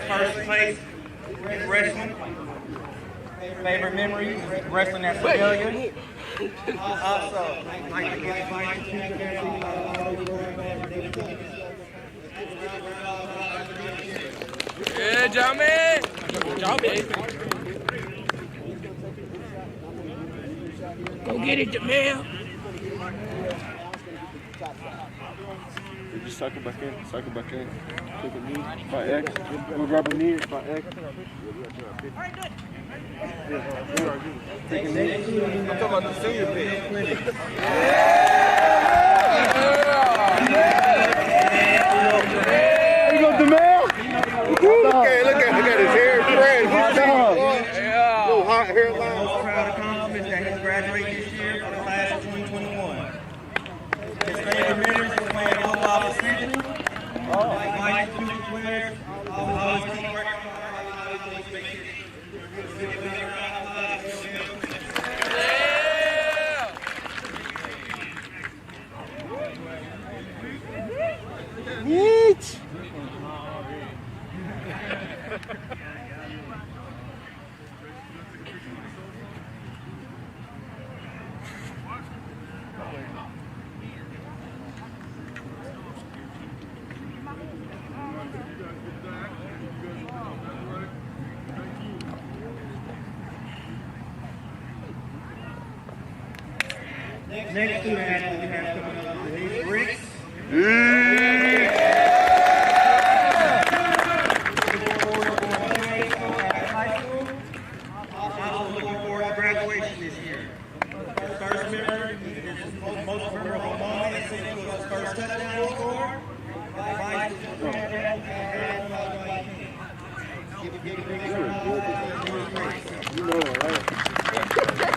first place in wrestling. Favorite memory, wrestling at Civilian. Also, like to get invited to Yeah, Jamie! Jamie! Go get it, Jamil! Just cycle back in, Take a knee, by X. We'll grab a knee, by X. Take a knee. I'm talking about the senior pitch. There you go, DeMille. Look at his hair spread. Little hot hairline. most proud accomplishment that he's graduated this year for the class of 2021. His favorite memories was playing football for Central. Like future players, always keep working Yeet. Next student athlete we have coming up is Bricks. Also looking forward to graduation this year. First memory, his most memorable moment is his first touchdown score. Vice You know it, right?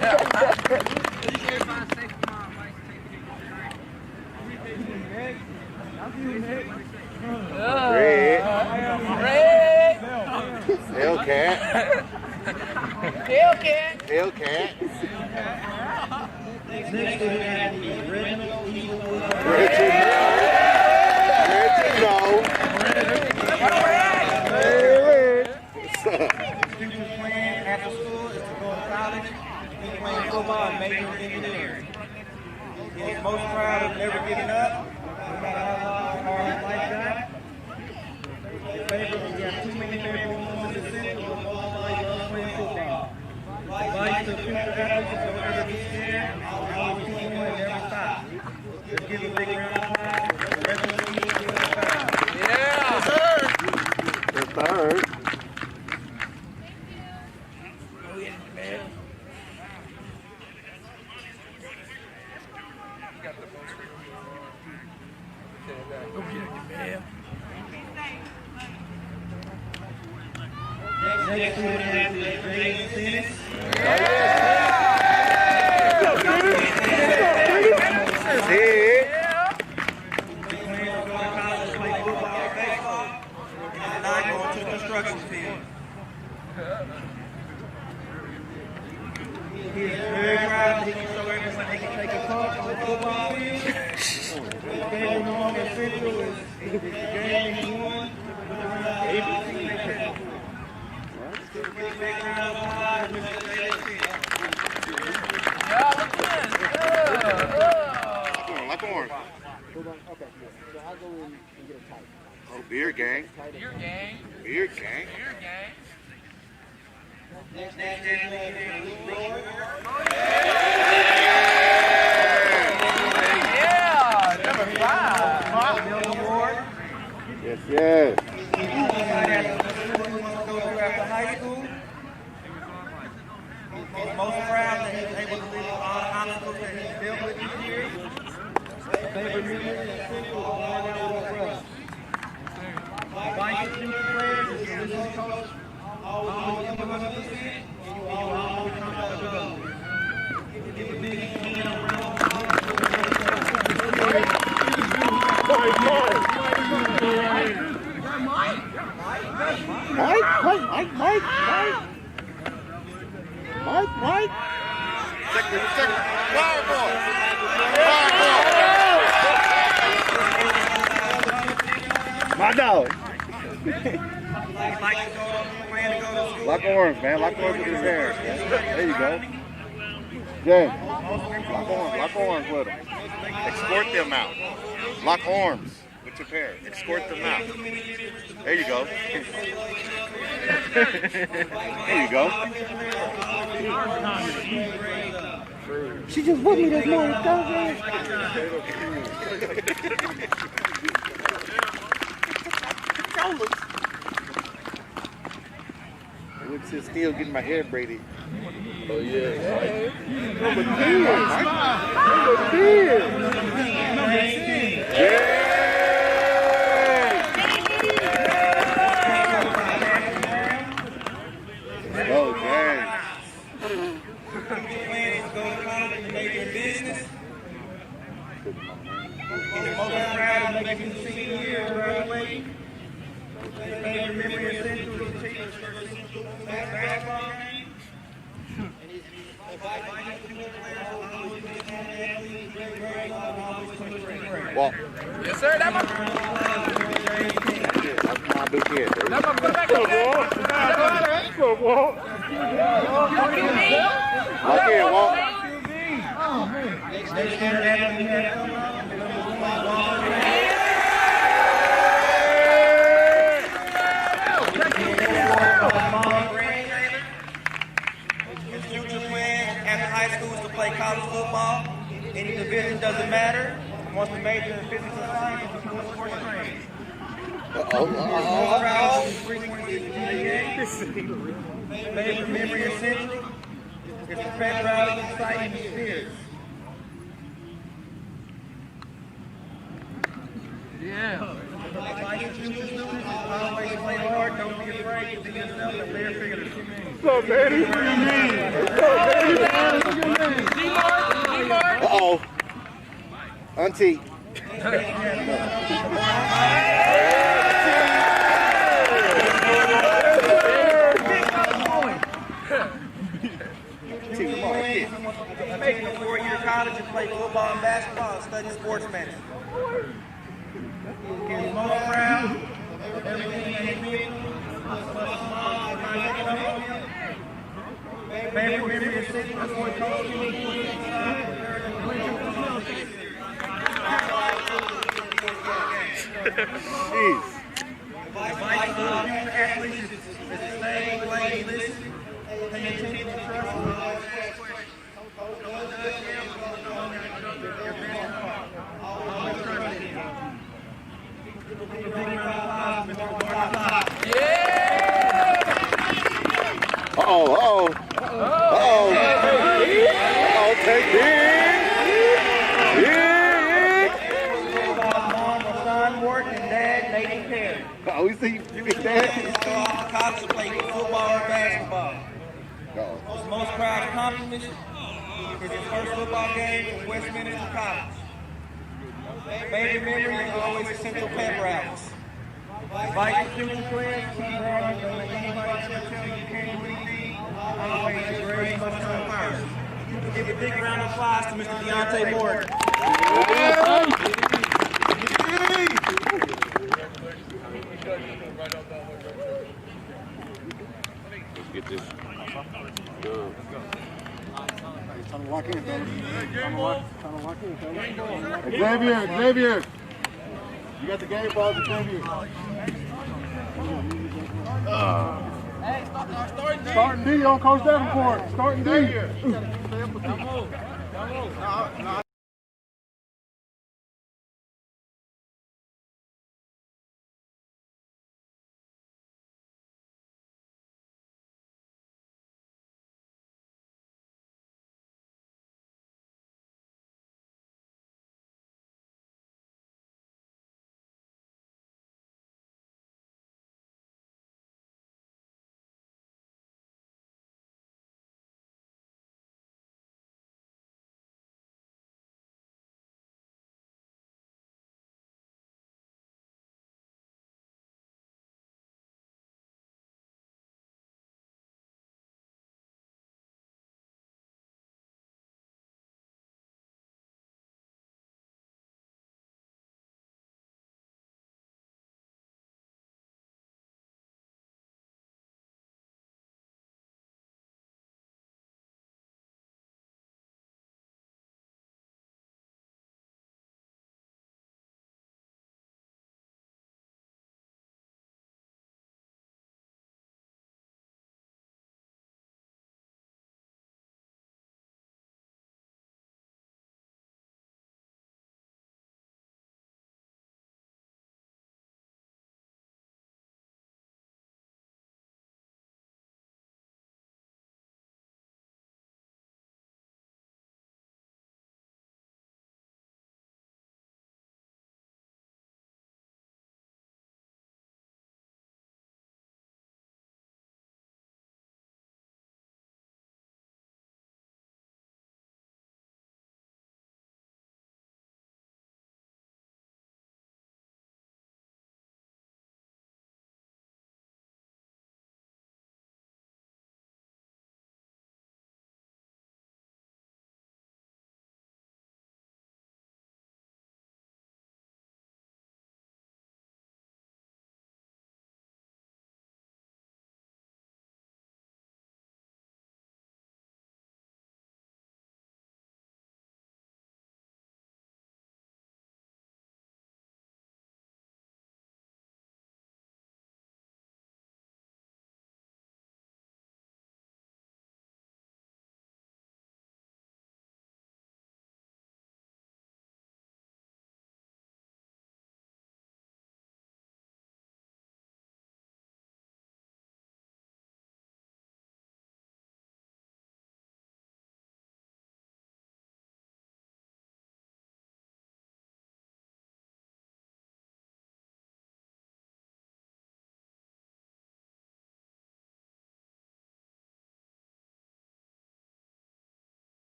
Hellcat. Hellcat. Next to that is Reginald. Future plan after school is to go to college. He's playing football and major in engineering. He is most proud of never giving up, no matter how hard his life got. His favorite, he has too many favorite moments in Central, but most likes playing football. Advice to future athletes is don't ever be scared, always keep going and never stop. Let's give a big round of applause for the rest of the team for the time. Yeah! The third. Go get it, man. Next student athlete is Jaden Dennis. He plans to go to college to play football and baseball, and not going to the construction field. He is very proud that he can show everyone they can take a talk on the football field. His favorite moment at Central is the game he won with the round. Big round of applause for Mr. Jaden Dennis. Like orange. Okay, so I'll go in and get a tight. Oh, beer gang. Beer gang. Beer gang. Beer gang. Next athlete is Luke Roy. Yeah, number 5. Milton Ward. Yes, yes. He decided to go through after high school. He's most proud that he was able to leave all the obstacles that he's dealt with this year. Favorite memory and Central is all around with us. Advice to future players is to listen to coach. Always give 100%, and you always come out the goal. Give a big hand around. Mike. Second. Fireball. My dog. like to go, plan to go to school. Lock arms, man. Lock arms with his hair. There you go. James, lock arms with him. Escort them out. Lock arms with your parents. Escort them out. There you go. There you go. She just with me this morning, man. I went to still getting my hair braided. Oh yeah. Number 10. Number 10. Yeah. Oh dang. Plans to go to college and major in business. He's most proud of making the senior year and graduating. His favorite memory of Central is teaching his first basketball game. And he's advising student players to always be an athlete, great grades, and always come to great. Walk. Yes, sir. That's my big kid. That's my quarterback. Go, Walt. Go, Walt. Walk in, Walk. Next year, athlete has come up. His future plan after high school is to play college football. Any division doesn't matter. Wants to major in physics and science and become a sports trainer. Favorite memory of Central is the pep rally exciting his peers. Yeah. Like future students, always play hard, don't be afraid to be yourself and bear figures. What's up, Daddy? What do you mean? What's up, Daddy? D-Mark. Uh-oh. Auntie. Making a 4-year college and play football and basketball and study sports management. He's most proud of everything that he did. Favorite memory of Central is what coached Jeez. Advice to future athletes is to stay, play, listen, pay attention, trust, and always ask questions. Always trust him. Yeah. Uh-oh. Take this. Son, work, and dad, Nathan Perry. Oh, we see you get He's that. go off to college to play football and basketball. Uh-oh. His most proud accomplishment is his first football game at Westminster College. Favorite memory is always the Central pep rallies. Advice to future players, keep growing, don't let anybody tell you you can't do anything. Always grades must come first. Give a big round of applause to Mr. Deontay Moore. Let's get this. Trying to lock in, fellas. Trying to lock in, fellas. Xavier. You got the game balls, Xavier. Starting D on Coach Davenport. Starting D.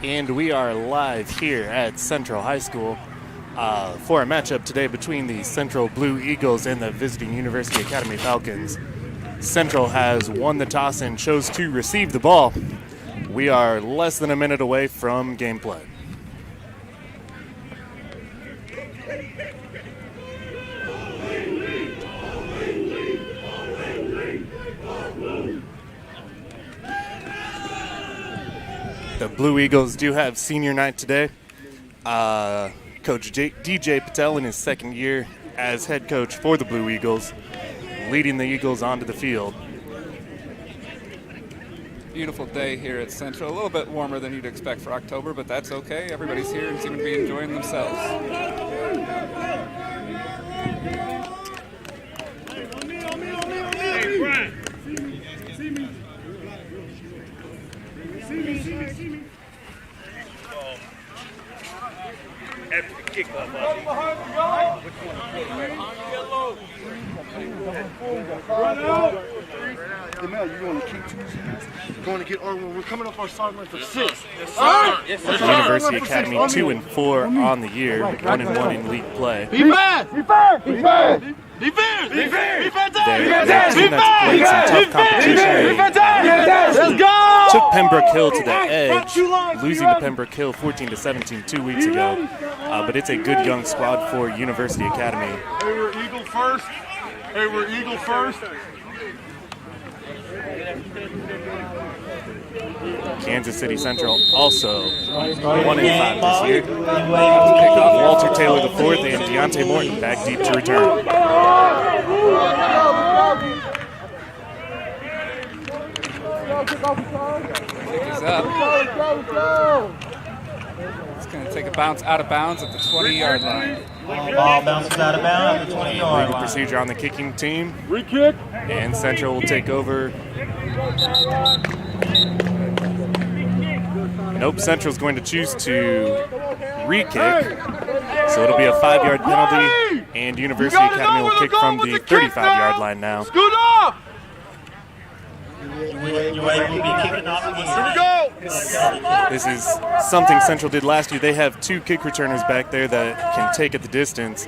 And we are live here at Central High School for a matchup today between the Central Blue Eagles and the visiting University Academy Falcons. Central has won the toss and chose to receive the ball. We are less than a minute away from gameplay. The Blue Eagles do have senior night today. Coach DJ Patel in his second year as head coach for the Blue Eagles, leading the Eagles onto the field. Beautiful day here at Central. A little bit warmer than you'd expect for October, but that's okay. Everybody's here and seem to be enjoying themselves. Hey, Brian. See me. After the kickoff, Mel, you want to keep going to get on. We're coming up our sideline for 6. University Academy 2-4 on the year, 1-1 in league play. Defense! They're a team that's played some tough competition. Let's go! Took Pembroke Hill to the edge, losing to Pembroke Hill 14-17 2 weeks ago. But it's a good young squad for University Academy. Hey, we're Eagle first. Kansas City Central also 1-5 this year. Walter Taylor IV and Deontay Morton back deep to return. Kick is up. It's going to take a bounce out of bounds at the 20-yard line. Ball bounces out of bounds at the 20-yard Legal line. procedure on the kicking team. Re-kick. And Central will take over. Nope, Central's going to choose to re-kick. So it'll be a 5-yard penalty, and University Academy will kick from the 35-yard line now. Scoot off! You will be kicking off again. This is something Central did last year. They have 2 kick returners back there that can take at the distance.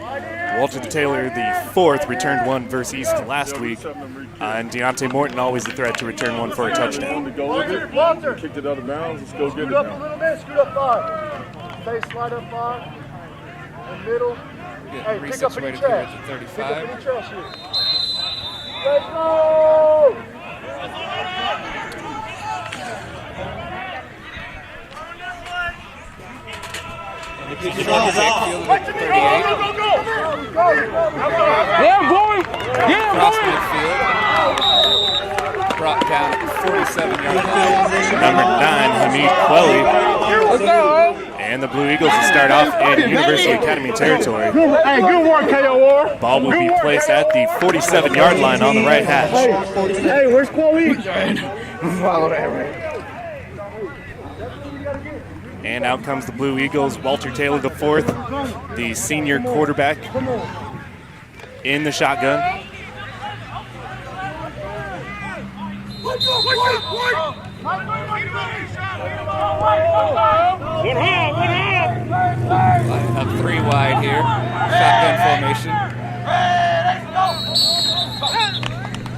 Walter Taylor, the 4th, returned one versus East last week. And Deontay Morton, always a threat to return one for a touchdown. Walter! Kicked it out of bounds. Let's go get it. Scoot up a little bit. Scoot up 5. Face slide up 5. In the middle. Getting resituated here at the 35. Let's go! Short kick fielded at the 38. Cross midfield. Brought down at the 47-yard line. Number 9, Hamid Quelly. And the Blue Eagles will start off in University Academy territory. Hey, good work, KOR. Ball will be placed at the 47-yard line on the right hash. Hey, where's Chloe? Follow that, man. And out comes the Blue Eagles. Walter Taylor IV, the senior quarterback, in the shotgun. Line up 3 wide here. Shotgun formation.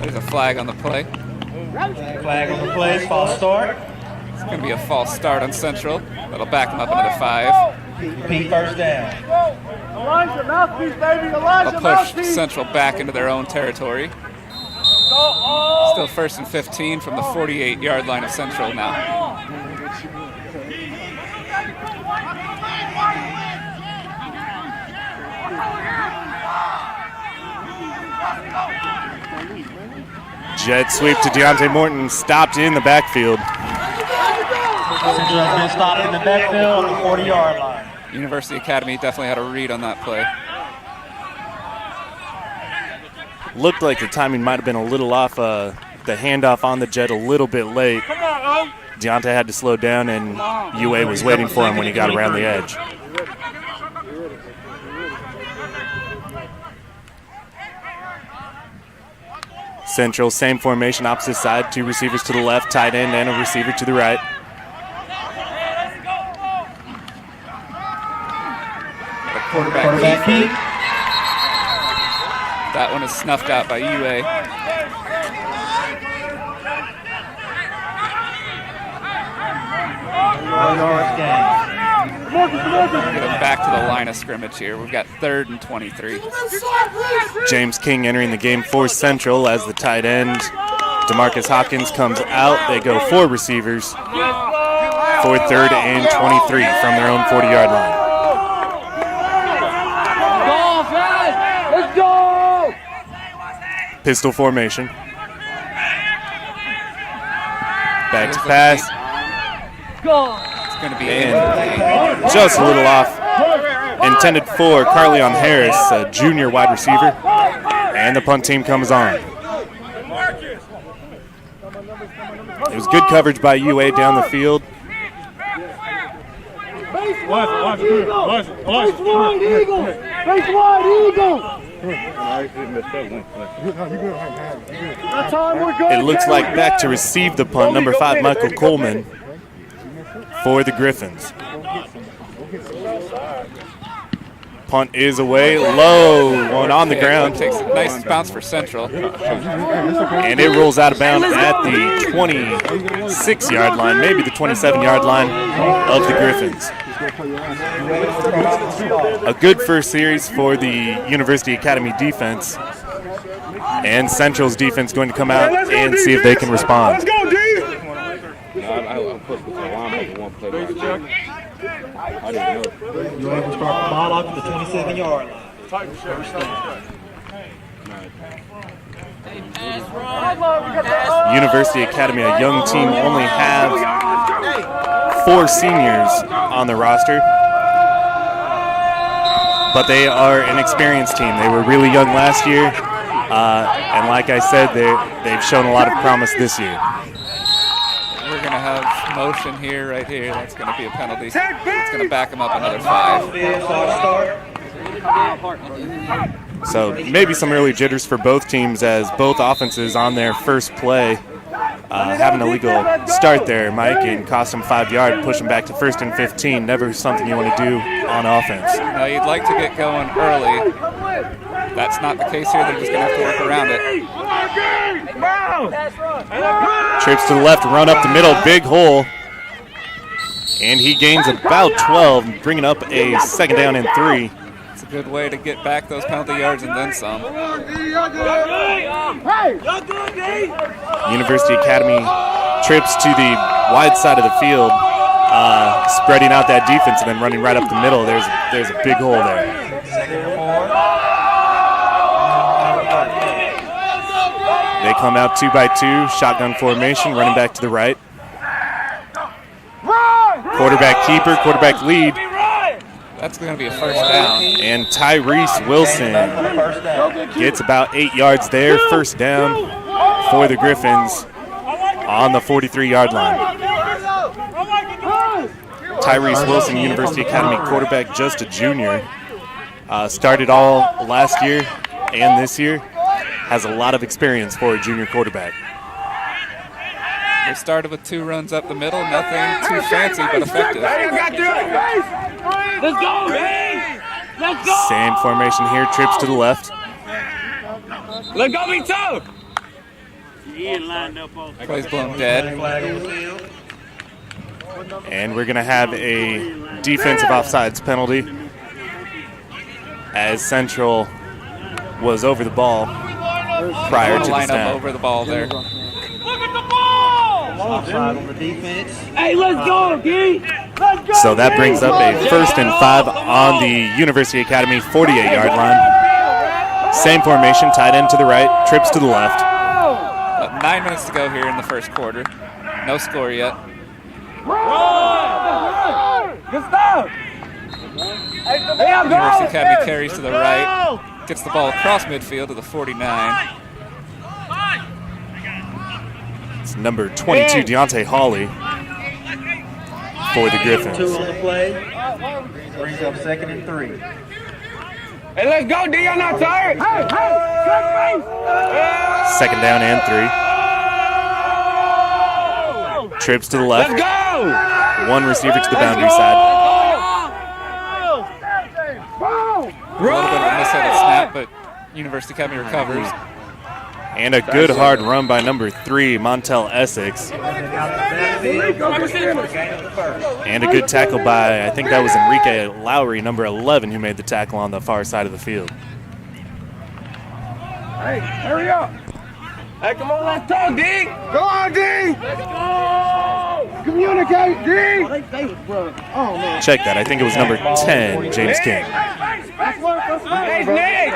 There's a flag on the play. Flag on the play, false start. It's going to be a false start on Central. That'll back them up another 5. P first down. Elijah, mouthpiece, baby. They'll Elijah, push mouthpiece. Central back into their own territory. Still 1st and 15 from the 48-yard line of Central now. Jet sweep to Deontay Morton, stopped in the backfield. Central has been stopped in the backfield on the 40-yard line. University Academy definitely had a read on that play. Looked like the timing might have been a little off, the handoff on the jet a little bit late. Deontay had to slow down, and UA was waiting for him when he got around the edge. Central, same formation, opposite side, 2 receivers to the left, tight end, and a receiver to the right. Quarterback keeper. That one is snuffed out by UA. Get them back to the line of scrimmage here. We've got 3rd and 23. James King entering the game for Central as the tight end. DeMarcus Hawkins comes out. They go 4 receivers for 3rd and 23 from their own 40-yard line. Let's go! Pistol formation. Back to pass. It's going to be in. Just a little off. Intended for Carleon Harris, a junior wide receiver. And the punt team comes on. It was good coverage by UA down the field. Base wide eagle! Base wide eagle! It looks like back to receive the punt, number 5, Michael Coleman, for the Gryphons. Punt is away, low, one on the ground. Takes a nice bounce for Central. And it rolls out of bounds at the 26-yard line, maybe the 27-yard line of the Gryphons. A good first series for the University Academy defense. And Central's defense going to come out and see if they can respond. Let's go, D! You're able to start the ball off to the 27-yard line. University Academy, a young team, only have 4 seniors on the roster. But they are an experienced team. They were really young last year. And like I said, they've shown a lot of promise this year. We're going to have motion here, right here. That's going to be a penalty. It's going to back them up another 5. So maybe some early jitters for both teams as both offenses on their first play have an illegal start there, Mike, and cost them 5 yards, push them back to 1st and 15. Never something you want to do on offense. Now you'd like to get going early. That's not the case here. They're just going to have to work around it. Trips to the left, run up the middle, big hole. And he gains about 12, bringing up a 2nd down and 3. It's a good way to get back those penalty yards and then some. University Academy trips to the wide side of the field, spreading out that defense and then running right up the middle. There's a big hole there. They come out 2 by 2, shotgun formation, running back to the right. Quarterback keeper, quarterback lead. That's going to be a 1st down. And Tyrese Wilson gets about 8 yards there. 1st down for the Gryphons on the 43-yard line. Tyrese Wilson, University Academy quarterback, just a junior. Started all last year and this year. Has a lot of experience for a junior quarterback. They started with 2 runs up the middle. Nothing too fancy, but effective. Let's go, man! Let's go! Same formation here, trips to the left. Let's go, me too! Play's blown dead. And we're going to have a defensive offsides penalty as Central was over the ball prior to the Line up snap. over the ball there. Look at the ball! Offside on the defense. Hey, let's go, D! Let's go! So that brings up a 1st and 5 on the University Academy 48-yard line. Same formation, tight end to the right, trips to the left. About 9 minutes to go here in the 1st quarter. No score yet. Good stuff! University Academy carries to the right. Gets the ball across midfield to the 49. It's number 22, Deontay Hawley, for the Gryphons. 2 on the play. Brings up 2nd and 3. Hey, let's go, D! I'm not tired! Hey, 2nd down and 3. Trips to the left. Let's go! 1 receiver to the boundary side. A little bit of a misheaded snap, but University Academy recovers. And a good hard run by number 3, Montel Essex. And a good tackle by, I think that was Enrique Lowry, number 11, who made the tackle on the far side of the field. Hey, hurry up. Hey, come on, let's talk, D. Go on, D. Let's go. Communicate, D. Oh, man. Check that. I think it was number 10, James King. Hey, Nick.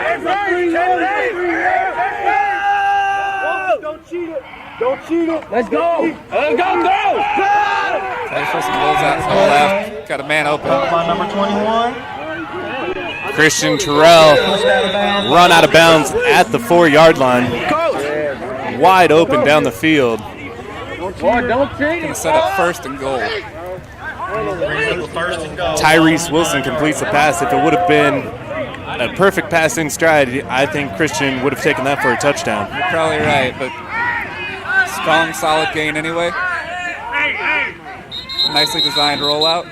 Don't cheat it. Don't cheat it. Let's go. Let's go. Tyrese Wilson rolls out to the left. Got a man open. By number 21. Christian Terrell run out of bounds at the 4-yard line. Wide open down the field. Gonna set up 1st and goal. Tyrese Wilson completes the pass. If it would have been a perfect pass in stride, I think Christian would have taken that for a touchdown. You're probably right, but strong, solid gain anyway. Nicely designed rollout.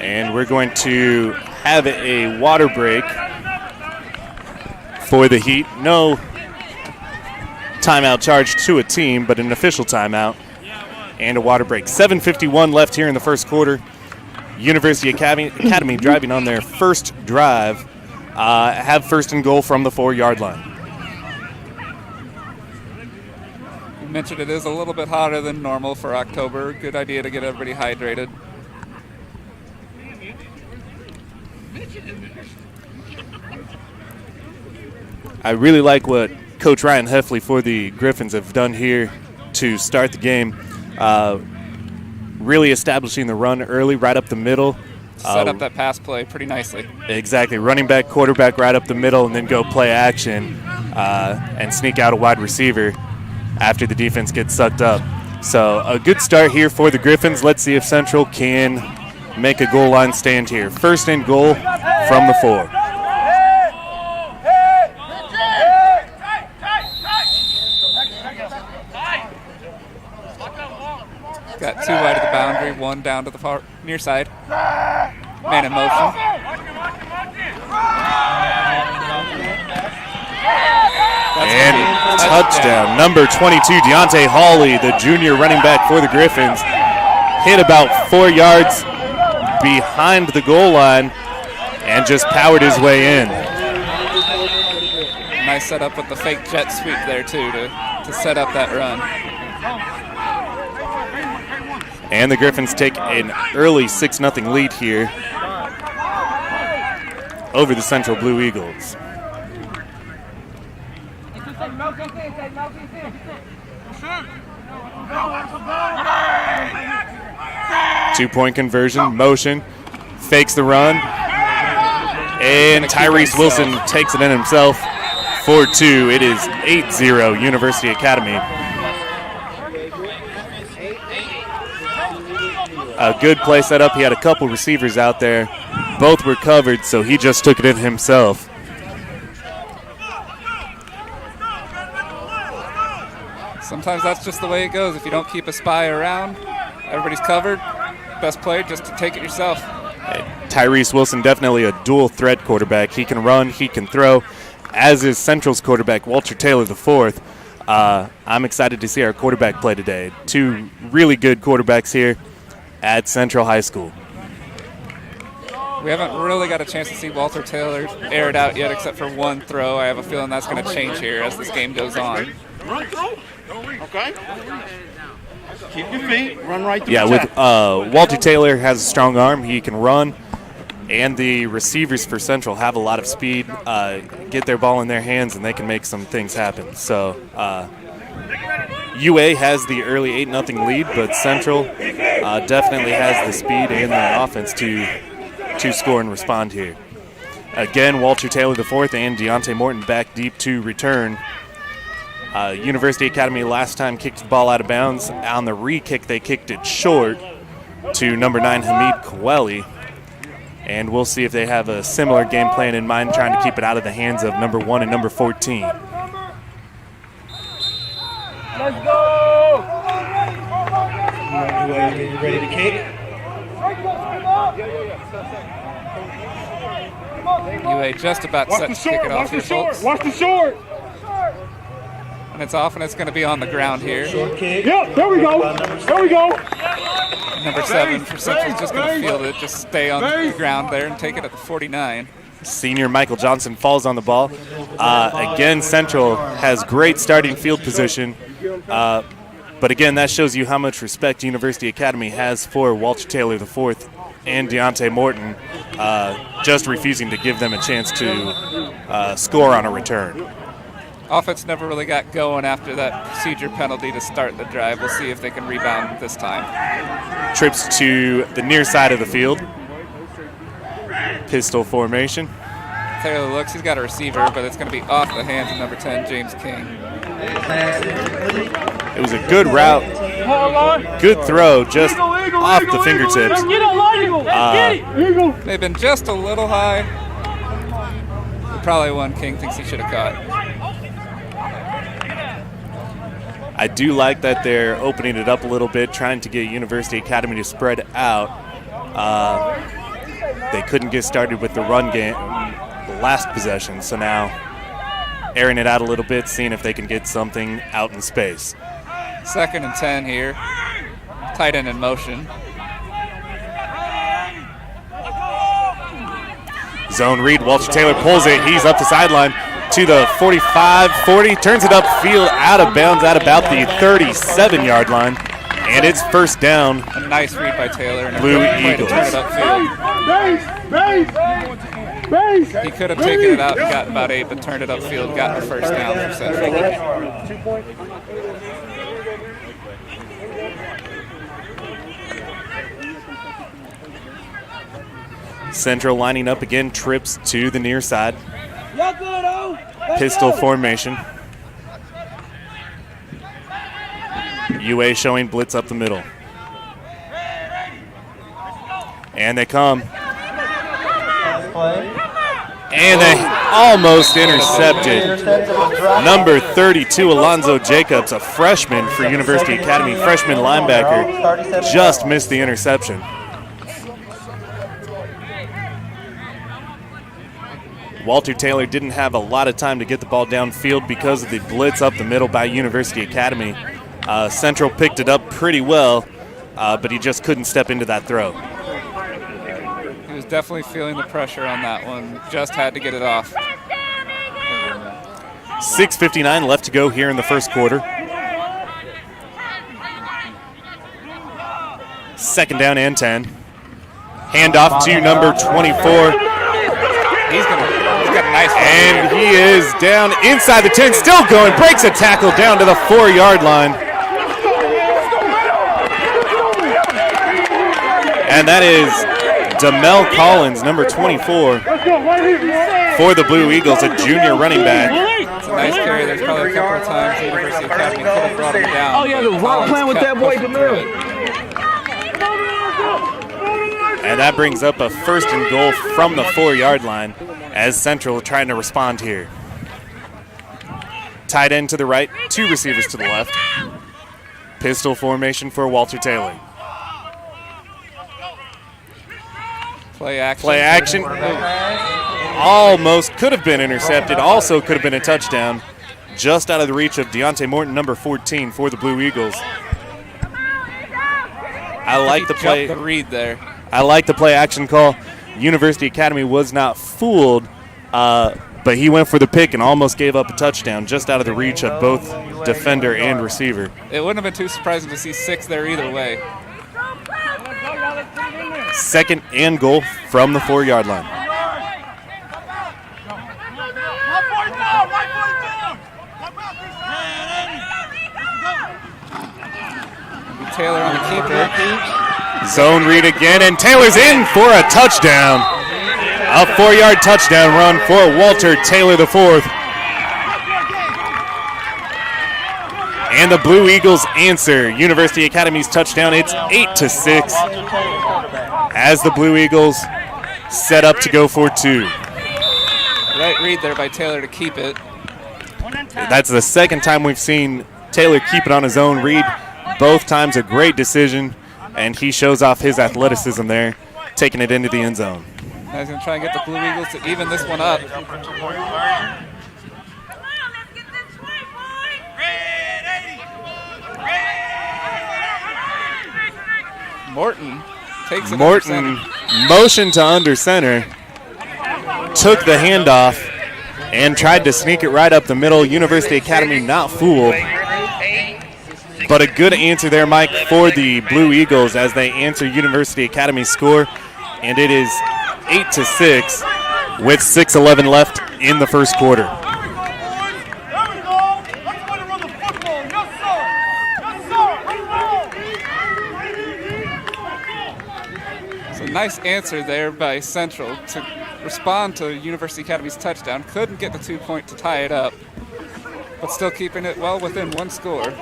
And we're going to have a water break for the Heat. No timeout charged to a team, but an official timeout and a water break. 7:51 left here in the first quarter. University Academy driving on their first drive, have 1st and goal from the 4-yard line. You mentioned it is a little bit hotter than normal for October. Good idea to get everybody hydrated. I really like what Coach Ryan Heffley for the Gryphons have done here to start the game. Really establishing the run early, right up the middle. Set up that pass play pretty nicely. Exactly. Running back, quarterback right up the middle, and then go play action and sneak out a wide receiver after the defense gets sucked up. So a good start here for the Gryphons. Let's see if Central can make a goal line stand here. 1st and goal from the 4. Got 2 wide of the boundary, 1 down to the far near side. Man in motion. And touchdown. Number 22, Deontay Hawley, the junior running back for the Gryphons, hit about 4 yards behind the goal line and just powered his way in. Nice setup with the fake jet sweep there, too, to set up that run. And the Gryphons take an early 6-0 lead here over the Central Blue Eagles. Two-point conversion, motion, fakes the run, and Tyrese Wilson takes it in himself for 2. It is 8-0 University Academy. A good play set up. He had a couple receivers out there. Both were covered, so he just took it in himself. Sometimes that's just the way it goes. If you don't keep a spy around, everybody's covered. Best player, just to take it yourself. Tyrese Wilson, definitely a dual threat quarterback. He can run, he can throw, as is Central's quarterback, Walter Taylor IV. I'm excited to see our quarterback play today. 2 really good quarterbacks here at Central High School. We haven't really got a chance to see Walter Taylor air it out yet, except for 1 throw. I have a feeling that's going to change here as this game goes on. Okay. Keep your feet. Run right through. Yeah, with Walter Taylor has a strong arm. He can run, and the receivers for Central have a lot of speed. Get their ball in their hands, and they can make some things happen. So UA has the early 8-0 lead, but Central definitely has the speed and the offense to score and respond here. Again, Walter Taylor IV and Deontay Morton back deep to return. University Academy last time kicked the ball out of bounds. On the re-kick, they kicked it short to number 9, Hamid Koueli. And we'll see if they have a similar game plan in mind, trying to keep it out of the hands of number 1 and number 14. Let's go! Getting ready to kick. UA just about set to kick it off here, folks. Watch the short! And it's off, and it's going to be on the ground here. Short kick. Yep, there we go. There we go. Number 7 for Central's just going to field it, just stay on the ground there and take it at the 49. Senior Michael Johnson falls on the ball. Again, Central has great starting field position. But again, that shows you how much respect University Academy has for Walter Taylor IV and Deontay Morton, just refusing to give them a chance to score on a return. Offense never really got going after that procedure penalty to start the drive. We'll see if they can rebound this time. Trips to the near side of the field. Pistol formation. Taylor looks, he's got a receiver, but it's going to be off the hands of number 10, James King. It was a good route, good throw, just off the fingertips. They've been just a little high. Probably one King thinks he should have caught. I do like that they're opening it up a little bit, trying to get University Academy to spread out. They couldn't get started with the run game the last possession, so now airing it out a little bit, seeing if they can get something out in space. 2nd and 10 here. Tight end in motion. Zone read, Walter Taylor pulls it. He's up the sideline to the 45-40, turns it upfield, out of bounds at about the 37-yard line, and it's first down. A nice read by Taylor. And Blue a Eagles. turn it upfield. He could have taken it out and got about 8, but turned it upfield, got the first down for Central. Central lining up again, trips to the near side. Pistol formation. UA showing blitz up the middle. And they come. And they almost intercepted. Number 32, Alonzo Jacobs, a freshman for University Academy, freshman linebacker, just missed the interception. Walter Taylor didn't have a lot of time to get the ball downfield because of the blitz up the middle by University Academy. Central picked it up pretty well, but he just couldn't step into that throw. He was definitely feeling the pressure on that one. Just had to get it off. 6:59 left to go here in the first quarter. 2nd down and 10. Handoff to number 24. He's got a nice one. And he is down inside the 10, still going, breaks a tackle down to the 4-yard line. And that is Demel Collins, number 24, for the Blue Eagles, a junior running back. It's a nice carry. There's probably a couple of times the University Academy could have brought him down. Oh, yeah, the wild playing with that boy, Demel. And that brings up a 1st and goal from the 4-yard line as Central trying to respond here. Tight end to the right, 2 receivers to the left. Pistol formation for Walter Taylor. Play action. Play action. Almost could have been intercepted. Also could have been a touchdown. Just out of the reach of Deontay Morton, number 14, for the Blue Eagles. I like the play. The read there. I like the play action call. University Academy was not fooled, but he went for the pick and almost gave up a touchdown just out of the reach of both defender and receiver. It wouldn't have been too surprising to see 6 there either way. 2nd and goal from the 4-yard line. Taylor on the keeper. Zone read again, and Taylor's in for a touchdown. A 4-yard touchdown run for Walter Taylor IV. And the Blue Eagles answer University Academy's touchdown. It's 8-6 as the Blue Eagles set up to go for 2. Right read there by Taylor to keep it. That's the second time we've seen Taylor keep it on his own read. Both times a great decision, and he shows off his athleticism there, taking it into the end zone. Now he's going to try and get the Blue Eagles to even this one up. Morton takes it. Morton motioned to under center, took the handoff, and tried to sneak it right up the middle. University Academy not fooled. But a good answer there, Mike, for the Blue Eagles as they answer University Academy's score. And it is 8-6 with 6:11 left in the first quarter. So nice answer there by Central to respond to University Academy's touchdown. Couldn't get the 2-point to tie it up, but still keeping it well within one score.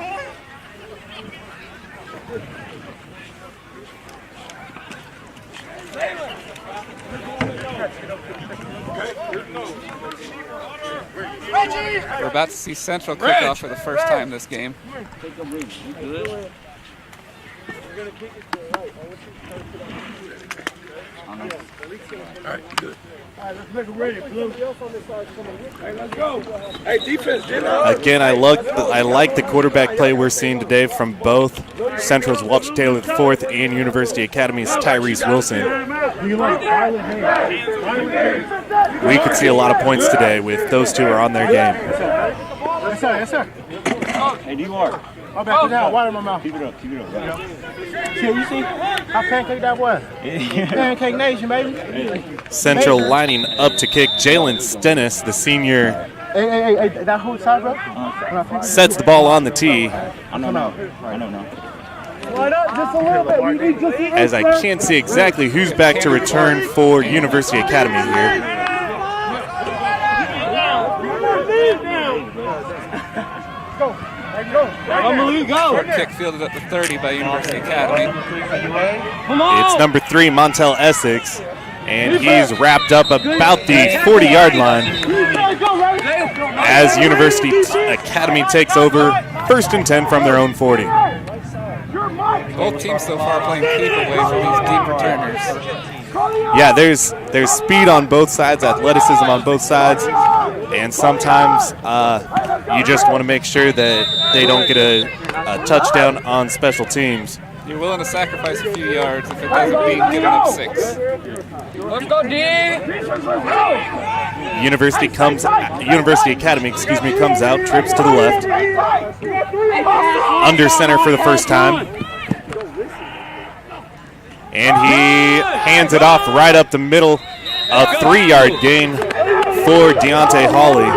We're about to see Central kick off for the first time this game. Again, I like the quarterback play we're seeing today from both Central's Walter Taylor IV and University Academy's Tyrese Wilson. We could see a lot of points today with those two are on their game. Yes, sir. Yes, sir. Hey, do you want? My back is out. Water in my mouth. Keep it up. Keep it up. See, you see how pancake that was? Pancake Nation, baby. Central lining up to kick. Jalen Stennis, the senior, Hey, that whole side, bro? sets the ball on the tee. I don't know. Line up just a little bit. We need just a As I can't see exactly who's back to return for University Academy here. Short kick fielded at the 30 by University Academy. It's number 3, Montel Essex, and he's wrapped up about the 40-yard line as University Academy takes over 1st and 10 from their own 40. Both teams so far playing keep away from these deep returners. Yeah, there's speed on both sides, athleticism on both sides, and sometimes you just want to make sure that they don't get a touchdown on special teams. You're willing to sacrifice a few yards if it doesn't mean giving up 6. Let's go, D! University Academy, comes out, trips to the left, under center for the first time, and he hands it off right up the middle, a 3-yard gain for Deontay Hawley.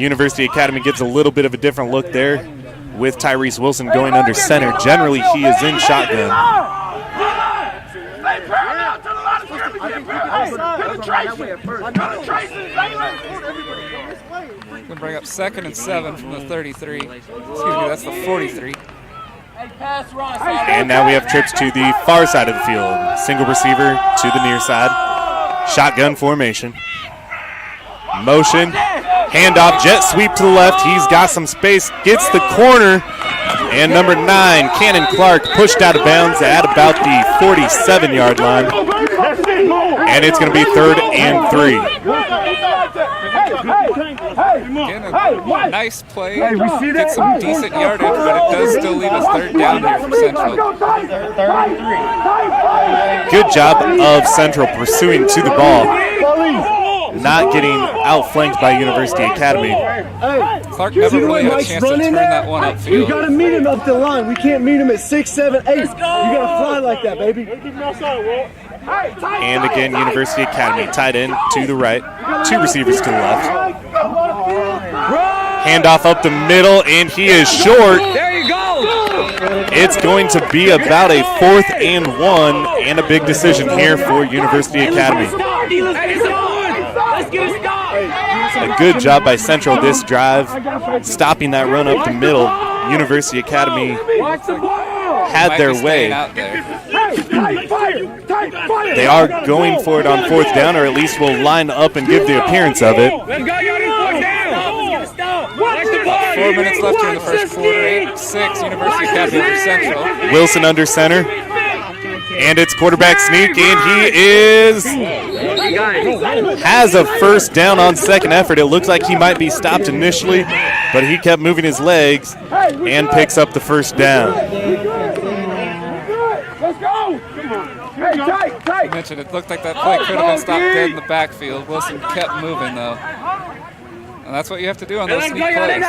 University Academy gets a little bit of a different look there with Tyrese Wilson going under center. Generally, he is in shotgun. Going to bring up 2nd and 7 from the 33. Excuse me, that's the 43. And now we have trips to the far side of the field. Single receiver to the near side. Shotgun formation. Motion. Handoff, jet sweep to the left. He's got some space, gets the corner. And number 9, Cannon Clark, pushed out of bounds at about the 47-yard line. And it's going to be 3rd and 3. Again, a nice play. Get some decent yardage, but it does still leave us 3rd down here for Central. Good job of Central pursuing to the ball. Not getting outflanked by University Academy. Clark never really had a chance to turn that one upfield. We got to meet him up the line. We can't meet him at 6, 7, 8. You got to fly like that, baby. And again, University Academy tight end to the right. 2 receivers to the left. Handoff up the middle, and he is short. There you go. It's going to be about a 4th and 1, and a big decision here for University Academy. A good job by Central this drive, stopping that run up the middle. University Academy had their way. Out there. They are going for it on fourth down, or at least will line up and give the appearance of it. 4 minutes left here in the first quarter. 8-6, University Academy over Central. Wilson under center. And it's quarterback sneak, and has a first down on second effort. It looks like he might be stopped initially, but he kept moving his legs and picks up the first down. I mentioned it looked like that play could have been stopped dead in the backfield. Wilson kept moving, though. And that's what you have to do on those sneak plays.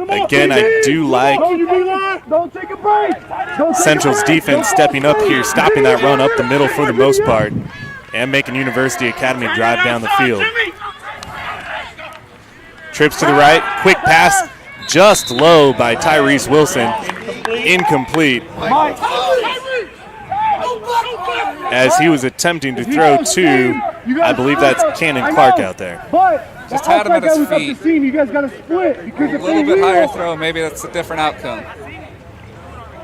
Again, I do like Central's defense stepping up here, stopping that run up the middle for the most part, and making University Academy drive down the field. Trips to the right, quick pass, just low by Tyrese Wilson, incomplete, as he was attempting to throw to, I believe that's Cannon Clark out there. Just had him at his feet. You guys got to split. A little bit higher throw, maybe that's a different outcome.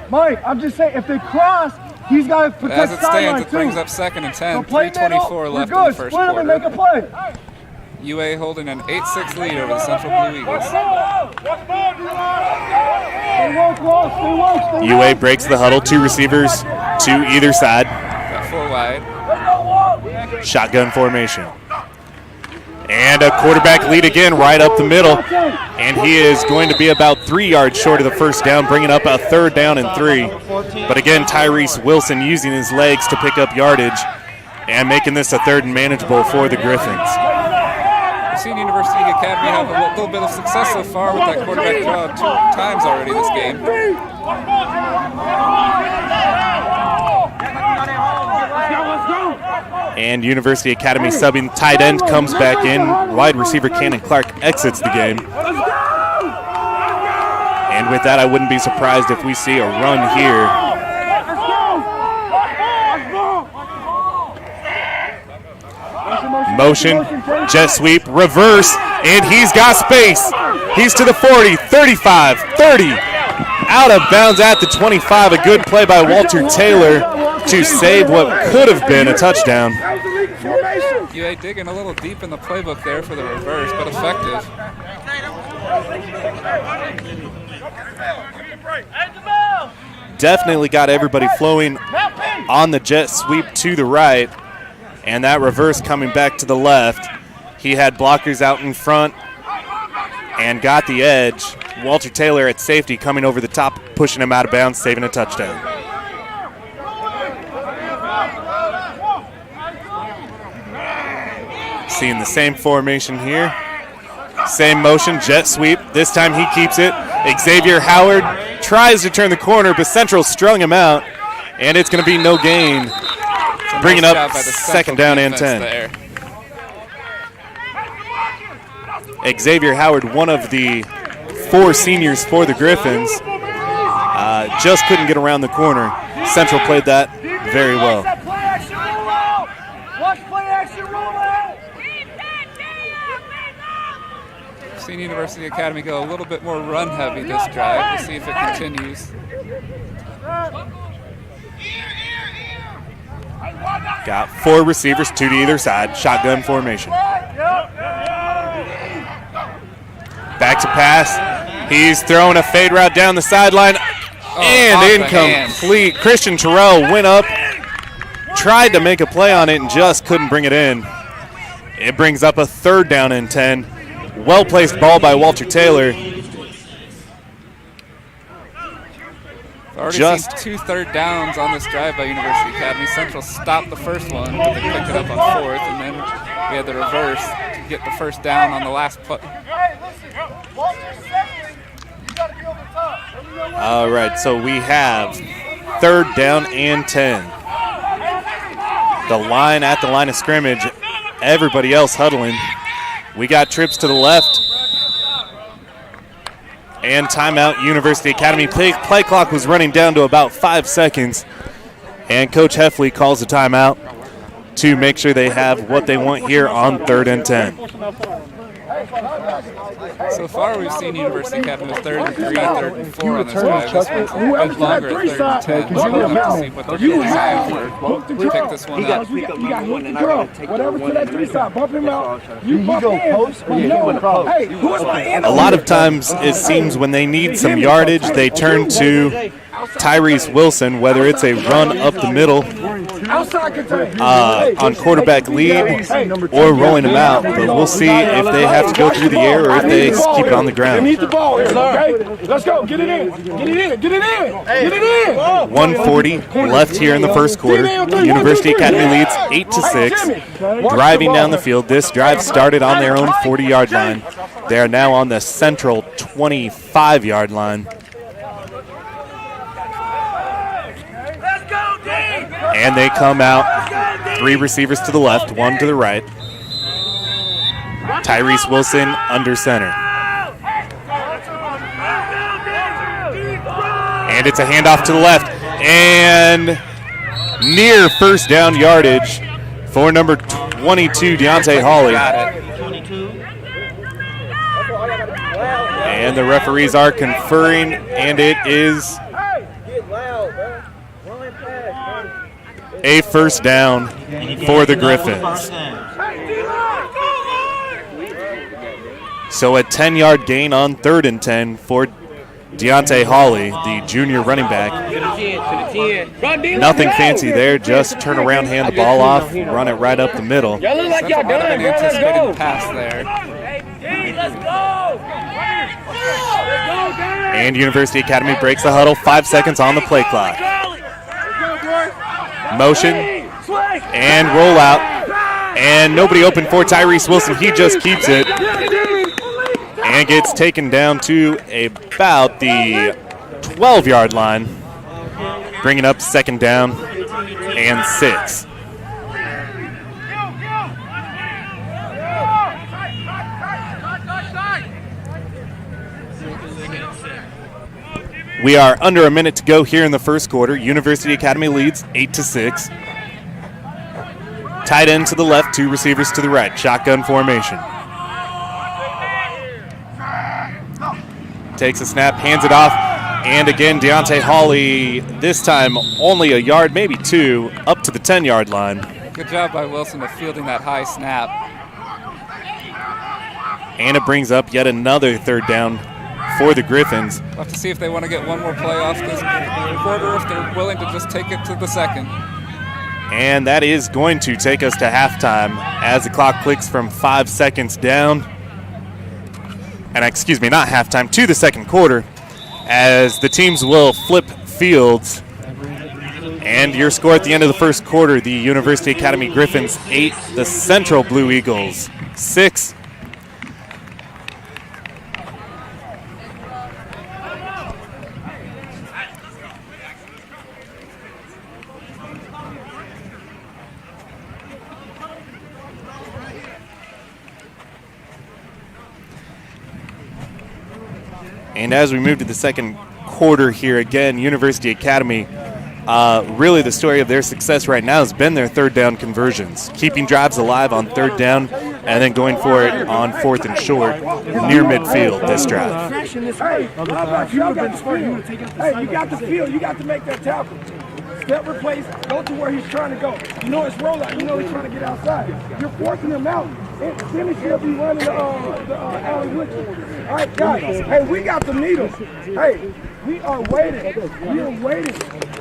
Mike, I'm just saying, if they cross, he's got to protect As it stands, it brings up 2nd and 10, 3:24 left in the first quarter. Make a play. UA holding an 8-6 lead over the Central Blue Eagles. UA breaks the huddle, 2 receivers to either side. Got 4 wide. Shotgun formation. And a quarterback lead again right up the middle. And he is going to be about 3 yards short of the first down, bringing up a 3rd down and 3. But again, Tyrese Wilson using his legs to pick up yardage and making this a 3rd and manageable for the Gryphons. We've seen University Academy have a little bit of success so far with that quarterback draw 2 times already this game. And University Academy subbing tight end comes back in. Wide receiver Cannon Clark exits the game. And with that, I wouldn't be surprised if we see a run here. Motion, jet sweep, reverse, and he's got space. He's to the 40, 35, 30. Out of bounds at the 25. A good play by Walter Taylor to save what could have been a touchdown. UA digging a little deep in the playbook there for the reverse, but effective. Definitely got everybody flowing on the jet sweep to the right, and that reverse coming back to the left. He had blockers out in front and got the edge. Walter Taylor at safety coming over the top, pushing him out of bounds, saving a touchdown. Seeing the same formation here. Same motion, jet sweep. This time he keeps it. Xavier Howard tries to turn the corner, but Central strung him out, and it's going to be no gain. Bringing up 2nd down and 10. There. Xavier Howard, one of the 4 seniors for the Gryphons, just couldn't get around the corner. Central played that very well. Seen University Academy go a little bit more run heavy this drive. We'll see if it continues. Got 4 receivers, 2 to either side. Shotgun formation. Back to pass. He's throwing a fade route down the sideline. And incomplete. Christian Terrell went up, tried to make a play on it, and just couldn't bring it in. It brings up a 3rd down and 10. Well-placed ball by Walter Taylor. Already seen 2 third downs on this drive by University Academy. Central stopped the first one, but they picked it up on 4th, and then we had the reverse to get the first down on the last play. All right, so we have 3rd down and 10. The line at the line of scrimmage, everybody else huddling. We got trips to the left. And timeout, University Academy. Play clock was running down to about 5 seconds. And Coach Heffley calls a timeout to make sure they have what they want here on 3rd and 10. So far, we've seen University Academy with 3rd and 3, 3rd and 4 on this drive. This one's a bit longer at 3rd and 10. So we'll have to see what they're going to do to pick this one up. You got to hit the drum. Whatever to that 3 side, bump him out. You bump in. Hey, who is my enemy? A lot of times it seems when they need some yardage, they turn to Tyrese Wilson, whether it's a run up the middle on quarterback lead or rolling him out. But we'll see if they have to go through the air or if they keep it on the ground. Need the ball here, okay? Let's go. Get it in. Get it in. Get it in. Get it in. 1:40 left here in the first quarter. University Academy leads 8-6. Driving down the field. This drive started on their own 40-yard line. They are now on the central 25-yard line. And they come out, 3 receivers to the left, 1 to the right. Tyrese Wilson under center. And it's a handoff to the left. And near first down yardage for number 22, Deontay Hawley. And the referees are conferring, and it is a first down for the Gryphons. So a 10-yard gain on 3rd and 10 for Deontay Hawley, the junior running back. Nothing fancy there, just turn around, hand the ball off, run it right up the middle. Y'all look like y'all done, bro. Let's go. Pass there. And University Academy breaks the huddle, 5 seconds on the play clock. Motion and roll out, and nobody open for Tyrese Wilson. He just keeps it and gets taken down to about the 12-yard line, bringing up 2nd down and 6. We are under a minute to go here in the first quarter. University Academy leads 8-6. Tight end to the left, 2 receivers to the right. Shotgun formation. Takes a snap, hands it off, and again Deontay Hawley, this time only a yard, maybe 2, up to the 10-yard line. Good job by Wilson of fielding that high snap. And it brings up yet another 3rd down for the Gryphons. We'll have to see if they want to get one more play off this quarter, if they're willing to just take it to the 2nd. And that is going to take us to halftime as the clock clicks from 5 seconds down. And excuse me, not halftime, to the 2nd quarter, as the teams will flip fields. And your score at the end of the first quarter, the University Academy Gryphons 8, the Central Blue Eagles 6. And as we move to the 2nd quarter here again, University Academy, really the story of their success right now has been their 3rd down conversions, keeping drives alive on 3rd down and then going for it on 4th and short near midfield this drive. Hey, you got the field. You got to make that tackle. Step replace, go to where he's trying to go. You know it's rollout. You know he's trying to get outside. You're forcing him out. And then he'll be running the alley with you. All right, guys. Hey, we got the needles. Hey, we are waiting. We are waiting.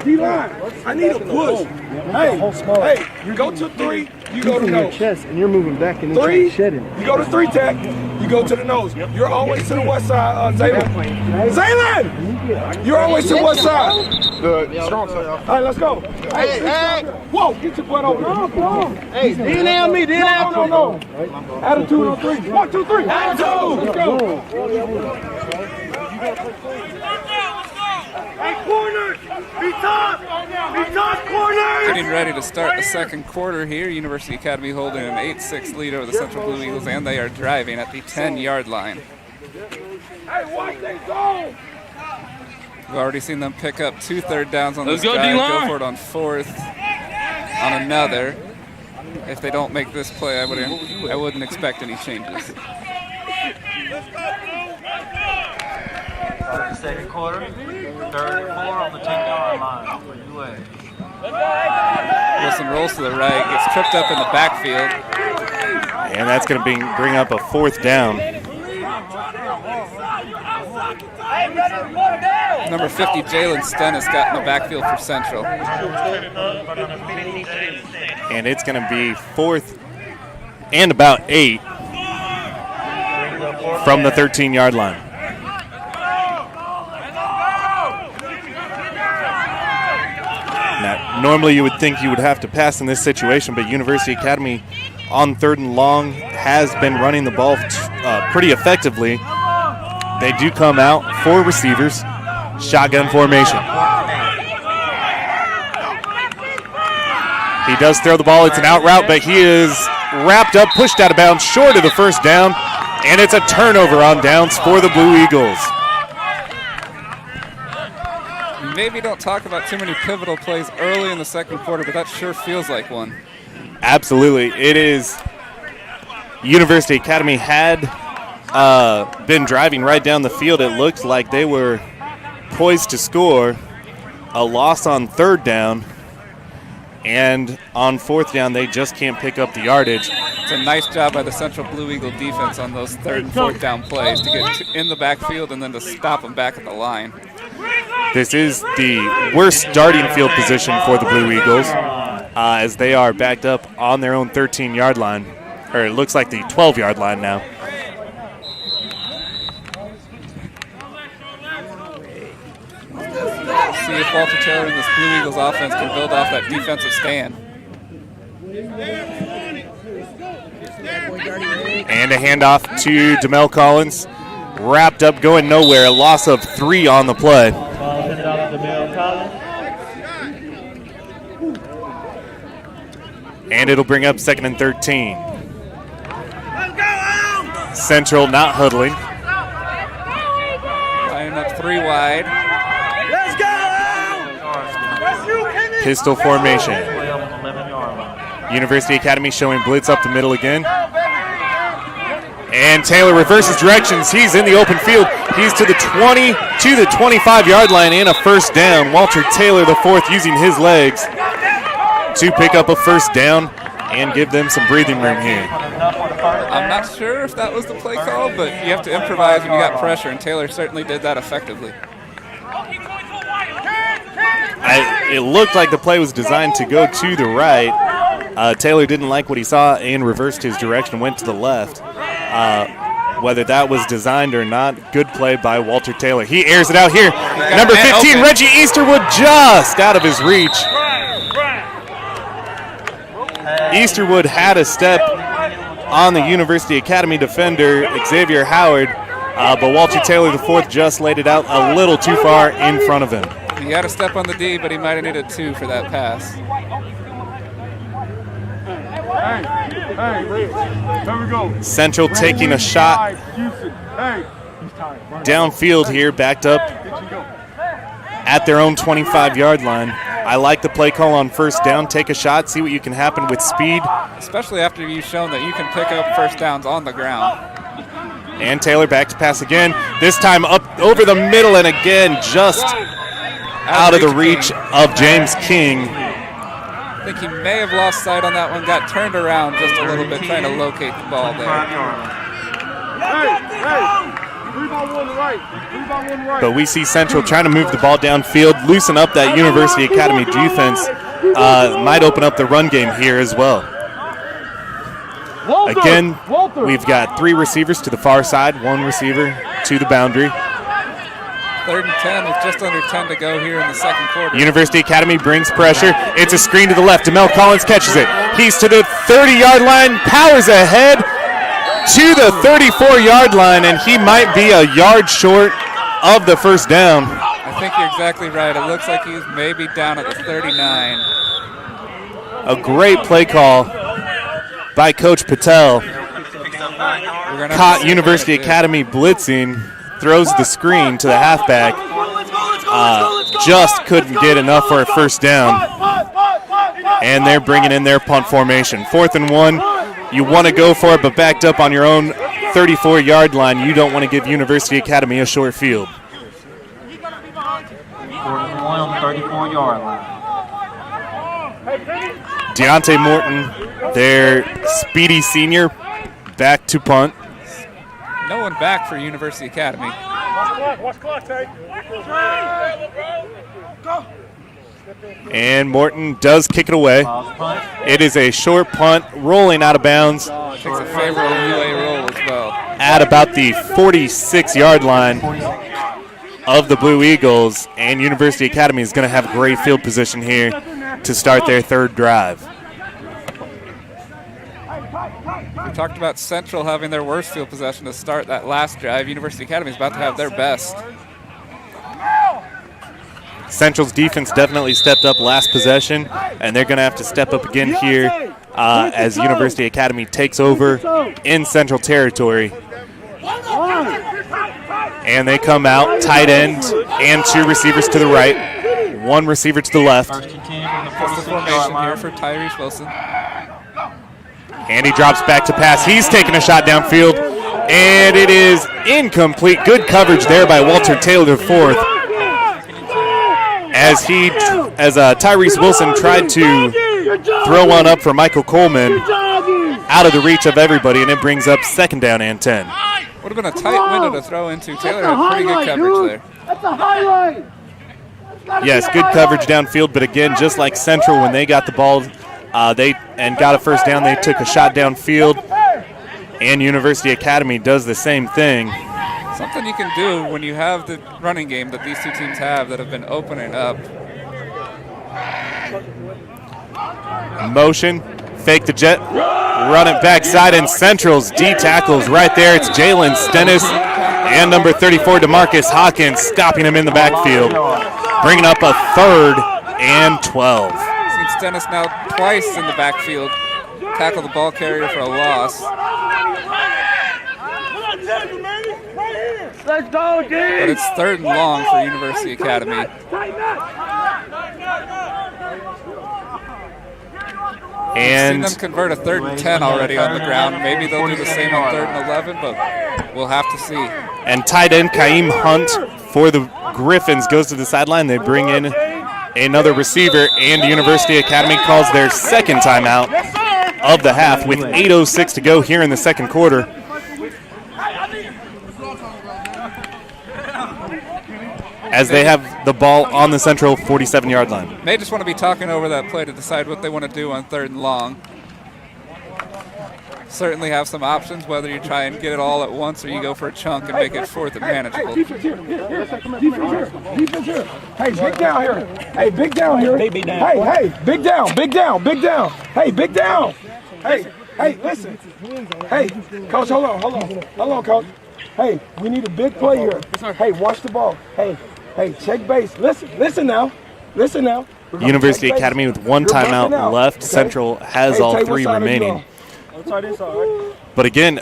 D-line, I need a push. Hey, you go to 3, you go to nose. Chest and you're moving back and 3, shedding. you go to 3 tech, you go to the nose. You're always to the west side, Zaylan. Zaylan! You're always to the west side. The strong side. All right, let's go. Hey. Whoa, get your butt over. Come on. Hey, D-nail me, D-nail. No. Attitude on 3. 1, 2, 3. Attitude. Let's go. Hey, corners. Be tough. Be tough, corners. Getting ready to start the 2nd quarter here. University Academy holding an 8-6 lead over the Central Blue Eagles, and they are driving at the 10-yard line. Hey, watch that zone. We've already seen them pick up 2 3rd downs on this drive, go for it on 4th, on another. If they don't make this play, I wouldn't expect any changes. the second quarter. 3rd and 4 on the 10-yard line for UA. Wilson rolls to the right, gets tripped up in the backfield. And that's going to bring up a 4th down. Number 50, Jalen Stennis, got in the backfield for Central. And it's going to be 4th and about 8 from the 13-yard line. Now, normally you would think you would have to pass in this situation, but University Academy on 3rd and long has been running the ball pretty effectively. They do come out, 4 receivers, shotgun formation. He does throw the ball. It's an out route, but he is wrapped up, pushed out of bounds, short of the 1st down, and it's a turnover on downs for the Blue Eagles. Maybe don't talk about too many pivotal plays early in the second quarter, but that sure feels like one. Absolutely. It is. University Academy had been driving right down the field. It looked like they were poised to score. A loss on 3rd down. And on 4th down, they just can't pick up the yardage. It's a nice job by the Central Blue Eagle defense on those 3rd and 4th down plays to get in the backfield and then to stop them back at the line. This is the worst starting field position for the Blue Eagles as they are backed up on their own 13-yard line, or it looks like the 12-yard line now. See if Walter Taylor and this Blue Eagles offense can build off that defensive stand. And a handoff to Demel Collins. Wrapped up, going nowhere. A loss of 3 on the play. And it'll bring up 2nd and 13. Central not huddling. Lining up 3 wide. Pistol formation. University Academy showing blitz up the middle again. And Taylor reverses directions. He's in the open field. He's to the 20, to the 25-yard line and a 1st down. Walter Taylor, the 4th, using his legs to pick up a 1st down and give them some breathing room here. I'm not sure if that was the play call, but you have to improvise when you got pressure, and Taylor certainly did that effectively. It looked like the play was designed to go to the right. Taylor didn't like what he saw and reversed his direction, went to the left. Whether that was designed or not, good play by Walter Taylor. He airs it out here. Number 15, open. Reggie Easterwood, just out of his reach. Easterwood had a step on the University Academy defender, Xavier Howard, but Walter Taylor, the 4th, just laid it out a little too far in front of him. He had a step on the D, but he might have needed 2 for that pass. Hey, there we go. Central taking a shot downfield here, backed up at their own 25-yard line. I like the play call on 1st down. Take a shot, see what you can happen with speed. Especially after you've shown that you can pick up 1st downs on the ground. And Taylor back to pass again. This time up over the middle and again just out of the reach of James King. I think he may have lost sight on that one, got turned around just a little bit trying to locate the ball there. But we see Central trying to move the ball downfield, loosen up that University Academy defense. Might open up the run game here as well. Again, we've got 3 receivers to the far side, 1 receiver to the boundary. 3rd and 10 with just under 10 to go here in the second quarter. University Academy brings pressure. It's a screen to the left. Demel Collins catches it. He's to the 30-yard line, powers ahead to the 34-yard line, and he might be a yard short of the 1st down. I think you're exactly right. It looks like he's maybe down at the 39. A great play call by Coach Patel. Caught University Academy blitzing. Throws the screen to the halfback. Just couldn't get enough for a 1st down. And they're bringing in their punt formation. 4th and 1. You want to go for it, but backed up on your own 34-yard line. You don't want to give University Academy a short field. 4th and 1 on the 34-yard line. Deontay Morton, their speedy senior, back to punt. No one back for University Academy. Watch clock, Tate. And Morton does kick it away. It is a short punt, rolling out of bounds Takes a favorable relay roll as well. at about the 46-yard line of the Blue Eagles, and University Academy is going to have great field position here to start their third drive. We talked about Central having their worst field possession to start that last drive. University Academy is about to have their best. Central's defense definitely stepped up last possession, and they're going to have to step up again here as University Academy takes over in Central territory. And they come out, tight end and 2 receivers to the right, 1 receiver to the left. What's the formation here for Tyrese Wilson? And he drops back to pass. He's taking a shot downfield, and it is incomplete. Good coverage there by Walter Taylor IV. As Tyrese Wilson tried to throw one up for Michael Coleman, out of the reach of everybody, and it brings up 2nd down and 10. Would have been a tight window to throw into. Taylor had pretty good coverage there. That's a highlight. Yes, good coverage downfield, but again, just like Central, when they got the ball they got a first down, they took a shot downfield, and University Academy does the same thing. Something you can do when you have the running game that these two teams have that have been opening up. Motion, fake the jet, run it backside, and Central's D tackles right there. It's Jalen Stennis and number 34, DeMarcus Hawkins, stopping him in the backfield, bringing up a 3rd and 12. Seen Stennis now twice in the backfield tackle the ball carrier for a loss. Let's go, dude. But it's 3rd and long for University Academy. And seen them convert a 3rd and 10 already on the ground. Maybe they'll do the same on 3rd and 11, but we'll have to see. And tight end Kaim Hunt for the Gryphons goes to the sideline. They bring in another receiver, and University Academy calls their 2nd timeout of the half with 8:06 to go here in the 2nd quarter. As they have the ball on the Central 47-yard line. May just want to be talking over that play to decide what they want to do on 3rd and long. Certainly have some options, whether you try and get it all at once or you go for a chunk and make it 4th and manageable. Defense here. Defense here. Hey, big down here. Hey, big down here. Hey, big down. Big down. Hey, big down. Hey, listen. Hey, coach, hold on, coach. Hey, we need a big play here. Hey, watch the ball. Hey, check base. Listen now. University Academy with 1 timeout left. Okay. Central has all 3 remaining. But again,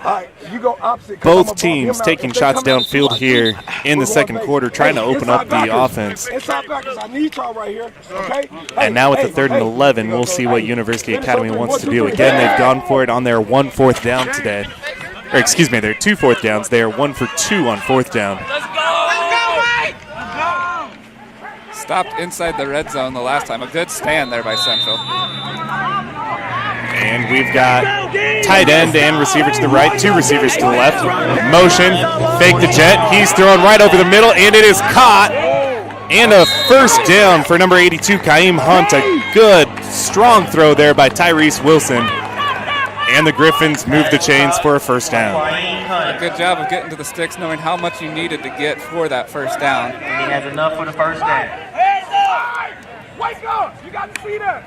both teams taking shots downfield here in the 2nd quarter, trying to open up the offense. And now with the 3rd and 11, we'll see what University Academy wants to do. Again, they've gone for it on their 1 4th down today. Or excuse me, they're 2 4th downs. They are 1 for 2 on 4th down. Stopped inside the red zone the last time. A good stand there by Central. And we've got tight end and receiver to the right, 2 receivers to the left. Motion, fake the jet. He's thrown right over the middle, and it is caught. And a first down for number 82, Kaim Hunt. A good, strong throw there by Tyrese Wilson. And the Gryphons move the chains for a first down. A good job of getting to the sticks, knowing how much you needed to get for that first down. And he has enough for the first down. Wake up! You got to see that.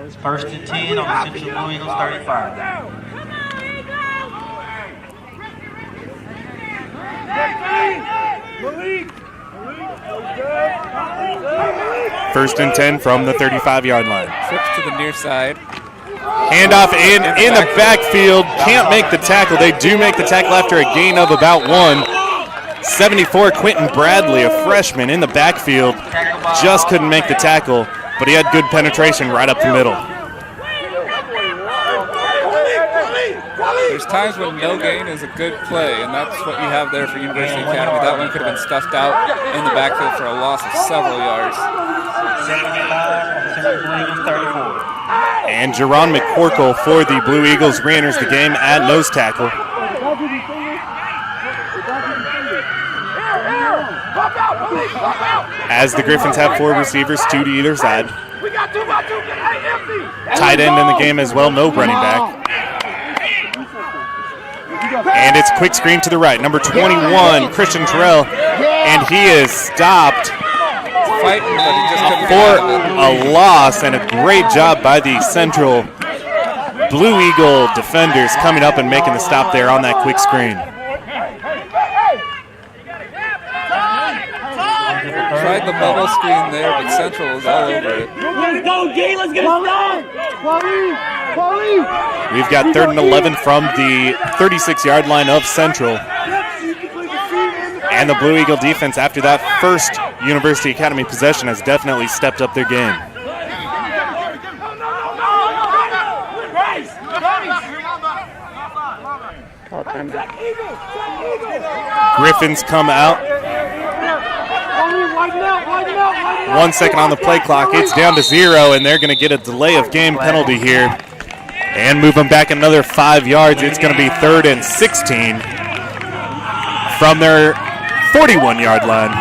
It's 1st and 10 on the Central Blue Eagles 35. First and 10 from the 35-yard line. Trips to the near side. Handoff in the backfield. Can't make the tackle. They do make the tackle after a gain of about 1. 74, Quentin Bradley, a freshman in the backfield. Just couldn't make the tackle, but he had good penetration right up the middle. there's times when no gain is a good play, and that's what you have there for University Academy. That one could have been stuffed out in the backfield for a loss of several yards. And Jerron McCorkle for the Blue Eagles re-enters the game at nose tackle. As the Gryphons have 4 receivers, 2 to either side. Tight end in the game as well, no running back. And it's quick screen to the right. Number 21, Christian Terrell, and he is stopped Fighting, but he just couldn't for get it. a loss, and a great job by the Central Blue Eagle defenders coming up and making the stop there on that quick screen. Tried the bubble screen there, but Central was all over it. Let's go, G. Let's get it started. We've got 3rd and 11 from the 36-yard line of Central. And the Blue Eagle defense, after that first University Academy possession, has definitely stepped up their game. Gryphons come out. 1 second on the play clock. It's down to 0, and they're going to get a delay of game penalty here and move them back another 5 yards. It's going to be 3rd and 16 from their 41-yard line.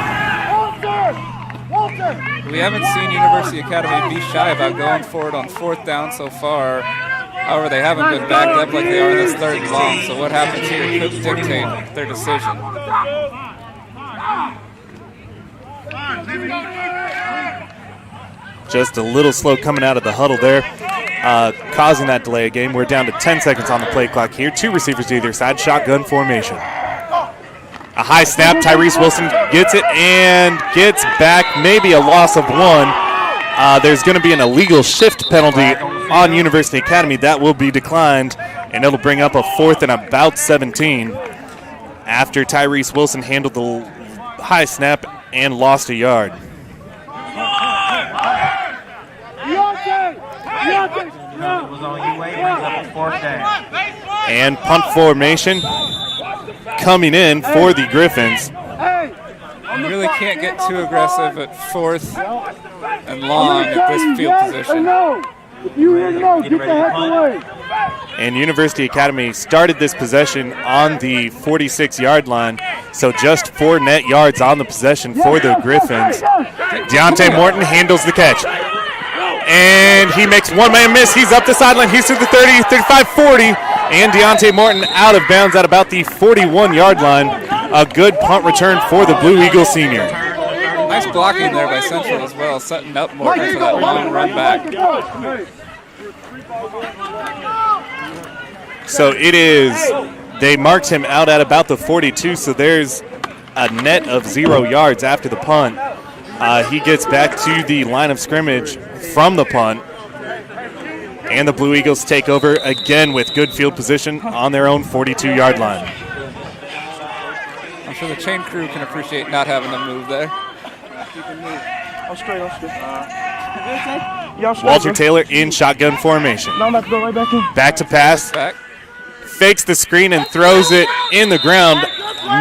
We haven't seen University Academy be shy about going for it on 4th down so far. However, they haven't been backed up like they are in this 3rd and long, so what happens here could dictate their decision. Just a little slow coming out of the huddle there, causing that delay of game. We're down to 10 seconds on the play clock here. 2 receivers to either side, shotgun formation. A high snap, Tyrese Wilson gets it and gets back maybe a loss of 1. There's going to be an illegal shift penalty on University Academy. That will be declined, and it'll bring up a 4th and about 17 after Tyrese Wilson handled the high snap and lost a yard. And punt formation coming in for the Gryphons. You really can't get too aggressive at 4th and long at this field position. And University Academy started this possession on the 46-yard line, so just 4 net yards on the possession for the Gryphons. Deontay Morton handles the catch. And he makes one-man miss. He's up the sideline. He's to the 30, 35, 40. And Deontay Morton out of bounds at about the 41-yard line. A good punt return for the Blue Eagle senior. Nice blocking there by Central as well, setting up Morton for that long run back. So it is, they marked him out at about the 42, so there's a net of 0 yards after the punt. He gets back to the line of scrimmage from the punt. And the Blue Eagles take over again with good field position on their own 42-yard line. I'm sure the chain crew can appreciate not having them move there. Walter Taylor in shotgun formation. Back to pass. Back. Fakes the screen and throws it in the ground.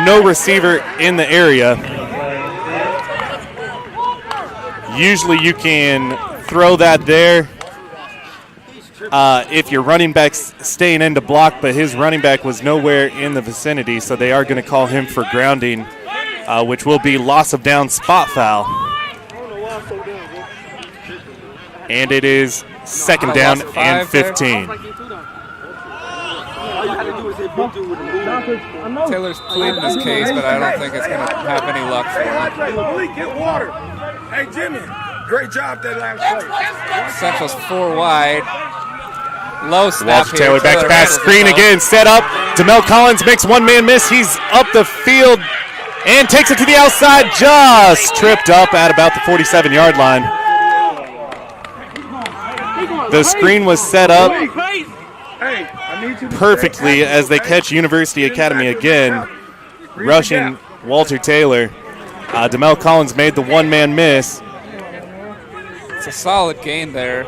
No receiver in the area. Usually you can throw that there if your running back's staying in to block, but his running back was nowhere in the vicinity, so they are going to call him for grounding, which will be loss of down spot foul. And it is 2nd down and 15. Taylor's pleading his case, but I don't think it's going to have any luck for him. Get water. Hey, Jimmy, great job that last play. Central's 4 wide. Low snap Walter Taylor back to pass, handles it screen well. again, set up. DeMel Collins makes one-man miss. He's up the field and takes it to the outside, just tripped up at about the 47-yard line. The screen was set up perfectly as they catch University Academy again, rushing Walter Taylor. DeMel Collins made the one-man miss. It's a solid gain there,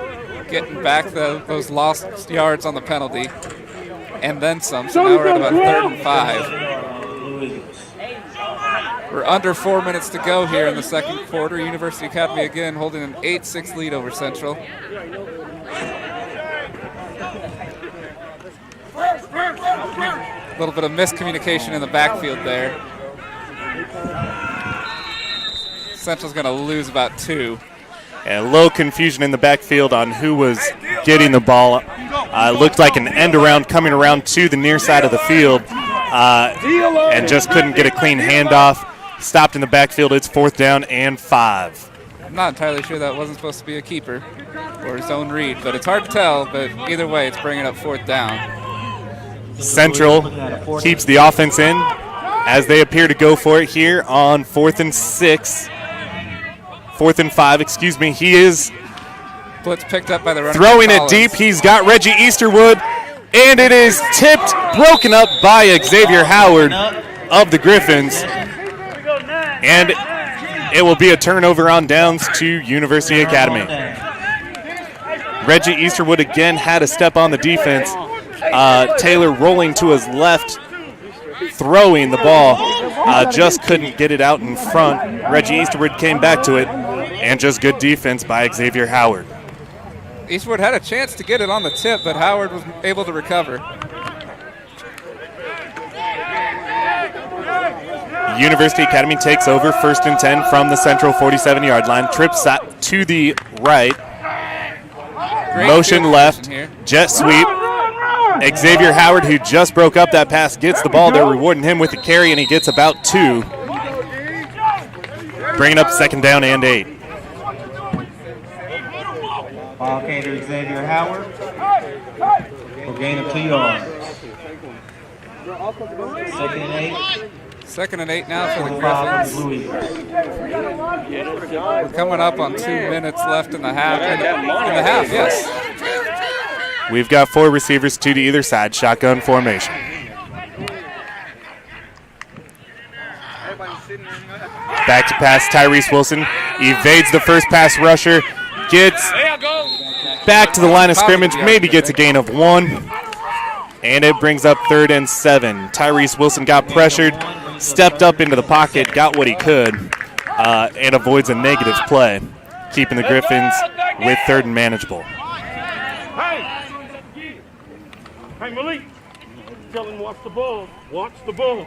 getting back those lost yards on the penalty. and then some. So now we're at about 3rd and 5. We're under 4 minutes to go here in the second quarter. University Academy again holding an 8-6 lead over Central. A little bit of miscommunication in the backfield there. Central's going to lose about 2. And a little confusion in the backfield on who was getting the ball. Looked like an end around coming around to the near side of the field and just couldn't get a clean handoff. Stopped in the backfield. It's 4th down and 5. I'm not entirely sure that wasn't supposed to be a keeper or his own read, but it's hard to tell. But either way, it's bringing up 4th down. Central keeps the offense in as they appear to go for it here on 4th and 5, excuse me. He is blitz picked up by the runner. Throwing it deep. He's got Reggie Easterwood, and it is tipped, broken up by Xavier Howard of the Gryphons. And it will be a turnover on downs to University Academy. Reggie Easterwood again had a step on the defense. Taylor rolling to his left, throwing the ball, just couldn't get it out in front. Reggie Easterwood came back to it, and just good defense by Xavier Howard. Eastwood had a chance to get it on the tip, but Howard was able to recover. University Academy takes over 1st and 10 from the Central 47-yard line. Trips to the right. Great Motion left. Jet sweep. Xavier Howard, who just broke up that pass, gets the ball. They're rewarding him with a carry, and he gets about 2. Bringing up 2nd down and 8. Ball came to Xavier Howard for gain of 2 yards. 2nd and 8. 2nd and 8 now for the Gryphons. We're coming up on 2 minutes left in the half. Yes. We've got 4 receivers, 2 to either side, shotgun formation. Back to pass, Tyrese Wilson evades the first pass rusher, gets back to the line of scrimmage, maybe gets a gain of 1, and it brings up 3rd and 7. Tyrese Wilson got pressured, stepped up into the pocket, got what he could, and avoids a negative play, keeping the Gryphons with 3rd and manageable. Hey, Malik, tell him watch the ball. Watch the ball.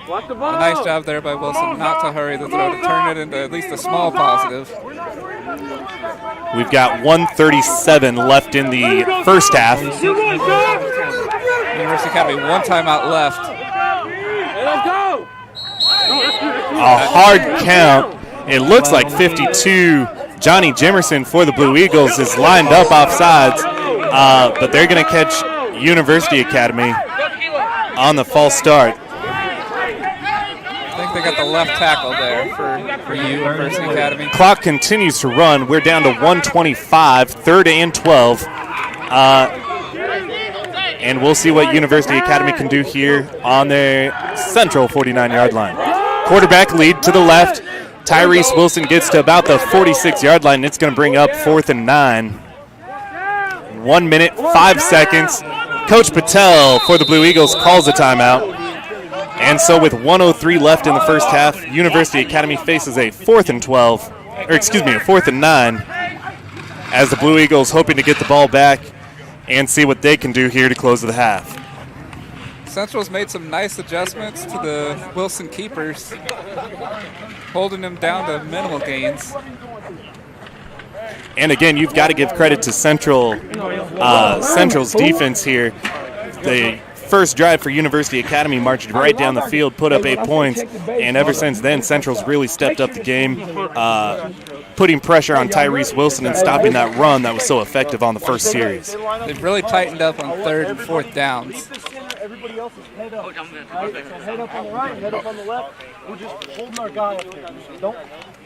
Watch the ball. A nice job there by Wilson not to hurry the throw, to turn it into at least a small positive. We've got 1:37 left in the first half. University Academy 1 timeout left. Let's go. A hard count. It looks like 52. Johnny Jimerson for the Blue Eagles is lined up off sides, but they're going to catch University Academy on the false start. I think they got the left tackle there for University Academy. Clock continues to run. We're down to 1:25, 3rd and 12. And we'll see what University Academy can do here on their central 49-yard line. Quarterback lead to the left. Tyrese Wilson gets to about the 46-yard line. It's going to bring up 4th and 9. 1 minute, 5 seconds. Coach Patel for the Blue Eagles calls a timeout. And so with 1:03 left in the first half, University Academy faces a 4th and 9, as the Blue Eagles hoping to get the ball back and see what they can do here to close the half. Central's made some nice adjustments to the Wilson keepers, holding them down to minimal gains. And again, you've got to give credit to Central's defense here. The first drive for University Academy marched right down the field, put up 8 points, and ever since then, Central's really stepped up the game, putting pressure on Tyrese Wilson and stopping that run that was so effective on the first series. They've really tightened up on 3rd and 4th downs. Everybody else is head up. Right? So head up on the right, head up on the left. We're just holding our guy up there. Don't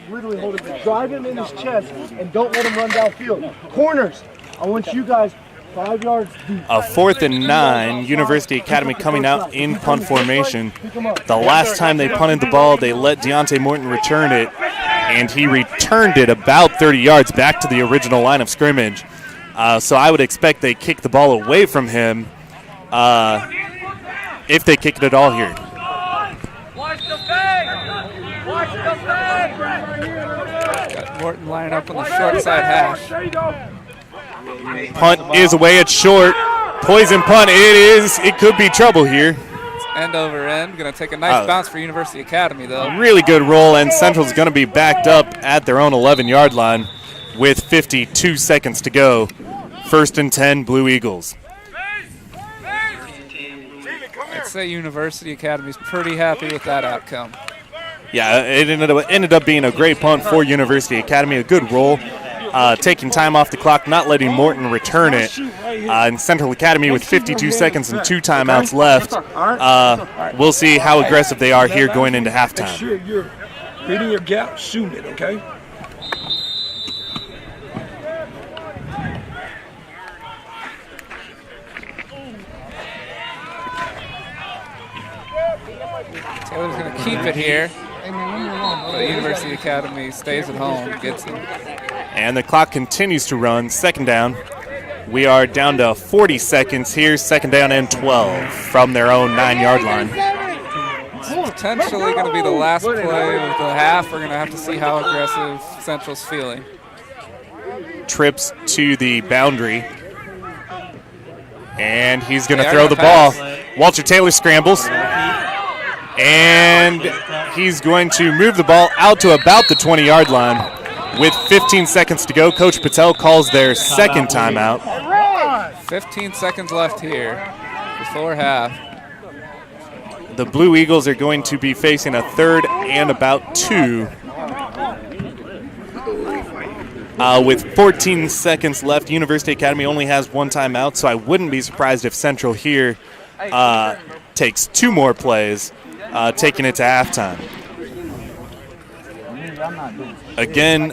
literally hold him. Drive him in his chest and don't let him run downfield. Corners, I want you guys 5 yards deep. A 4th and 9, University Academy coming out in punt formation. The last time they punted the ball, they let Deontay Morton return it, and he returned it about 30 yards back to the original line of scrimmage. So I would expect they kick the ball away from him if they kick it at all here. Got Morton lining up on the short side hash. Punt is away. It's short. Poison punt. It could be trouble here. End over end. Going to take a nice bounce for University Academy, though. Really good roll, and Central's going to be backed up at their own 11-yard line with 52 seconds to go. 1st and 10, Blue Eagles. I'd say University Academy's pretty happy with that outcome. Yeah, it ended up being a great punt for University Academy. A good roll, taking time off the clock, not letting Morton return it. And Central Academy with 52 seconds and 2 timeouts left. We'll see how aggressive they are here going into halftime. Make sure you're reading your gap, shooting it, okay? Taylor's going to keep it here. But University Academy stays at home, gets it. And the clock continues to run. 2nd down. We are down to 40 seconds here. 2nd down and 12 from their own 9-yard line. It's potentially going to be the last play of the half. We're going to have to see how aggressive Central's feeling. Trips to the boundary. And he's going to throw the ball. Walter Taylor scrambles. And he's going to move the ball out to about the 20-yard line. With 15 seconds to go, Coach Patel calls their 2nd timeout. 15 seconds left here before half. The Blue Eagles are going to be facing a 3rd and about 2. With 14 seconds left, University Academy only has 1 timeout, so I wouldn't be surprised if Central here takes 2 more plays, taking it to halftime. Again,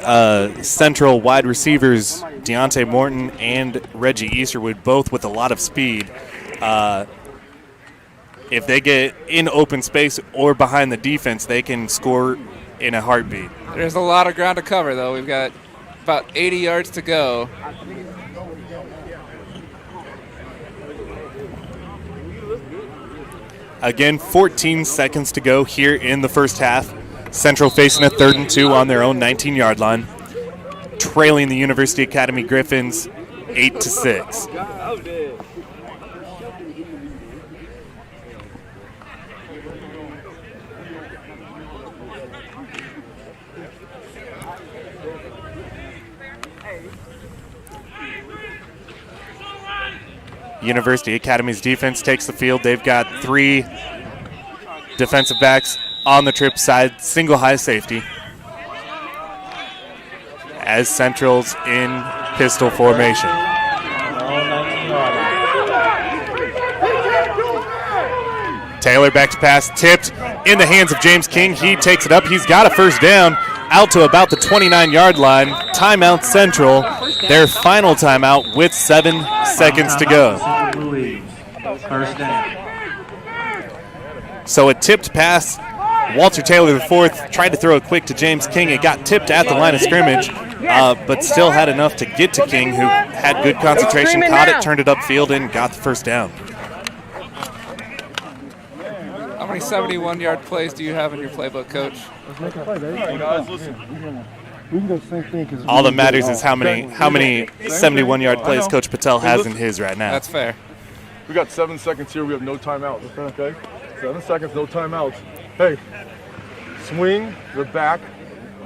Central wide receivers Deontay Morton and Reggie Easterwood, both with a lot of speed. If they get in open space or behind the defense, they can score in a heartbeat. There's a lot of ground to cover, though. We've got about 80 yards to go. Again, 14 seconds to go here in the first half. Central facing a 3rd and 2 on their own 19-yard line, trailing the University Academy Gryphons 8-6. University Academy's defense takes the field. They've got 3 defensive backs on the trip side, single high safety, as Central's in pistol formation. Taylor back to pass, tipped in the hands of James King. He takes it up. He's got a 1st down out to about the 29-yard line. Timeout Central, their final timeout with 7 seconds to go. 1st down. So a tipped pass. Walter Taylor IV tried to throw it quick to James King. It got tipped at the line of scrimmage, but still had enough to get to King, who had good concentration, caught it, turned it upfield, and got the 1st down. How many 71-yard plays do you have in your playbook, Coach? All that matters is how many 71-yard plays Coach Patel has in his right now. That's fair. We got 7 seconds here. We have no timeouts. Okay? 7 seconds, no timeouts. Hey, swing the back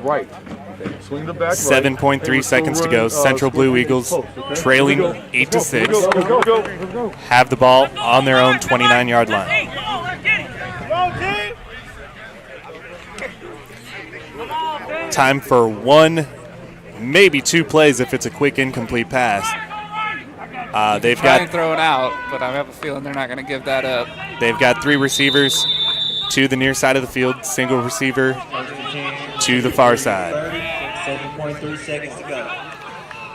right. Okay, swing the back right. 7.3 seconds to go. Central Blue Eagles trailing 8-6. Have the ball on their own 29-yard line. Time for 1, maybe 2 plays if it's a quick incomplete pass. They've got throw it out, but I have a feeling they're not going to give that up. They've got 3 receivers to the near side of the field, single receiver to the far side. 7.3 seconds to go.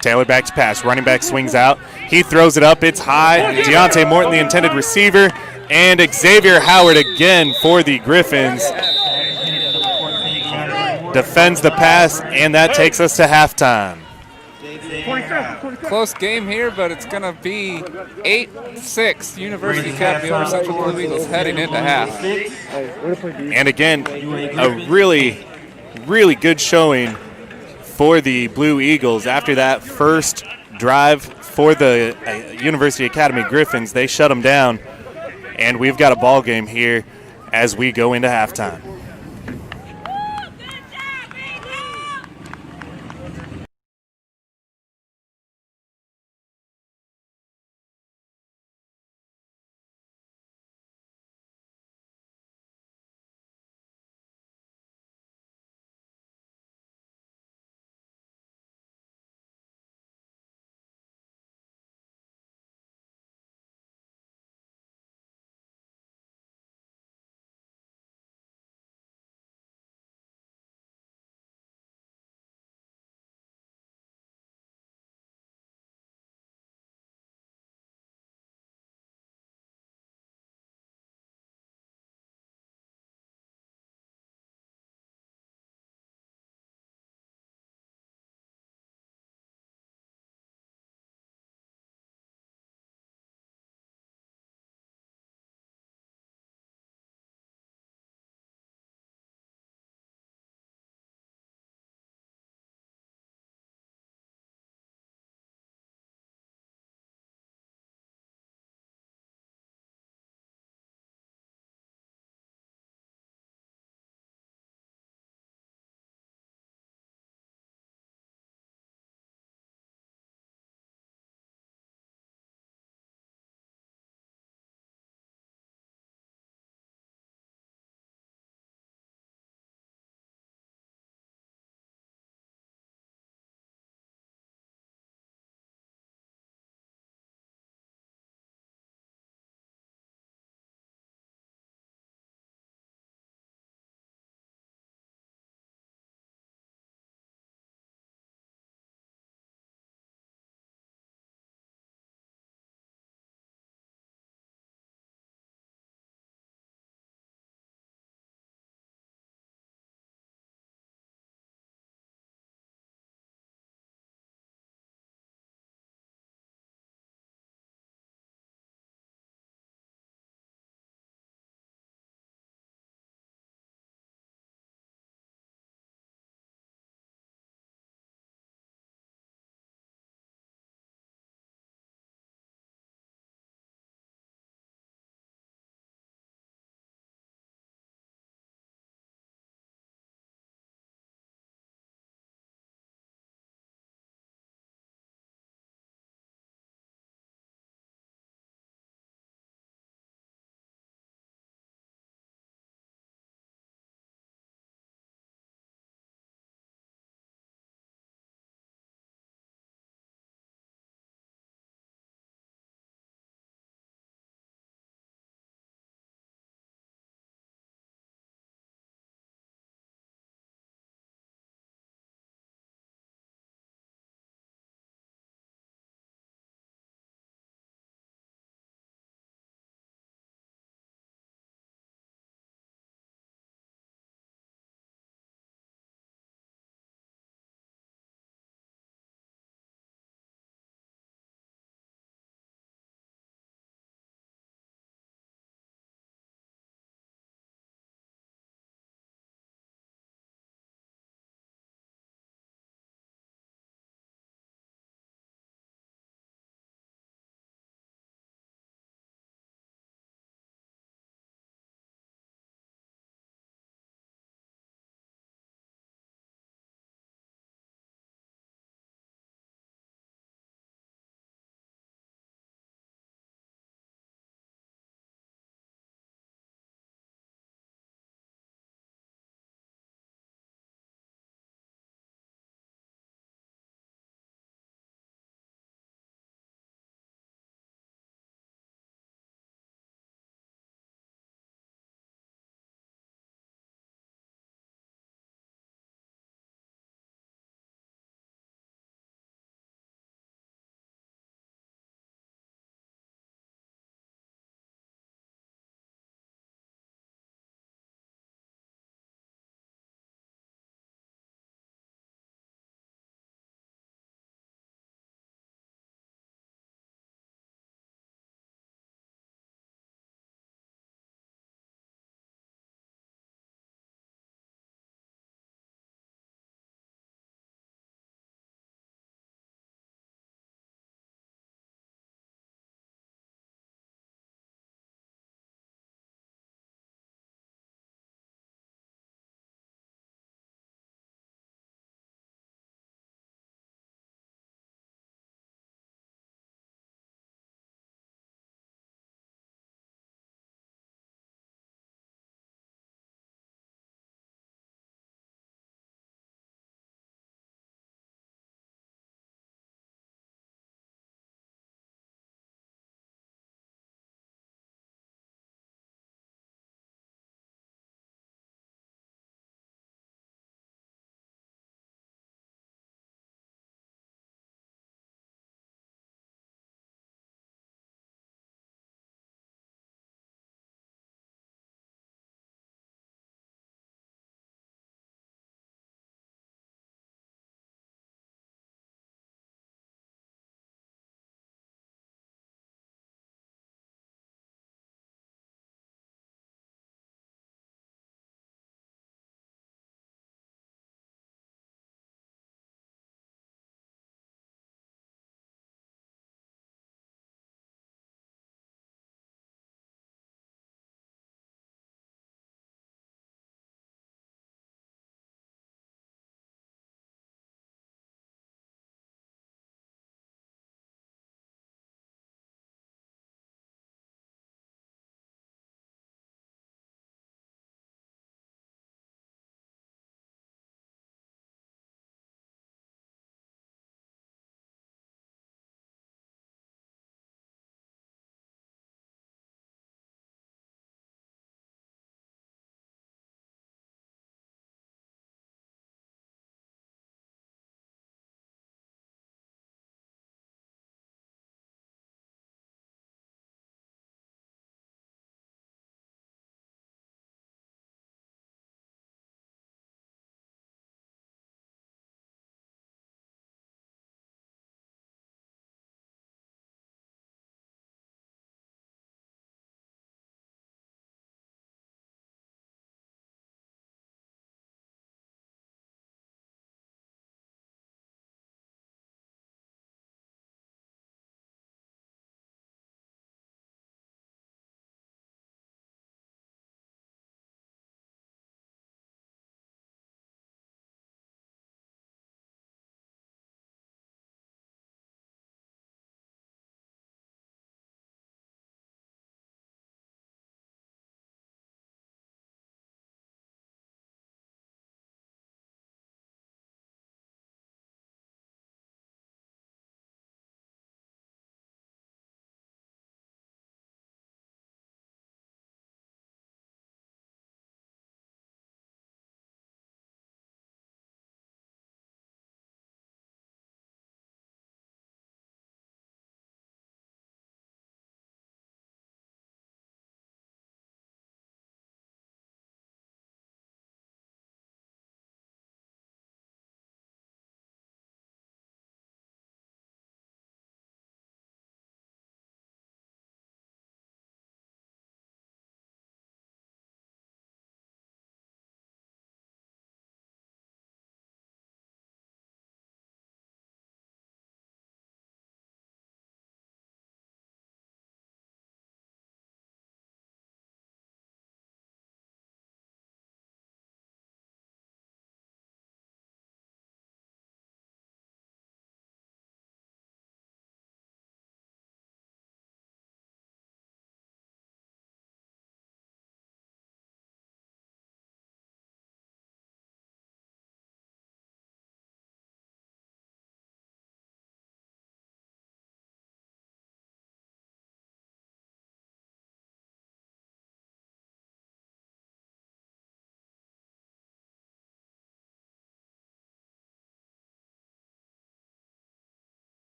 Taylor back to pass. Running back swings out. He throws it up. It's high. Deontay Morton, the intended receiver, and Xavier Howard again for the Gryphons. Defends the pass, and that takes us to halftime. close game here, but it's going to be 8-6 University Academy over Central Blue Eagles heading into half. And again, a really, really good showing for the Blue Eagles. After that first drive for the University Academy Gryphons, they shut them down, and we've got a ball game here as we go into halftime.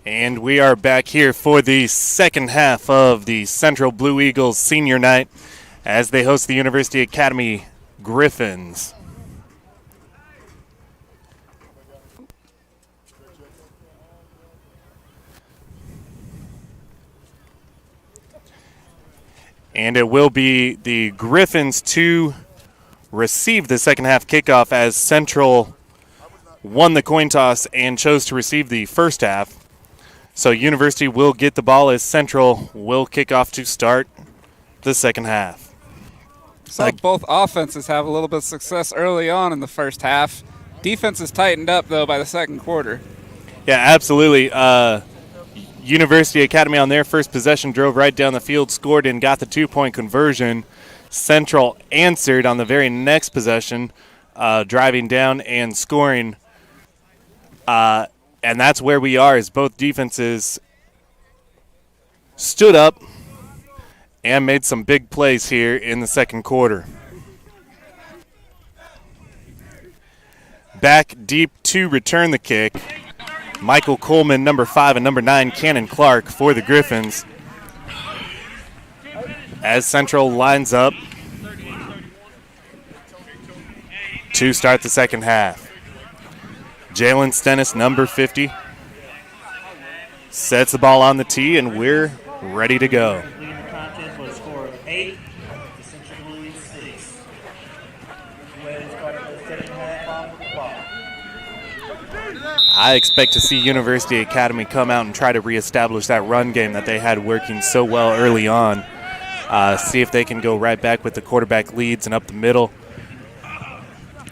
And we are back here for the second half of the Central Blue Eagles senior night as they host the University Academy Gryphons. And it will be the Gryphons to receive the second half kickoff as Central won the coin toss and chose to receive the first half. So University will get the ball as Central will kick off to start the second half. So both offenses have a little bit of success early on in the first half. Defense is tightened up, though, by the second quarter. Yeah, absolutely. University Academy on their first possession drove right down the field, scored, and got the 2-point conversion. Central answered on the very next possession, driving down and scoring. And that's where we are, as both defenses stood up and made some big plays here in the second quarter. Back deep to return the kick, Michael Coleman, number 5, and number 9, Cannon Clark for the Gryphons. As Central lines up to start the second half. Jalen Stennis, number 50, sets the ball on the tee, and we're ready to go. Leading the contest with a score of 8 to Central Blue Eagles 6. Ready to start the second half off with the ball. I expect to see University Academy come out and try to reestablish that run game that they had working so well early on. See if they can go right back with the quarterback leads and up the middle.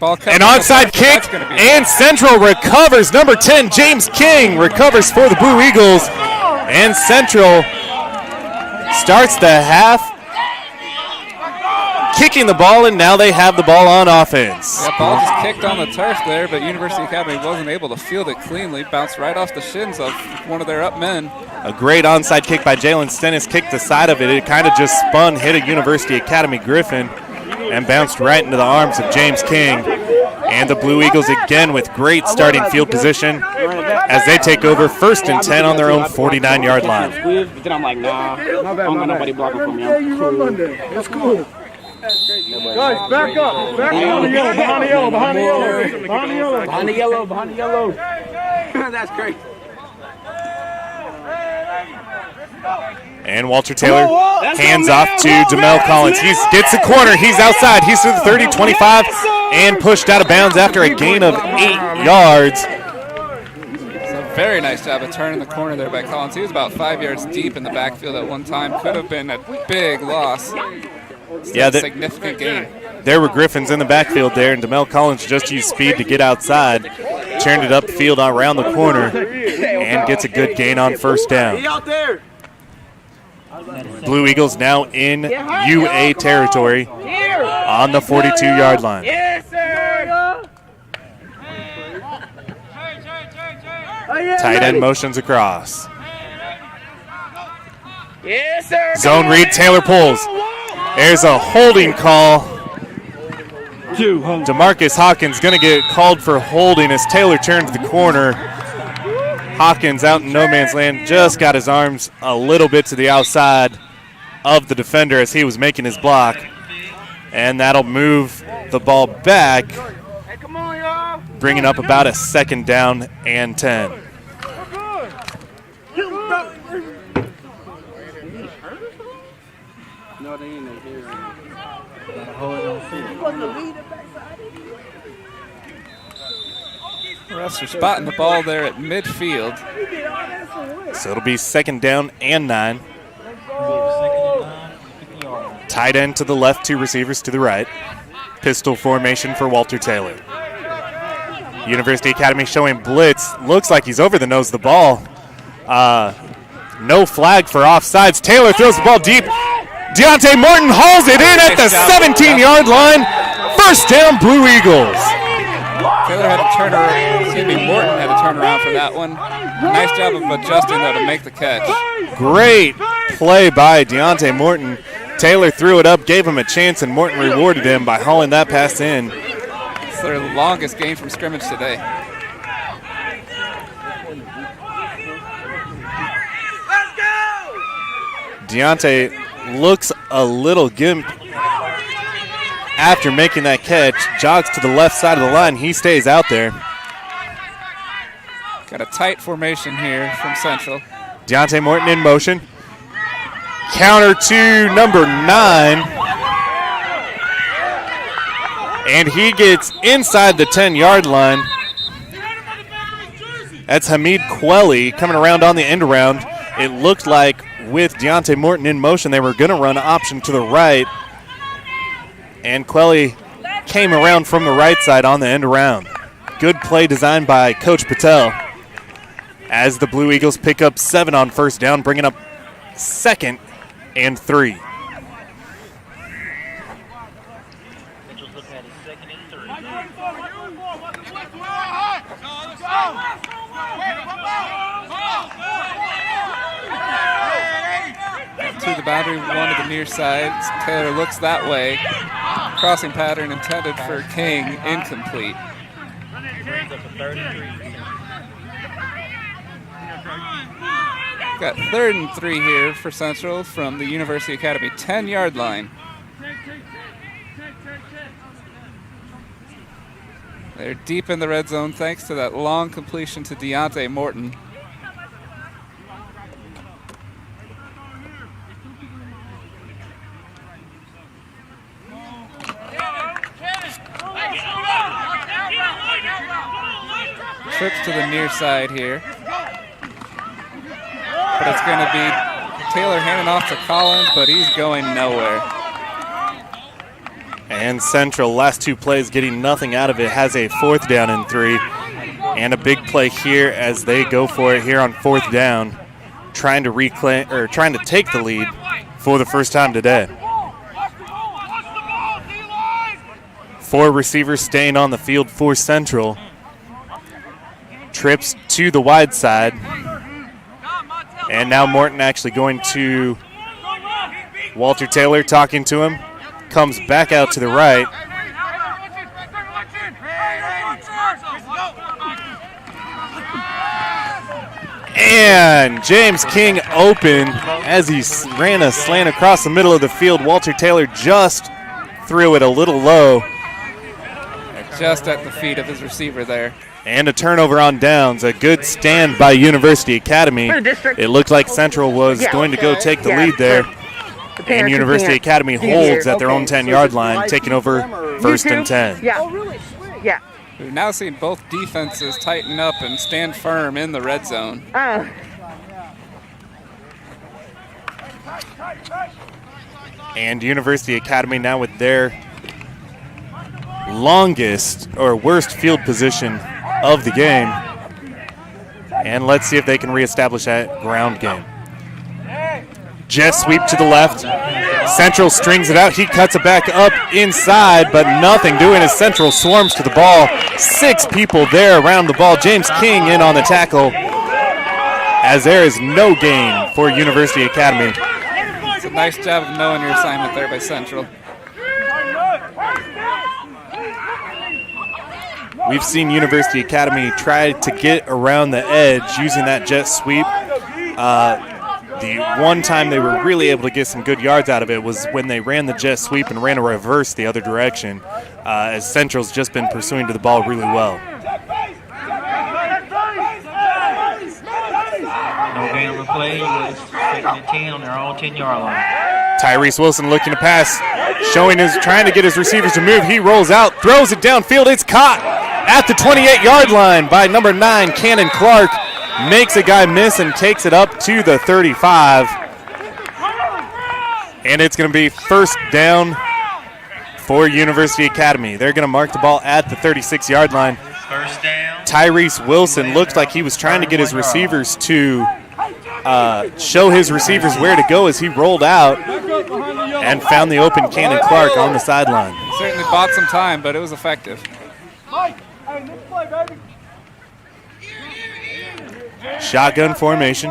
An onside kick, and Central recovers. Number 10, James King, recovers for the Blue Eagles. And Central starts the half kicking the ball, and now they have the ball on offense. Yeah, ball just kicked on the turf there, but University Academy wasn't able to field it cleanly. Bounced right off the shins of one of their up men. A great onside kick by Jalen Stennis, kicked the side of it. It kind of just spun, hit a University Academy Gryphon, and bounced right into the arms of James King. And the Blue Eagles again with great starting field position as they take over 1st and 10 on their own 49-yard line. Then I'm like, nah, I don't got nobody blocking for me. I'm cool. That's cool. Guys, back up. Back behind the yellow, behind the yellow, behind the yellow. Behind the yellow. Behind the yellow, behind the yellow. That's great. And Walter Taylor hands off to DeMel Collins. He gets the corner. He's outside. He's to the 30, 25, and pushed out of bounds after a gain of 8 yards. So very nice job of turning the corner there by Collins. He was about 5 yards deep in the backfield at one time. Could have been a big loss. Yeah, significant gain. There were Gryphons in the backfield there, and DeMel Collins just used speed to get outside, turned it upfield around the corner, and gets a good gain on 1st down. Blue Eagles now in UA territory on the 42-yard line. Tight end motions across. Zone read, Taylor pulls. There's a holding call. DeMarcus Hawkins going to get called for holding as Taylor turns the corner. Hawkins out in no man's land, just got his arms a little bit to the outside of the defender as he was making his block. And that'll move the ball back, bringing up about a 2nd down and 10. No, they ain't here. Refs are spotting the ball there at midfield. So it'll be 2nd down and 9. Tight end to the left, 2 receivers to the right. Pistol formation for Walter Taylor. University Academy showing blitz. Looks like he's over the nose of the ball. No flag for offsides. Taylor throws the ball deep. Deontay Morton hauls it in at the 17-yard line. 1st down, Blue Eagles. Taylor had to turn around. Morton had to turn around for that one. Nice job of adjusting, though, to make the catch. Great play by Deontay Morton. Taylor threw it up, gave him a chance, and Morton rewarded him by hauling that pass in. It's their longest game from scrimmage today. Deontay looks a little gimp after making that catch. Jogs to the left side of the line. He stays out there. Got a tight formation here from Central. Deontay Morton in motion. Counter to number 9. And he gets inside the 10-yard line. That's Hamid Quelly coming around on the end around. It looked like with Deontay Morton in motion, they were going to run option to the right. And Quelly came around from the right side on the end around. Good play designed by Coach Patel. As the Blue Eagles pick up 7 on first down, bringing up 2nd and 3. To the boundary, one to the near side. Taylor looks that way. Crossing pattern intended for King, incomplete. Got 3rd and 3 here for Central from the University Academy 10-yard line. They're deep in the red zone thanks to that long completion to Deontay Morton. Trips to the near side here. But it's going to be Taylor handing off to Collins, but he's going nowhere. And Central, last 2 plays getting nothing out of it, has a 4th down and 3. And a big play here as they go for it here on 4th down, trying to reclaim or trying to take the lead for the first time today. 4 receivers staying on the field for Central. Trips to the wide side. And now Morton actually going to Walter Taylor, talking to him. Comes back out to the right. And James King open as he ran a slant across the middle of the field. Walter Taylor just threw it a little low. Just at the feet of his receiver there. And a turnover on downs. A good stand by University Academy. It looked like Central was going to go take the lead there. And University Academy holds at their own 10-yard line, taking over 1st and 10. Yeah. We've now seen both defenses tighten up and stand firm in the red zone. And University Academy now with their longest or worst field position of the game. And let's see if they can reestablish that ground game. Jet sweep to the left. Central strings it out. He cuts it back up inside, but nothing doing as Central swarms to the ball. 6 people there around the ball. James King in on the tackle as there is no gain for University Academy. It's a nice job of knowing your assignment there by Central. We've seen University Academy try to get around the edge using that jet sweep. The one time they were really able to get some good yards out of it was when they ran the jet sweep and ran a reverse the other direction, as Central's just been pursuing to the ball really well. No gain on the play. It's 2nd and 10 on their own 10-yard line. Tyrese Wilson looking to pass, trying to get his receivers to move. He rolls out, throws it downfield. It's caught at the 28-yard line by number 9, Cannon Clark. Makes a guy miss and takes it up to the 35. And it's going to be 1st down for University Academy. They're going to mark the ball at the 36-yard line. 1st down. Tyrese Wilson looked like he was trying to get his receivers to show his receivers where to go as he rolled out and found the open Cannon Clark on the sideline. Certainly bought some time, but it was effective. Shotgun formation.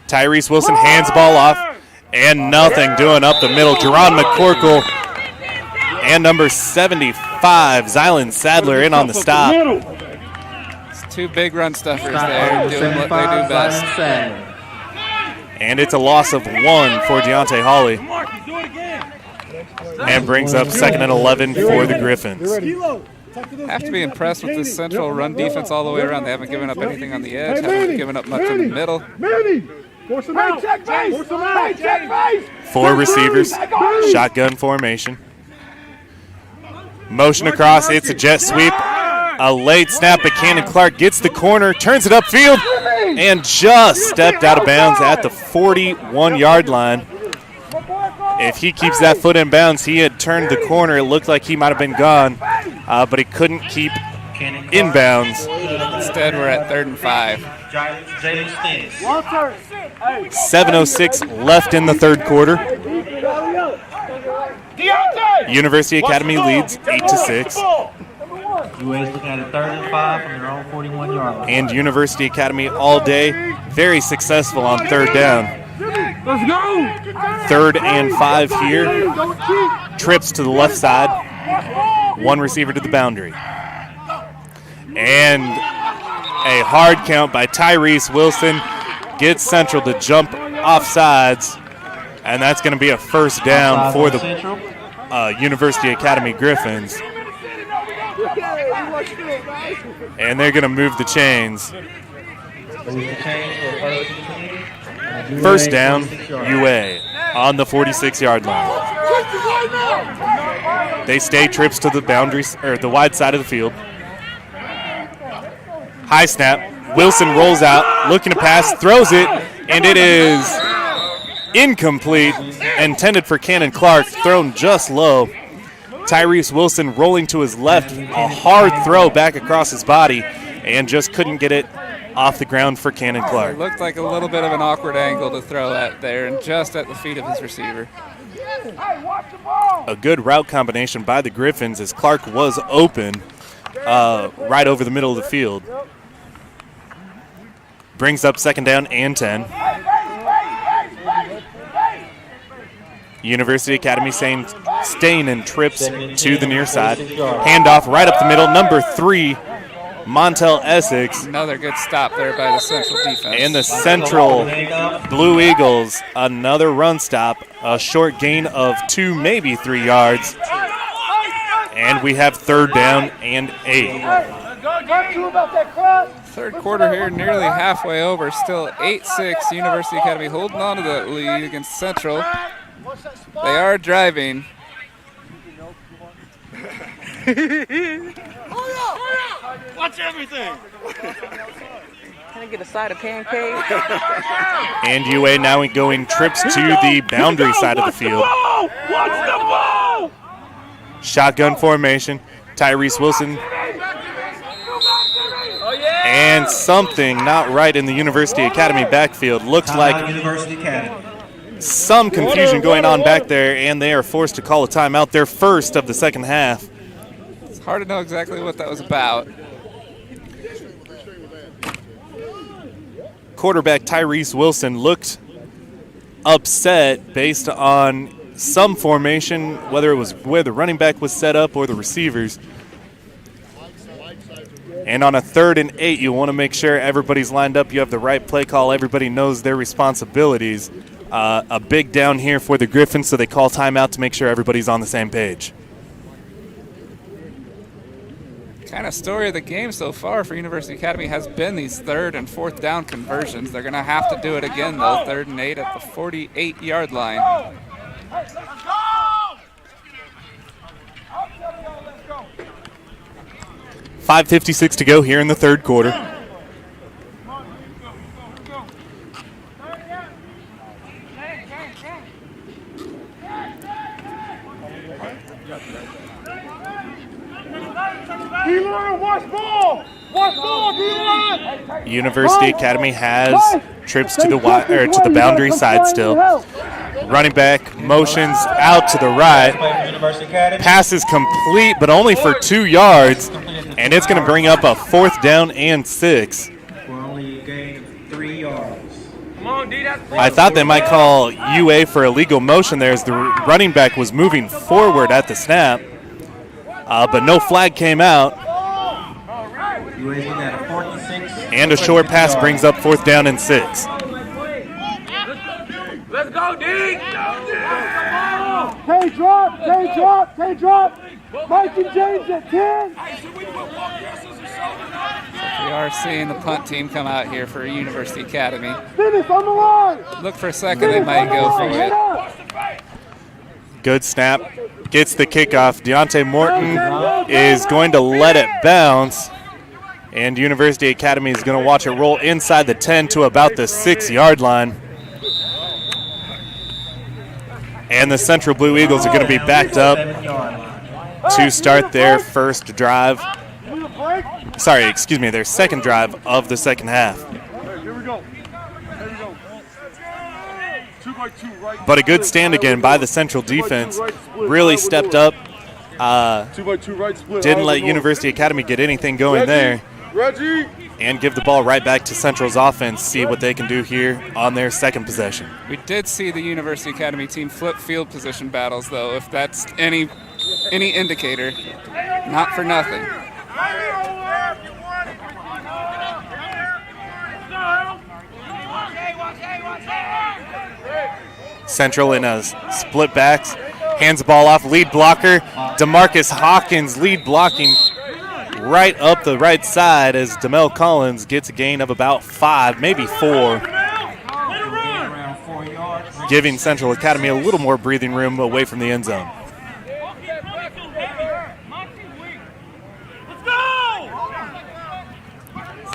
Tyrese Wilson hands the ball off, and nothing doing up the middle. Jerron McCorkle and number 75, Zylan Sadler, in on the stop. It's 2 big run stuffers there doing what they do best. And it's a loss of 1 for Deontay Hawley. And brings up 2nd and 11 for the Gryphons. Have to be impressed with this Central run defense all the way around. They haven't given up anything on the edge, haven't given up much in the middle. Force him out. Check base. 4 receivers, shotgun formation. Motion across, it's a jet sweep. A late snap, but Cannon Clark gets the corner, turns it upfield, and just stepped out of bounds at the 41-yard line. If he keeps that foot in bounds, he had turned the corner. It looked like he might have been gone, but he couldn't keep in bounds. Instead, we're at 3rd and 5. 7:06 left in the 3rd quarter. University Academy leads 8-6. UA's looking at a 3rd and 5 from their own 41-yard line. And University Academy all day, very successful on 3rd down. Let's go. 3rd and 5 here. Trips to the left side. 1 receiver to the boundary. And a hard count by Tyrese Wilson gets Central to jump off sides. And that's going to be a 1st down for the University Academy Gryphons. And they're going to move the chains. 1st down, UA on the 46-yard line. They stay trips to the boundaries or the wide side of the field. High snap. Wilson rolls out, looking to pass, throws it, and it is incomplete. Intended for Cannon Clark, thrown just low. Tyrese Wilson rolling to his left, a hard throw back across his body, and just couldn't get it off the ground for Cannon Clark. It looked like a little bit of an awkward angle to throw at there, and just at the feet of his receiver. A good route combination by the Gryphons as Clark was open right over the middle of the field. Brings up 2nd down and 10. University Academy staying in trips to the near side. Handoff right up the middle. Number 3, Montel Essex. Another good stop there by the Central defense. And the Central Blue Eagles, another run stop. A short gain of 2, maybe 3 yards. And we have 3rd down and 8. 3rd quarter here, nearly halfway over. Still 8-6. University Academy holding on to that lead against Central. They are driving. Watch everything. Can I get a side of pancakes? And UA now going trips to the boundary side of the field. Watch the ball. Shotgun formation. Tyrese Wilson. And something not right in the University Academy backfield. Looks like University Academy. some confusion going on back there, and they are forced to call a timeout, their first of the 2nd half. It's hard to know exactly what that was about. Quarterback Tyrese Wilson looked upset based on some formation, whether it was where the running back was set up or the receivers. And on a 3rd and 8, you want to make sure everybody's lined up. You have the right play call. Everybody knows their responsibilities. A big down here for the Gryphons, so they call timeout to make sure everybody's on the same page. Kind of story of the game so far for University Academy has been these 3rd and 4th down conversions. They're going to have to do it again, though. 3rd and 8 at the 48-yard line. 5:56 to go here in the 3rd quarter. University Academy has trips to the boundary side still. Running back motions out to the right. Pass is complete, but only for 2 yards, and it's going to bring up a 4th down and 6. We're only gaining 3 yards. I thought they might call UA for illegal motion there as the running back was moving forward at the snap, but no flag came out. And a short pass brings up 4th down and 6. Let's go, D! K drop, K drop, K drop. Mike and James at 10. We are seeing the punt team come out here for University Academy. Finish on the line. Look for a second, they might go for it. Good snap. Gets the kickoff. Deontay Morton is going to let it bounce. And University Academy is going to watch it roll inside the 10 to about the 6-yard line. And the Central Blue Eagles are going to be backed up to start their first drive. Sorry, excuse me, their second drive of the second half. Here we go. Here we go. 2x2 right. But a good stand again by the Central defense. Really stepped up. 2x2 right split. Didn't let University Academy get anything going there. Reggie. And give the ball right back to Central's offense, see what they can do here on their second possession. We did see the University Academy team flip field position battles, though, if that's any indicator. Not for nothing. Central in a split backs, hands the ball off, lead blocker, DeMarcus Hawkins lead blocking right up the right side as Demel Collins gets a gain of about 5, maybe 4. Giving Central Academy a little more breathing room away from the end zone.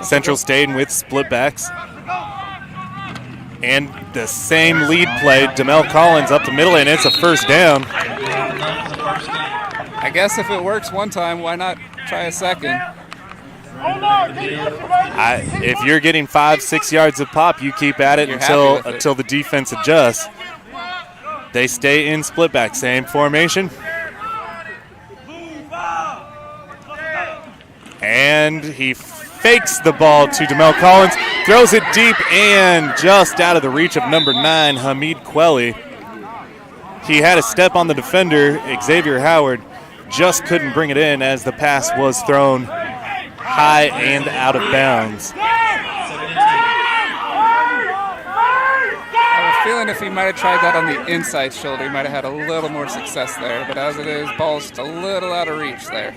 Central staying with split backs. And the same lead play, Demel Collins up the middle, and it's a first down. I guess if it works one time, why not try a second? If you're getting 5-6 yards of pop, you keep at it until the defense adjusts. They stay in split back, same formation. And he fakes the ball to Demel Collins, throws it deep and just out of the reach of number 9, Hamid Quelly. He had a step on the defender, Xavier Howard, just couldn't bring it in as the pass was thrown high and out of bounds. I have a feeling if he might have tried that on the inside shoulder, he might have had a little more success there, but as it is, ball's just a little out of reach there.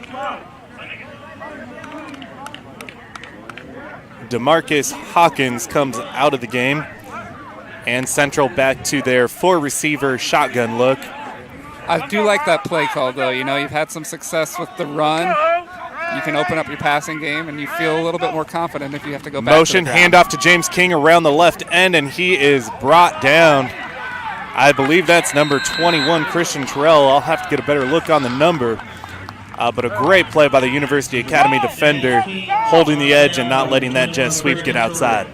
DeMarcus Hawkins comes out of the game, and Central back to their 4-receiver shotgun look. I do like that play call, though. You know, you've had some success with the run. You can open up your passing game, and you feel a little bit more confident if you have to go back. Motion, handoff to James King around the left end, and he is brought down. I believe that's number 21, Christian Terrell. I'll have to get a better look on the number. But a great play by the University Academy defender, holding the edge and not letting that jet sweep get outside.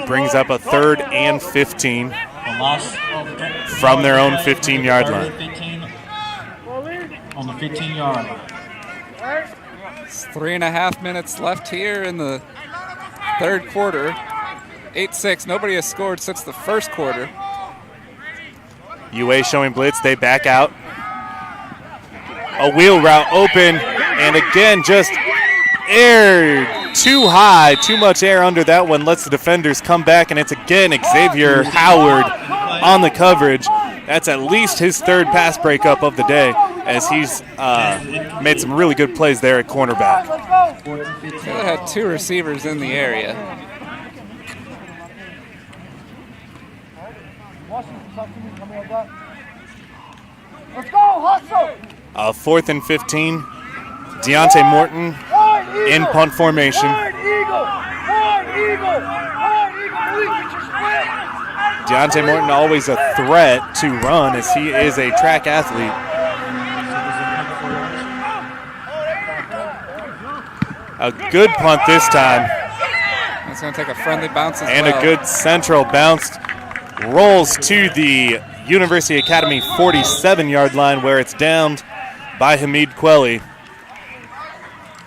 Brings up a 3rd and 15 from their own 15-yard line. On the 15-yard line. It's 3.5 minutes left here in the third quarter. 8-6. Nobody has scored since the first quarter. UA showing blitz. They back out. A wheel route open, and again just air too high. Too much air under that one. Lets the defenders come back, and it's again Xavier Howard on the coverage. That's at least his 3rd pass breakup of the day, as he's made some really good plays there at cornerback. They had 2 receivers in the area. Let's go, hustle! 4th and 15. Deontay Morton in punt formation. Deontay Morton always a threat to run, as he is a track athlete. A good punt this time. It's going to take a friendly bounce as and well. A good Central bounce. Rolls to the University Academy 47-yard line, where it's downed by Hamid Quelly.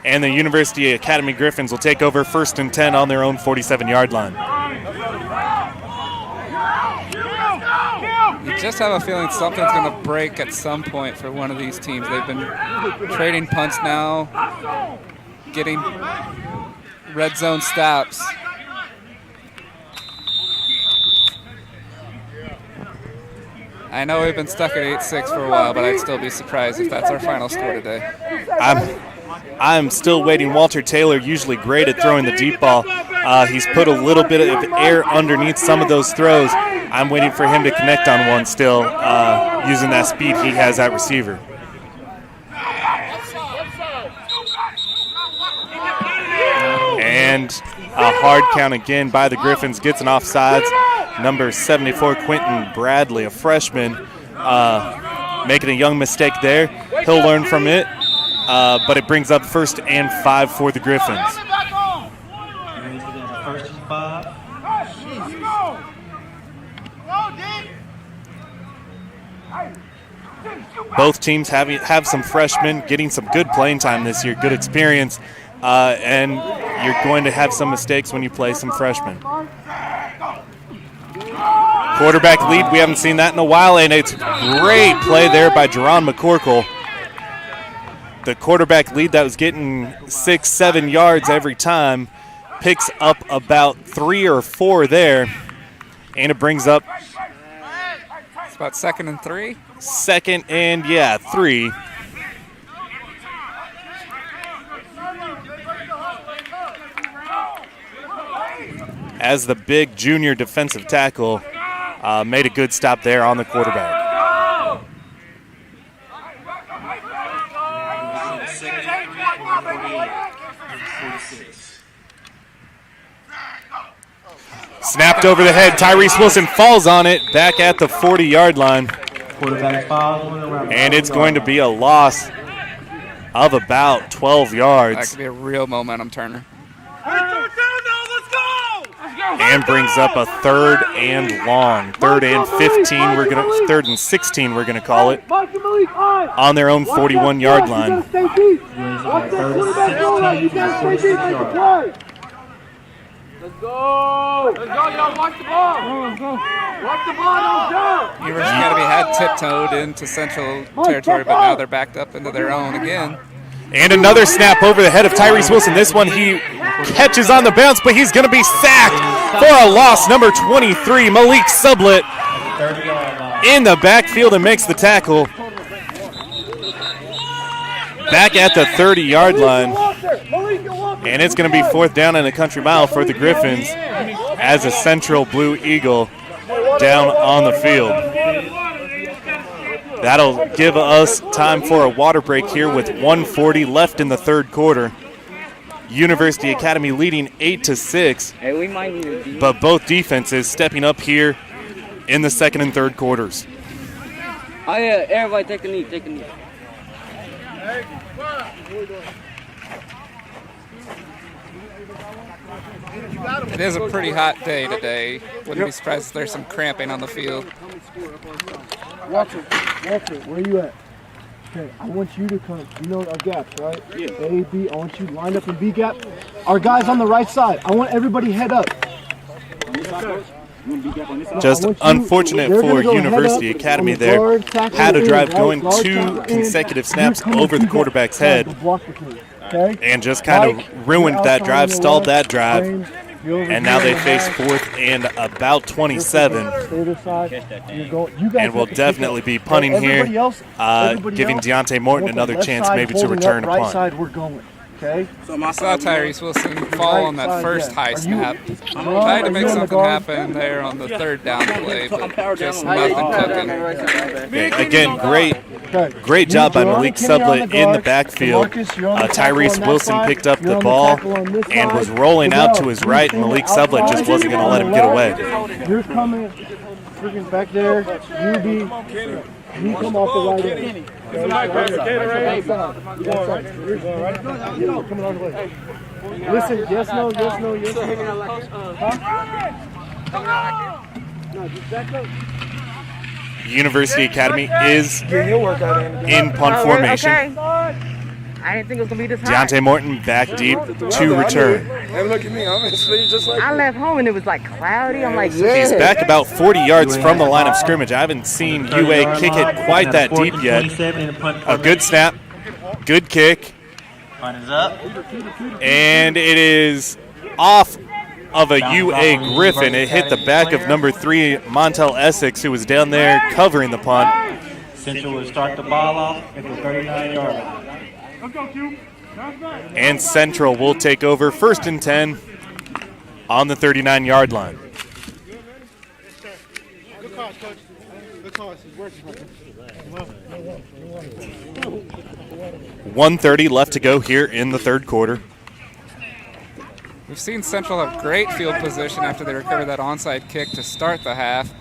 And the University Academy Gryphons will take over 1st and 10 on their own 47-yard line. You just have a feeling something's going to break at some point for one of these teams. They've been trading punts now, getting red zone stops. I know we've been stuck at 8-6 for a while, but I'd still be surprised if that's our final score today. I'm still waiting. Walter Taylor, usually great at throwing the deep ball. He's put a little bit of air underneath some of those throws. I'm waiting for him to connect on one still, using that speed he has at receiver. And a hard count again by the Gryphons. Gets an offsides. Number 74, Quentin Bradley, a freshman, making a young mistake there. He'll learn from it, but it brings up 1st and 5 for the Gryphons. First and 5. Both teams have some freshmen getting some good playing time this year, good experience, and you're going to have some mistakes when you play some freshmen. Quarterback lead, we haven't seen that in a while, and it's great play there by Jerron McCorkle. The quarterback lead that was getting 6-7 yards every time picks up about 3 or 4 there, and it brings up it's about 2nd and 3. 2nd and 3. As the big junior defensive tackle made a good stop there on the quarterback. Snapped over the head. Tyrese Wilson falls on it back at the 40-yard line. And it's going to be a loss of about 12 yards. That could be a real momentum turner. And brings up a 3rd and long. 3rd and 15, 3rd and 16, we're gonna call it. On their own 41-yard line. Let's go! Let's go, y'all. Watch the ball. Watch the ball, don't jump. University Academy had tiptoed into Central territory, but now they're backed up into their own again. And another snap over the head of Tyrese Wilson. This one he catches on the bounce, but he's going to be sacked for a loss. Number 23, Malik Sublett, in the backfield and makes the tackle. Back at the 30-yard line. And it's going to be 4th down and a country mile for the Gryphons as a Central Blue Eagle down on the field. That'll give us time for a water break here with 1:40 left in the 3rd quarter. University Academy leading 8-6, but both defenses stepping up here in the 2nd and 3rd quarters. Oh yeah, everybody take a knee, take a knee. It is a pretty hot day today. Wouldn't be surprised if there's some cramping on the field. Walter, where you at? Okay, I want you to come. You know our gaps, right? Yeah. A, B. I want you to line up in B gap. Our guys on the right side. I want everybody head up. Just unfortunate for University Academy there. Had a drive going 2 consecutive snaps over the quarterback's head and just kind of ruined that drive, stalled that drive. And now they face 4th and about 27. And will definitely be punting here, giving Deontay Morton another chance maybe to return a punt. Okay. So I saw Tyrese Wilson fall on that first high snap. Tried to make something happen there on the 3rd down play, but just nothing cooking. Again, great job by Malik Sublett in the backfield. Tyrese Wilson picked up the ball and was rolling out to his right, and Malik Sublett just wasn't going to let him get away. You're coming freaking back there. You come off the right end. Listen, yes, no, yes, no, yes, no. University Academy is in punt formation. Okay. I didn't think it was going to be this hot. Deontay Morton back deep to return. Hey, look at me. I'm in sleep just like I left home and it was like cloudy. I'm like, yeah. He's back about 40 yards from the line of scrimmage. I haven't seen UA kick it quite that deep yet. A good snap, good kick, Punt is up. And it is off of a UA Gryphon. It hit the back of number 3, Montel Essex, who was down there covering the punt. Central will start the ball off at the 39-yard line. And Central will take over 1st and 10 on the 39-yard line. Good call, Coach. Good call. He's working. 1:30 left to go here in the third quarter. We've seen Central have great field position after they recovered that onside kick to start the half,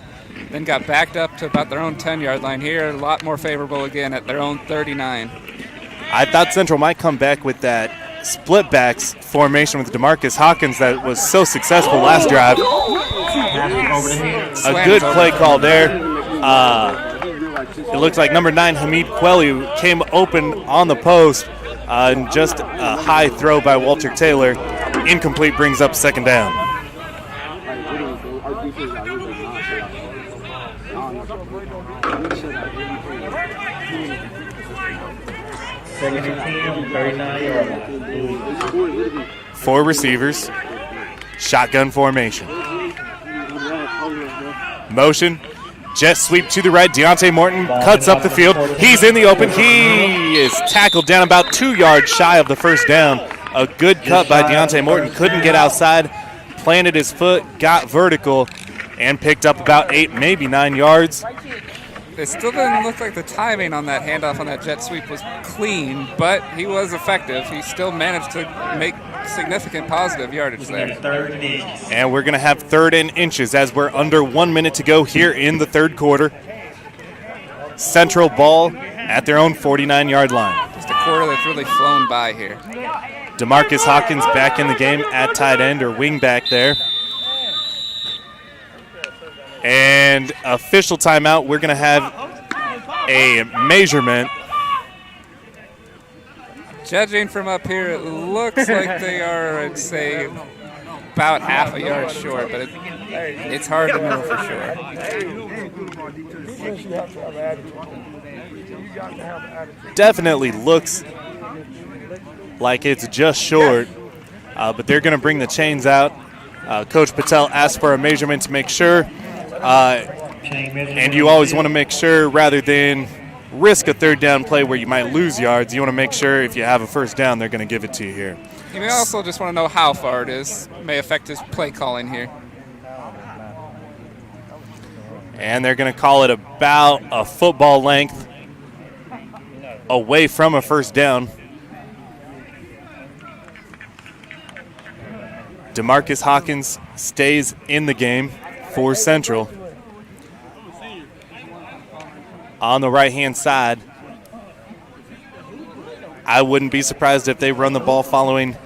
then got backed up to about their own 10-yard line. Here, a lot more favorable again at their own 39. I thought Central might come back with that split backs formation with DeMarcus Hawkins that was so successful last drive. A good play call there. It looks like number 9, Hamid Quelli, came open on the post, and just a high throw by Walter Taylor. Incomplete, brings up 2nd down. Second and 10, 39-yard line. 4 receivers, shotgun formation. Motion, jet sweep to the right. Deontay Morton cuts up the field. He's in the open. He is tackled down about 2 yards shy of the 1st down. A good cut by Deontay Morton. Couldn't get outside, planted his foot, got vertical, and picked up about 8, maybe 9 yards. It still didn't look like the timing on that handoff on that jet sweep was clean, but he was effective. He still managed to make significant positive yardage there. And we're going to have 3rd and inches as we're under 1 minute to go here in the third quarter. Central ball at their own 49-yard line. Just a quarter that's really flown by here. DeMarcus Hawkins back in the game at tight end or wing back there. And official timeout, we're going to have a measurement. Judging from up here, it looks like they are, I'd say, about half a yard short, but it's hard to know for sure. Definitely looks like it's just short, but they're going to bring the chains out. Coach Patel asked for a measurement to make sure. And you always want to make sure, rather than risk a 3rd down play where you might lose yards, you want to make sure if you have a 1st down, they're going to give it to you here. You may also just want to know how far it is. May affect his play calling here. And they're going to call it about a football length away from a 1st down. DeMarcus Hawkins stays in the game for Central. On the right-hand side, I wouldn't be surprised if they run the ball following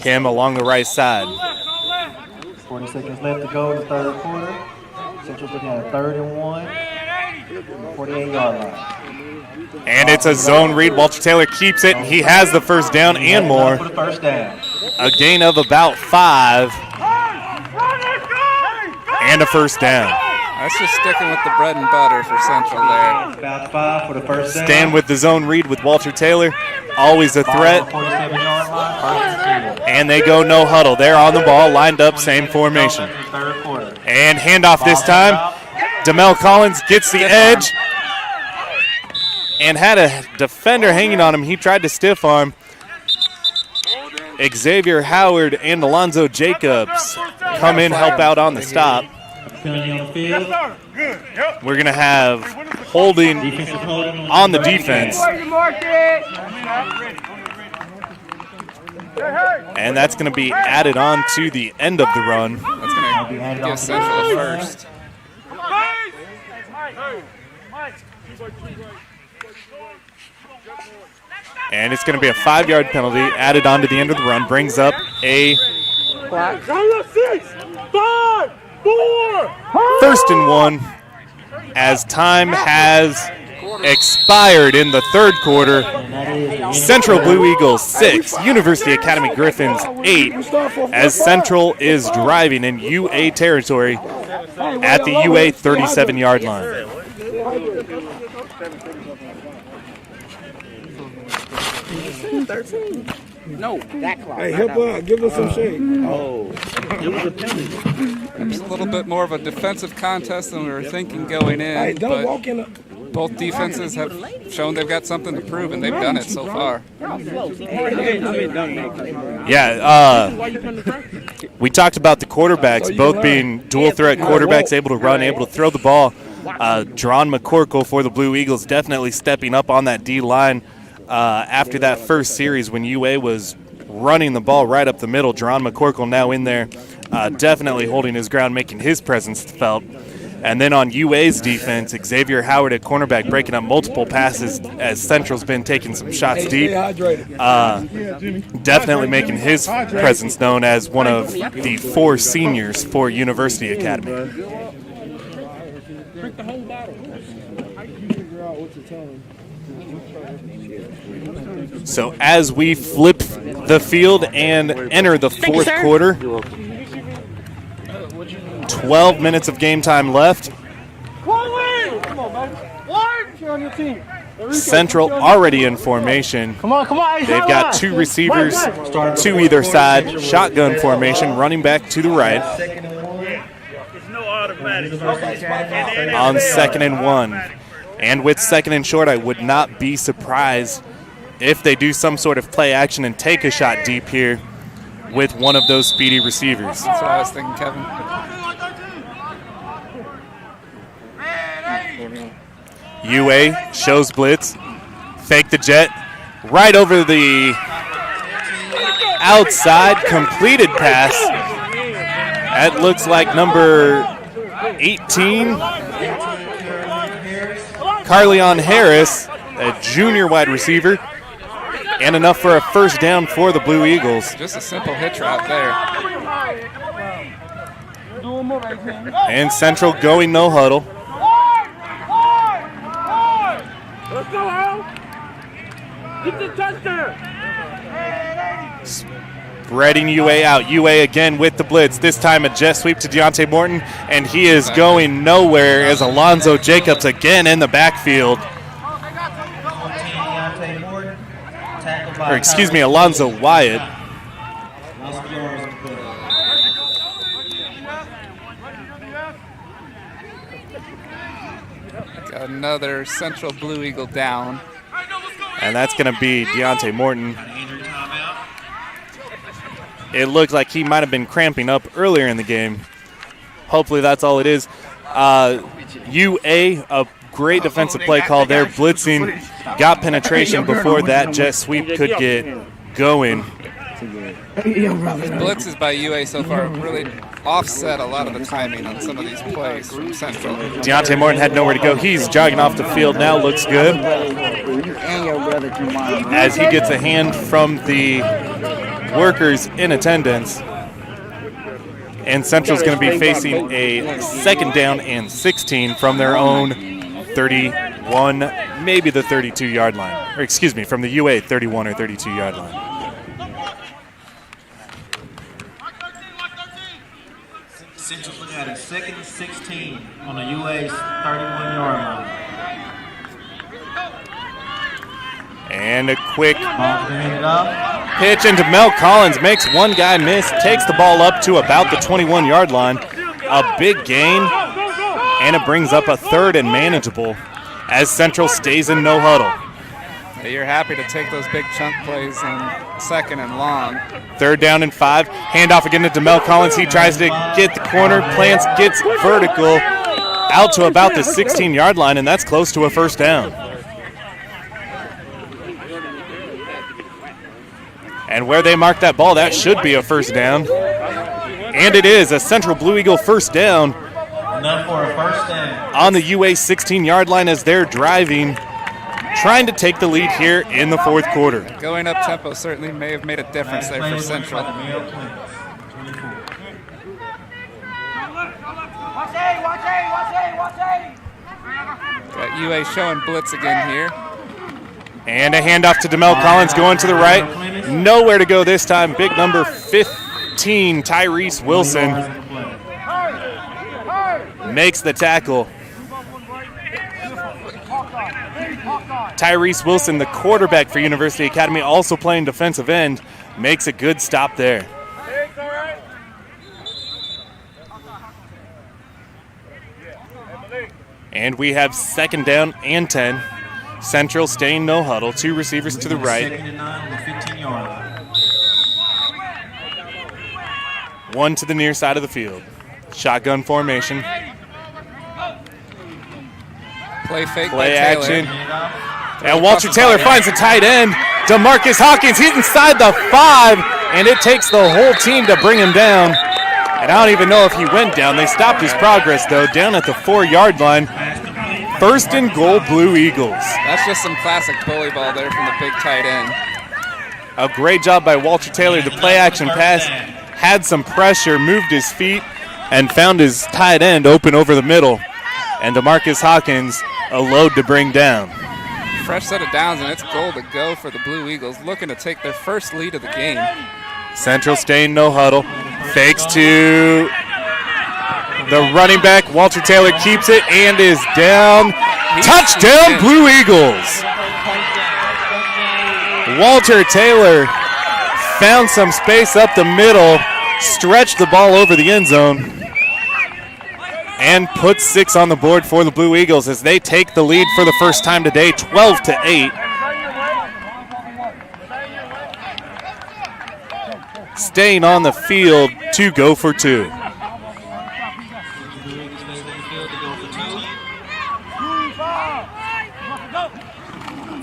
him along the right side. 40 seconds left to go in the third quarter. Central's looking at a 3rd and 1, 48-yard line. And it's a zone read. Walter Taylor keeps it, and he has the 1st down and more. For the 1st down. A gain of about 5. And a 1st down. That's just sticking with the bread and butter for Central there. About 5 for the 1st down. Stand with the zone read with Walter Taylor. Always a threat. 47-yard line, 1st and 10. And they go no huddle. They're on the ball, lined up, same formation. And handoff this time. Demel Collins gets the edge and had a defender hanging on him. He tried to stiff arm. Xavier Howard and Alonzo Jacobs come in, help out on the stop. We're going to have holding on the defense. And that's going to be added on to the end of the run. That's going to give Central a 1st. And it's going to be a 5-yard penalty added on to the end of the run. Brings up a 1st and 1 as time has expired in the third quarter. Central Blue Eagles 6, University Academy Gryphons 8, as Central is driving in UA territory at the UA 37-yard line. No, that clock. Hey, help out. Give us some shade. Oh, it was a penalty. It's a little bit more of a defensive contest than we were thinking going in. Hey, don't but walk in a... both defenses have shown they've got something to prove, and they've done it so far. We talked about the quarterbacks, both being dual threat quarterbacks, able to run, able to throw the ball. Dron McCorkle for the Blue Eagles definitely stepping up on that D-line after that first series when UA was running the ball right up the middle. Dron McCorkle now in there, definitely holding his ground, making his presence felt. And then on UA's defense, Xavier Howard at cornerback breaking up multiple passes as Central's been taking some shots deep. Definitely making his presence known as one of the 4 seniors for University Academy. So as we flip the field and enter the fourth quarter, 12 minutes of game time left. Central already in formation. They've got 2 receivers to either side, shotgun formation, running back to the right. On 2nd and 1. And with 2nd and short, I would not be surprised if they do some sort of play action and take a shot deep here with one of those speedy receivers. That's what I was thinking, Kevin. UA shows blitz, fake the jet, right over the outside, completed pass. That looks like number 18, Carleon Harris, a junior wide receiver, and enough for a first down for the Blue Eagles. Just a simple hitch route there. And Central going no huddle. Let's go, Al. Get the touchdown. Spreading UA out. UA again with the blitz. This time a jet sweep to Deontay Morton, and he is going nowhere as Alonzo Jacobs again in the backfield. Or excuse me, Alonzo Wyatt. Got another Central Blue Eagle down. And that's going to be Deontay Morton. It looked like he might have been cramping up earlier in the game. Hopefully that's all it is. UA, a great defensive play call there, blitzing, got penetration before that jet sweep could get going. Blitzes by UA so far really offset a lot of the timing on some of these plays from Central. Deontay Morton had nowhere to go. He's jogging off the field now, looks good. As he gets a hand from the workers in attendance. And Central's going to be facing a 2nd down and 16 from their own 31, maybe the 32-yard line. Or excuse me, from the UA 31 or 32-yard line. Central's looking at a 2nd and 16 on the UA's 31-yard line. And a quick pitch into Mel Collins, makes one guy miss, takes the ball up to about the 21-yard line. A big gain, and it brings up a 3rd and manageable as Central stays in no huddle. You're happy to take those big chunk plays in 2nd and long. 3rd down and 5. Handoff again to Mel Collins. He tries to get the corner, plants, gets vertical out to about the 16-yard line, and that's close to a first down. And where they mark that ball, that should be a first down. And it is a Central Blue Eagle first down. Enough for a first down. On the UA 16-yard line as they're driving, trying to take the lead here in the fourth quarter. Going up tempo certainly may have made a difference there for Central. Got UA showing blitz again here. And a handoff to DeMel Collins going to the right. Nowhere to go this time. Big number 15, Tyrese Wilson, makes the tackle. Tyrese Wilson, the quarterback for University Academy, also playing defensive end, makes a good stop there. And we have 2nd down and 10. Central staying no huddle. 2 receivers to the right. 2nd and 9 on the 15-yard line. 1 to the near side of the field. Shotgun formation. Play fake Play by action. Taylor. And Walter Taylor finds a tight end. DeMarcus Hawkins, he's inside the 5, and it takes the whole team to bring him down. And I don't even know if he went down. They stopped his progress, though, down at the 4-yard line. 1st and goal, Blue Eagles. That's just some classic bully ball there from the big tight end. A great job by Walter Taylor. The play action pass had some pressure, moved his feet, and found his tight end open over the middle. And DeMarcus Hawkins, a load to bring down. Fresh set of downs, and it's goal to go for the Blue Eagles, looking to take their first lead of the game. Central staying no huddle. Fakes to the running back. Walter Taylor keeps it and is down. Touchdown, Blue Eagles. Walter Taylor found some space up the middle, stretched the ball over the end zone, and put 6 on the board for the Blue Eagles as they take the lead for the first time today, 12-8. Staying on the field to go for 2.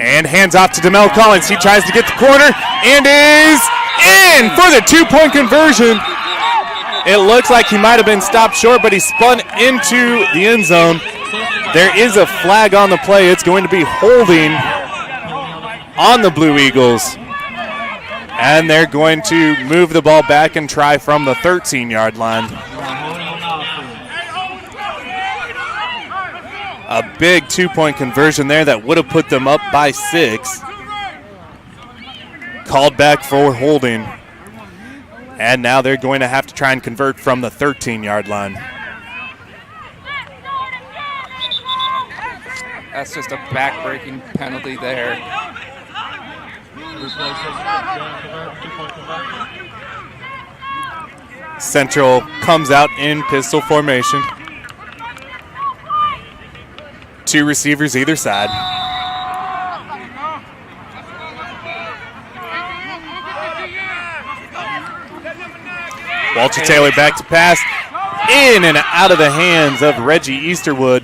And hands off to DeMel Collins. He tries to get the corner and is in for the 2-point conversion. It looks like he might have been stopped short, but he spun into the end zone. There is a flag on the play. It's going to be holding on the Blue Eagles. And they're going to move the ball back and try from the 13-yard line. A big 2-point conversion there that would have put them up by 6. Called back for holding. And now they're going to have to try and convert from the 13-yard line. That's just a back-breaking penalty there. Central comes out in pistol formation. 2 receivers either side. Walter Taylor back to pass. In and out of the hands of Reggie Easterwood.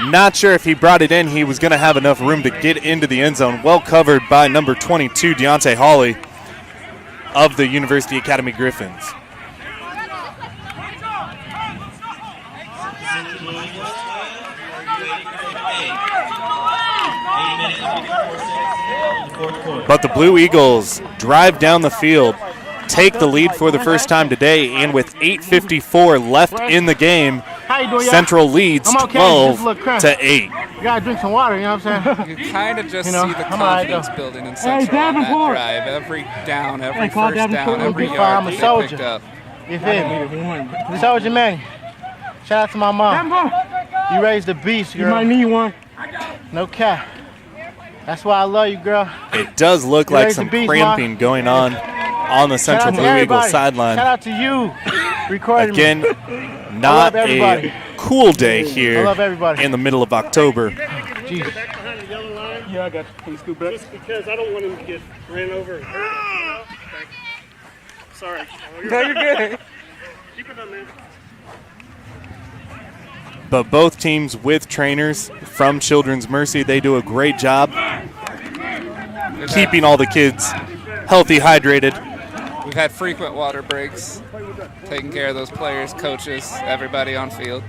Not sure if he brought it in. He was going to have enough room to get into the end zone. Well covered by number 22, Deontay Hawley of the University Academy Gryphons. But the Blue Eagles drive down the field, take the lead for the first time today, and with 8:54 left in the game, Central leads 12-8. You gotta drink some water, you know what I'm saying? You kind of just see the confidence building in Central on that drive. Every down, every first down, every yard that they picked up. You feel me? Soldier man. Shout out to my mom. You raised a beast, girl. You might need one. No cap. That's why I love you, girl. It does look like some cramping going on the Central Blue Eagles sideline. Shout out to you. Recording again, not a cool day here in the middle of October. Jesus. Yeah, I got you. Can you scoop back? Just because I don't want him to get ran over and hurt. Sorry. No, you're good. Keep it on, man. But both teams with trainers from Children's Mercy, they do a great job keeping all the kids healthy, hydrated. We've had frequent water breaks, taking care of those players, coaches, everybody on field.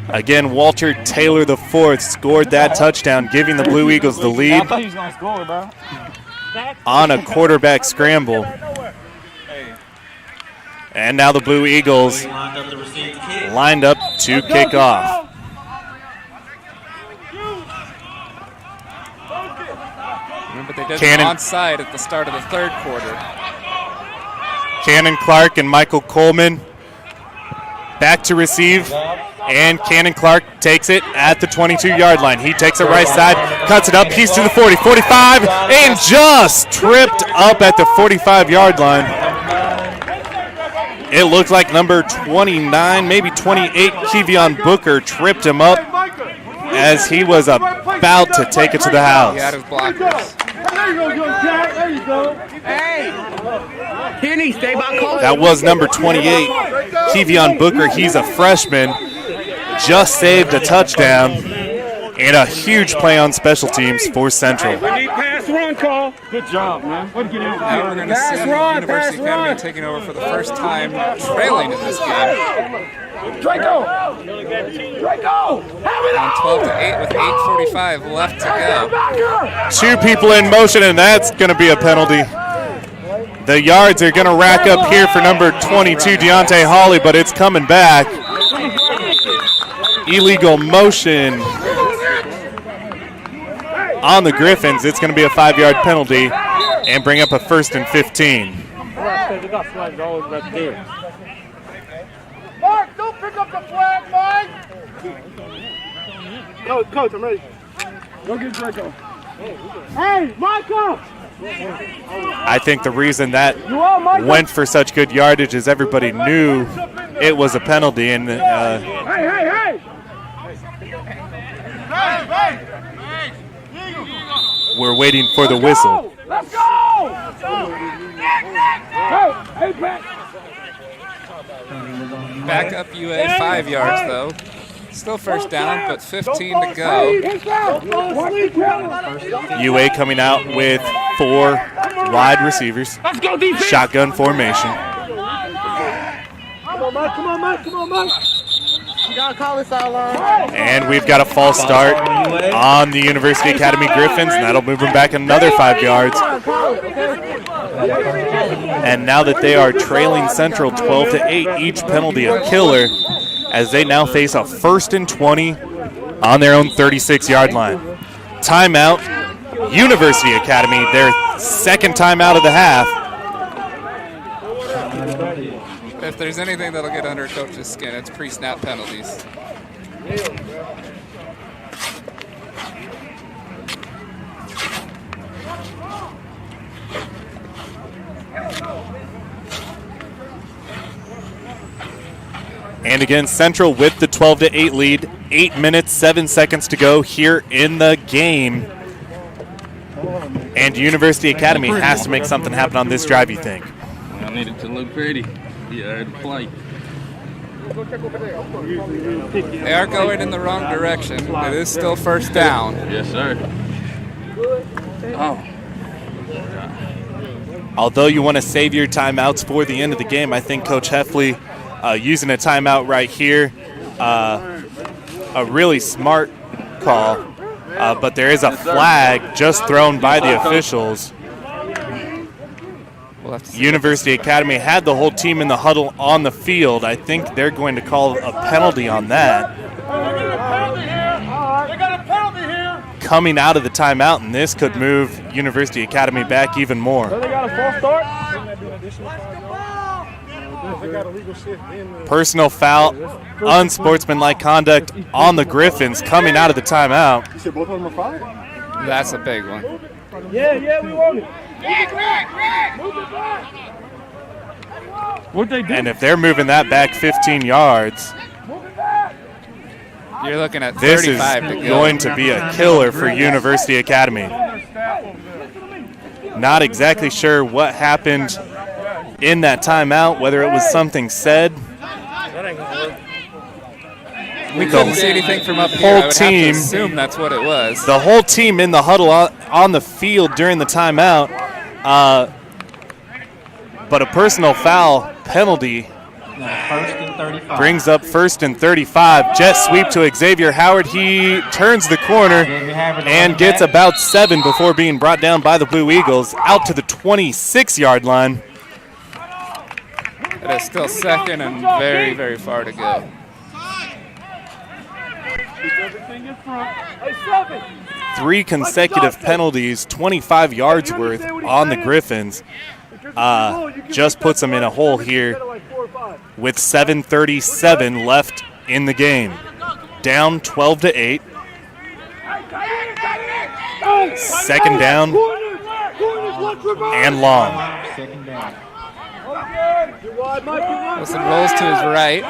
Again, Walter Taylor IV scored that touchdown, giving the Blue Eagles the lead I thought he was going to score, bro. on a quarterback scramble. And now the Blue Eagles lined up to kick off. Remember, they did an onside at the start of the 3rd quarter. Cannon Clark and Michael Coleman back to receive. And Cannon Clark takes it at the 22-yard line. He takes it right side, cuts it up. He's to the 40, 45, and just tripped up at the 45-yard line. It looked like number 29, maybe 28, Kevion Booker tripped him up as he was about to take it to the house. He had his blockers. There you go, Jack. There you go. Hey! Kenny, stay by close. That was number 28, Kevion Booker. He's a freshman, just saved a touchdown, and a huge play on special teams for Central. We need pass run call. Good job, man. Way to get out. Now we're going to see University Academy taking over for the first time, trailing in this game. Draco! Draco! On 12-8 with 8:45 left to go. 2 people in motion, and that's going to be a penalty. The yards are going to rack up here for number 22, Deontay Hawley, but it's coming back. Illegal motion on the Gryphons. It's going to be a 5-yard penalty and bring up a 1st and 15. Mark, don't pick up the flag, Mike. Coach, I'm ready. Go get Draco. Hey, Michael! I think the reason that went for such good yardage is everybody knew it was a penalty, and Hey! we're waiting for the whistle. Let's go! Hey, Pat. Back up UA 5 yards, though. Still first down, but 15 to go. UA coming out with 4 wide receivers. Shotgun formation. Come on, Mike. You gotta call this out loud. And we've got a false start on the University Academy Gryphons, and that'll move them back another 5 yards. And now that they are trailing Central 12-8, each penalty a killer, as they now face a 1st and 20 on their own 36-yard line. Timeout, University Academy, their 2nd timeout of the half. If there's anything that'll get under a coach's skin, it's pre-snap penalties. And again, Central with the 12-8 lead. 8 minutes, 7 seconds to go here in the game. And University Academy has to make something happen on this drive, you think? I need it to look pretty. Yeah, to play. They are going in the wrong direction. It is still first down. Yes, sir. Oh. Although you want to save your timeouts for the end of the game, I think Coach Heffley using a timeout right here, a really smart call, but there is a flag just thrown by the officials. University Academy had the whole team in the huddle on the field. I think they're going to call a penalty on that. Coming out of the timeout, and this could move University Academy back even more. Personal foul, unsportsmanlike conduct on the Gryphons coming out of the timeout. You said both of them are 5? That's a big one. Yeah, we want it. What'd they do? And if they're moving that back 15 yards, you're looking at 35 this is to go. going to be a killer for University Academy. Not exactly sure what happened in that timeout, whether it was something said. We couldn't see anything from up here. I would have to assume that's what it was. The whole team in the huddle on the field during the timeout, but a personal foul penalty brings up 1st and 35. Jet sweep to Xavier Howard. He turns the corner and gets about 7 before being brought down by the Blue Eagles out to the 26-yard line. It is still 2nd and very, very far to go. 3 consecutive penalties, 25 yards worth on the Gryphons. Just puts them in a hole here with 7:37 left in the game. Down 12-8. Second down and long. Wilson rolls to his right.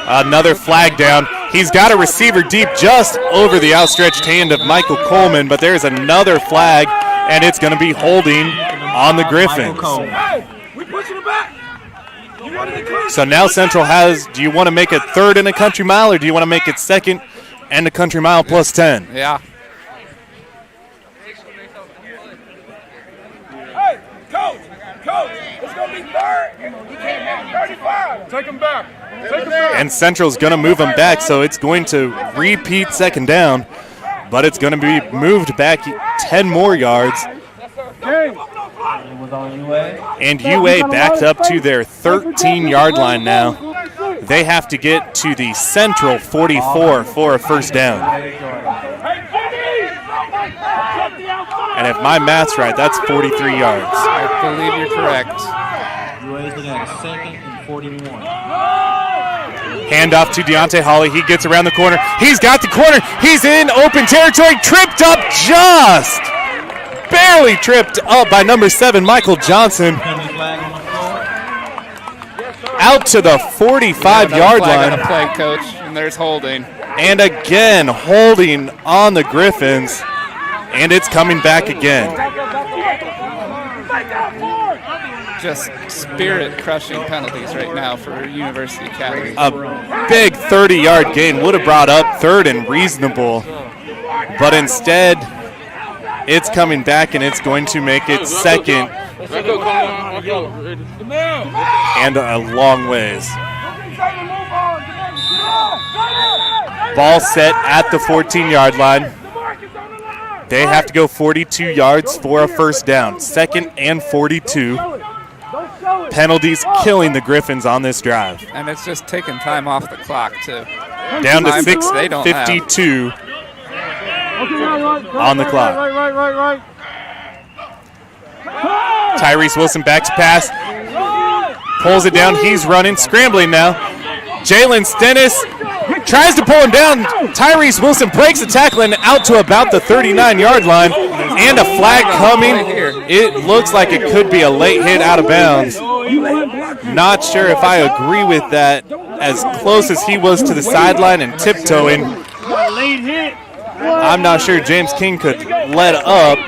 Another flag down. He's got a receiver deep just over the outstretched hand of Michael Coleman, but there's another flag, and it's going to be holding on the Gryphons. So now Central has, do you want to make it third and a country mile, or do you want to make it second and a country mile plus 10? Yeah. Hey, coach, it's going to be third. He can't have 35. Take him back. Take him back. And Central's going to move him back, so it's going to repeat second down, but it's going to be moved back 10 more yards. And UA backed up to their 13-yard line now. They have to get to the Central 44 for a first down. And if my math's right, that's 43 yards. I believe you're correct. UA's looking at a second and 41. Handoff to Deontay Hawley. He gets around the corner. He's got the corner. He's in open territory. Tripped up just. Barely tripped up by number 7, Michael Johnson. Out to the 45-yard line. On a play, coach, and there's holding. And again, holding on the Gryphons. And it's coming back again. Just spirit-crushing penalties right now for University Academy. A big 30-yard gain would have brought up third and reasonable. But instead, it's coming back, and it's going to make it second and a long ways. Ball set at the 14-yard line. They have to go 42 yards for a first down. Second and 42. Penalties killing the Gryphons on this drive. And it's just taking time off the clock, too. Down to 6:52 on the clock. Right. Tyrese Wilson back to pass. Pulls it down. He's running, scrambling now. Jalen Stennis tries to pull him down. Tyrese Wilson breaks the tackle and out to about the 39-yard line. And a flag coming. It looks like it could be a late hit out of bounds. Not sure if I agree with that. As close as he was to the sideline and tiptoeing, I'm not sure James King could let up.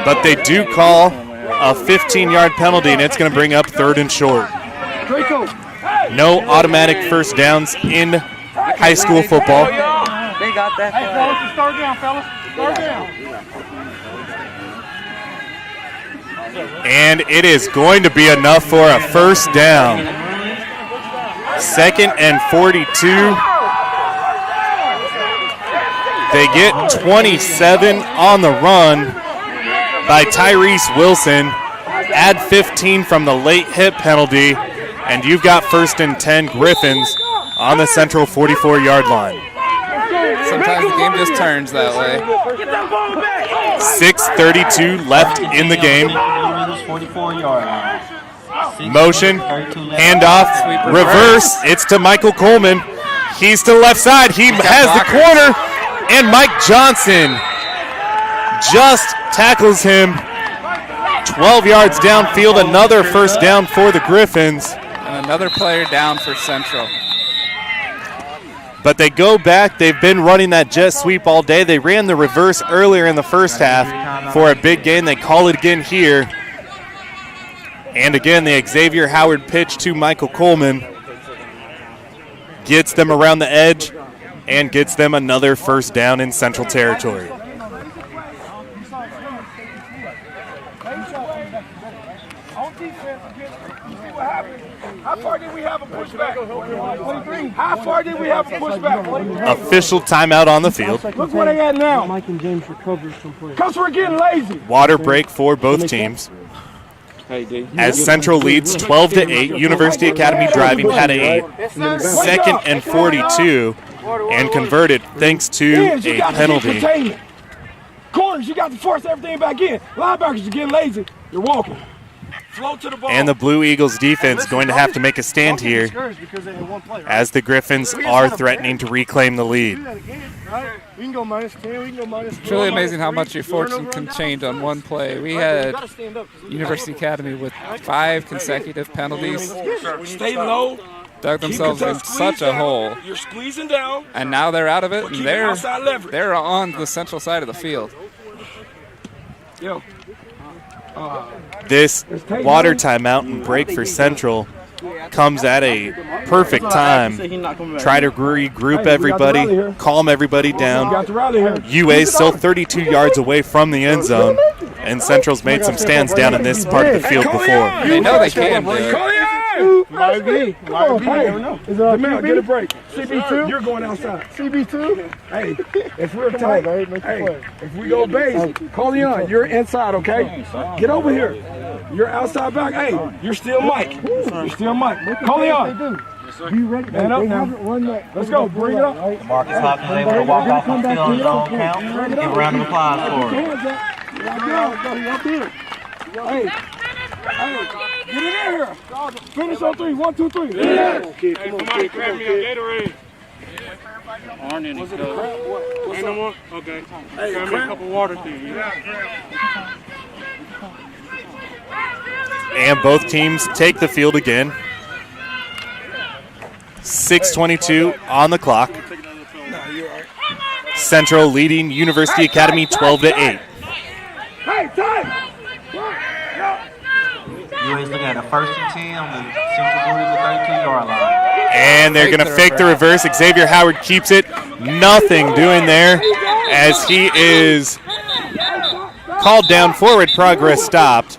But they do call a 15-yard penalty, and it's going to bring up third and short. No automatic first downs in high school football. They got that. Hey, fellas, start down, fellas. Start down. And it is going to be enough for a first down. Second and 42. They get 27 on the run by Tyrese Wilson. Add 15 from the late hit penalty, and you've got first and 10 Gryphons on the Central 44-yard line. Sometimes the game just turns that way. 6:32 left in the game. Motion, handoff, reverse. It's to Michael Coleman. He's to the left side. He has the corner, and Mike Johnson just tackles him 12 yards downfield. Another first down for the Gryphons. And another player down for Central. But they go back. They've been running that jet sweep all day. They ran the reverse earlier in the first half for a big gain. They call it again here. And again, the Xavier Howard pitch to Michael Coleman gets them around the edge and gets them another first down in Central Territory. How far did we have a pushback? How far did we have a pushback? Official timeout on the field. Look where they at now. Mike and James recovered some plays. Because we're getting lazy. Water break for both teams. As Central leads 12-8, University Academy driving at 8. Second and 42, and converted thanks to a penalty. Corners, you got to force everything back in. Linebackers are getting lazy. You're walking. Flow to the ball. And the Blue Eagles defense going to have to make a stand here as the Gryphons are threatening to reclaim the lead. We can go -10, we can go -12. It's really amazing how much your fortune can change on one play. We had University Academy with 5 consecutive penalties. Stay low. Dug themselves in such a hole. You're squeezing down. And now they're out of it, and keep outside leverage. they're on the central side of the field. Yo. This water timeout and break for Central comes at a perfect time. Try to regroup everybody, calm everybody down. UA is still 32 yards away from the end zone, and Central's made some stands down in this part of the field before. They know they can do it. Might be. Never know. Is it on Jamel, get a break. CB2? You're going outside. CB2? Hey, if we're tight, if we go base, Coleon, you're inside, okay? Get over here. You're outside back. Hey, you're still Mike. You're still Mike. Coleon. Be ready. Man up now. Let's go. Bring it up. Marcus Hopkins able to walk off the field on his own count. Give a round of applause for him. Hey, get it in here. Finish on 3. 1, 2, 3. Yeah. Hey, somebody grab me a Gatorade. Was it a crap? Ain't no more? Okay. Hey, grab me a couple water things. And both teams take the field again. 6:22 on the clock. Central leading University Academy 12-8. Hey, time. UA's looking at a 1st and 10 on the Central Blue Eagles 32-yard line. And they're going to fake the reverse. Xavier Howard keeps it. Nothing doing there as he is called down. Forward progress stopped.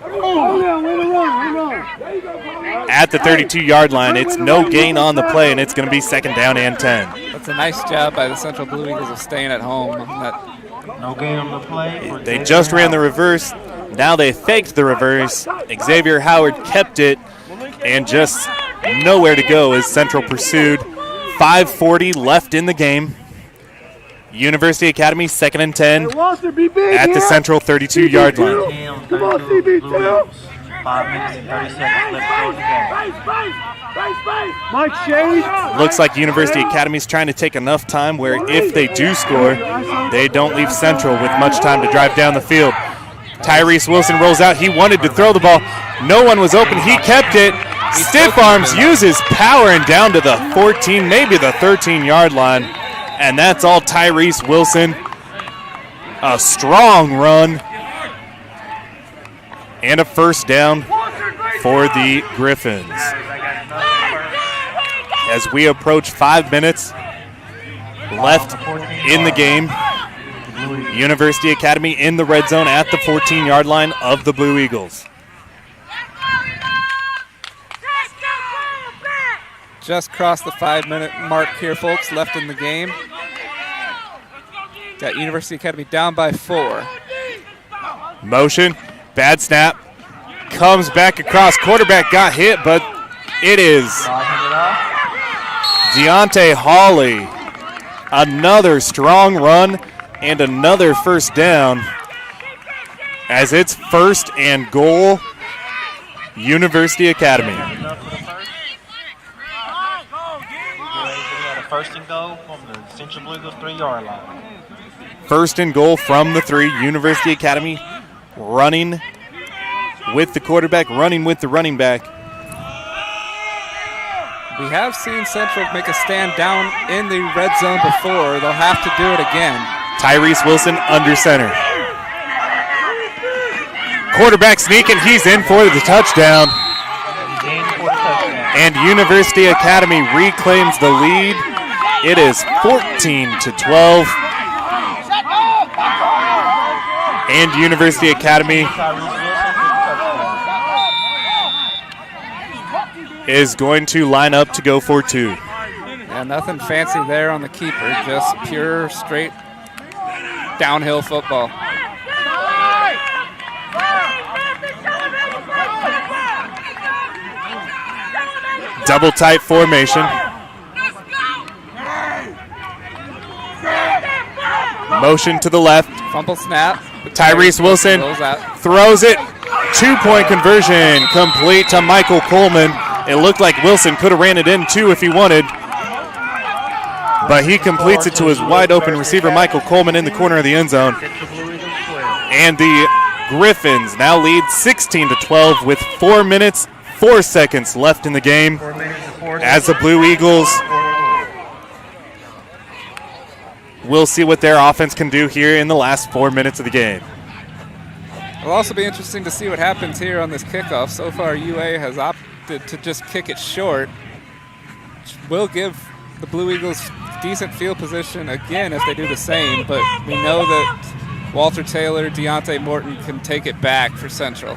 At the 32-yard line, it's no gain on the play, and it's going to be 2nd down and 10. That's a nice job by the Central Blue Eagles of staying at home. No gain on the play. They just ran the reverse. Now they faked the reverse. Xavier Howard kept it, and just nowhere to go as Central pursued. 5:40 left in the game. University Academy 2nd and 10 at the Central 32-yard line. Come on, CB2. 5 minutes and 30 seconds left to go in the game. Mike Shade. Looks like University Academy's trying to take enough time where if they do score, they don't leave Central with much time to drive down the field. Tyrese Wilson rolls out. He wanted to throw the ball. No one was open. He kept it. Stiff arms, uses power and down to the 14, maybe the 13-yard line. And that's all Tyrese Wilson. A strong run. And a 1st down for the Gryphons. As we approach 5 minutes left in the game, University Academy in the red zone at the 14-yard line of the Blue Eagles. Just crossed the 5-minute mark here, folks, left in the game. Got University Academy down by 4. Motion, bad snap, comes back across. Quarterback got hit, but it is Deontay Hawley. Another strong run and another 1st down as it's 1st and goal, University Academy. 1st and goal from the Central Blue Eagles 3-yard line. 1st and goal from the 3. University Academy running with the quarterback, running with the running back. We have seen Central make a stand down in the red zone before. They'll have to do it again. Tyrese Wilson under center. Quarterback sneaking. He's in for the touchdown. And University Academy reclaims the lead. It is 14-12. And University Academy is going to line up to go for 2. Yeah, nothing fancy there on the keeper, just pure, straight downhill football. Double tight formation. Motion to the left. Fumble snap. Tyrese Wilson throws it 2-point conversion complete to Michael Coleman. It looked like Wilson could have ran it in too if he wanted, but he completes it to his wide open receiver, Michael Coleman, in the corner of the end zone. And the Gryphons now lead 16-12 with 4 minutes, 4 seconds left in the game as the Blue Eagles will see what their offense can do here in the last 4 minutes of the game. It'll also be interesting to see what happens here on this kickoff. So far, UA has opted to just kick it short, which will give the Blue Eagles decent field position again if they do the same, but we know that Walter Taylor, Deontay Morton can take it back for Central.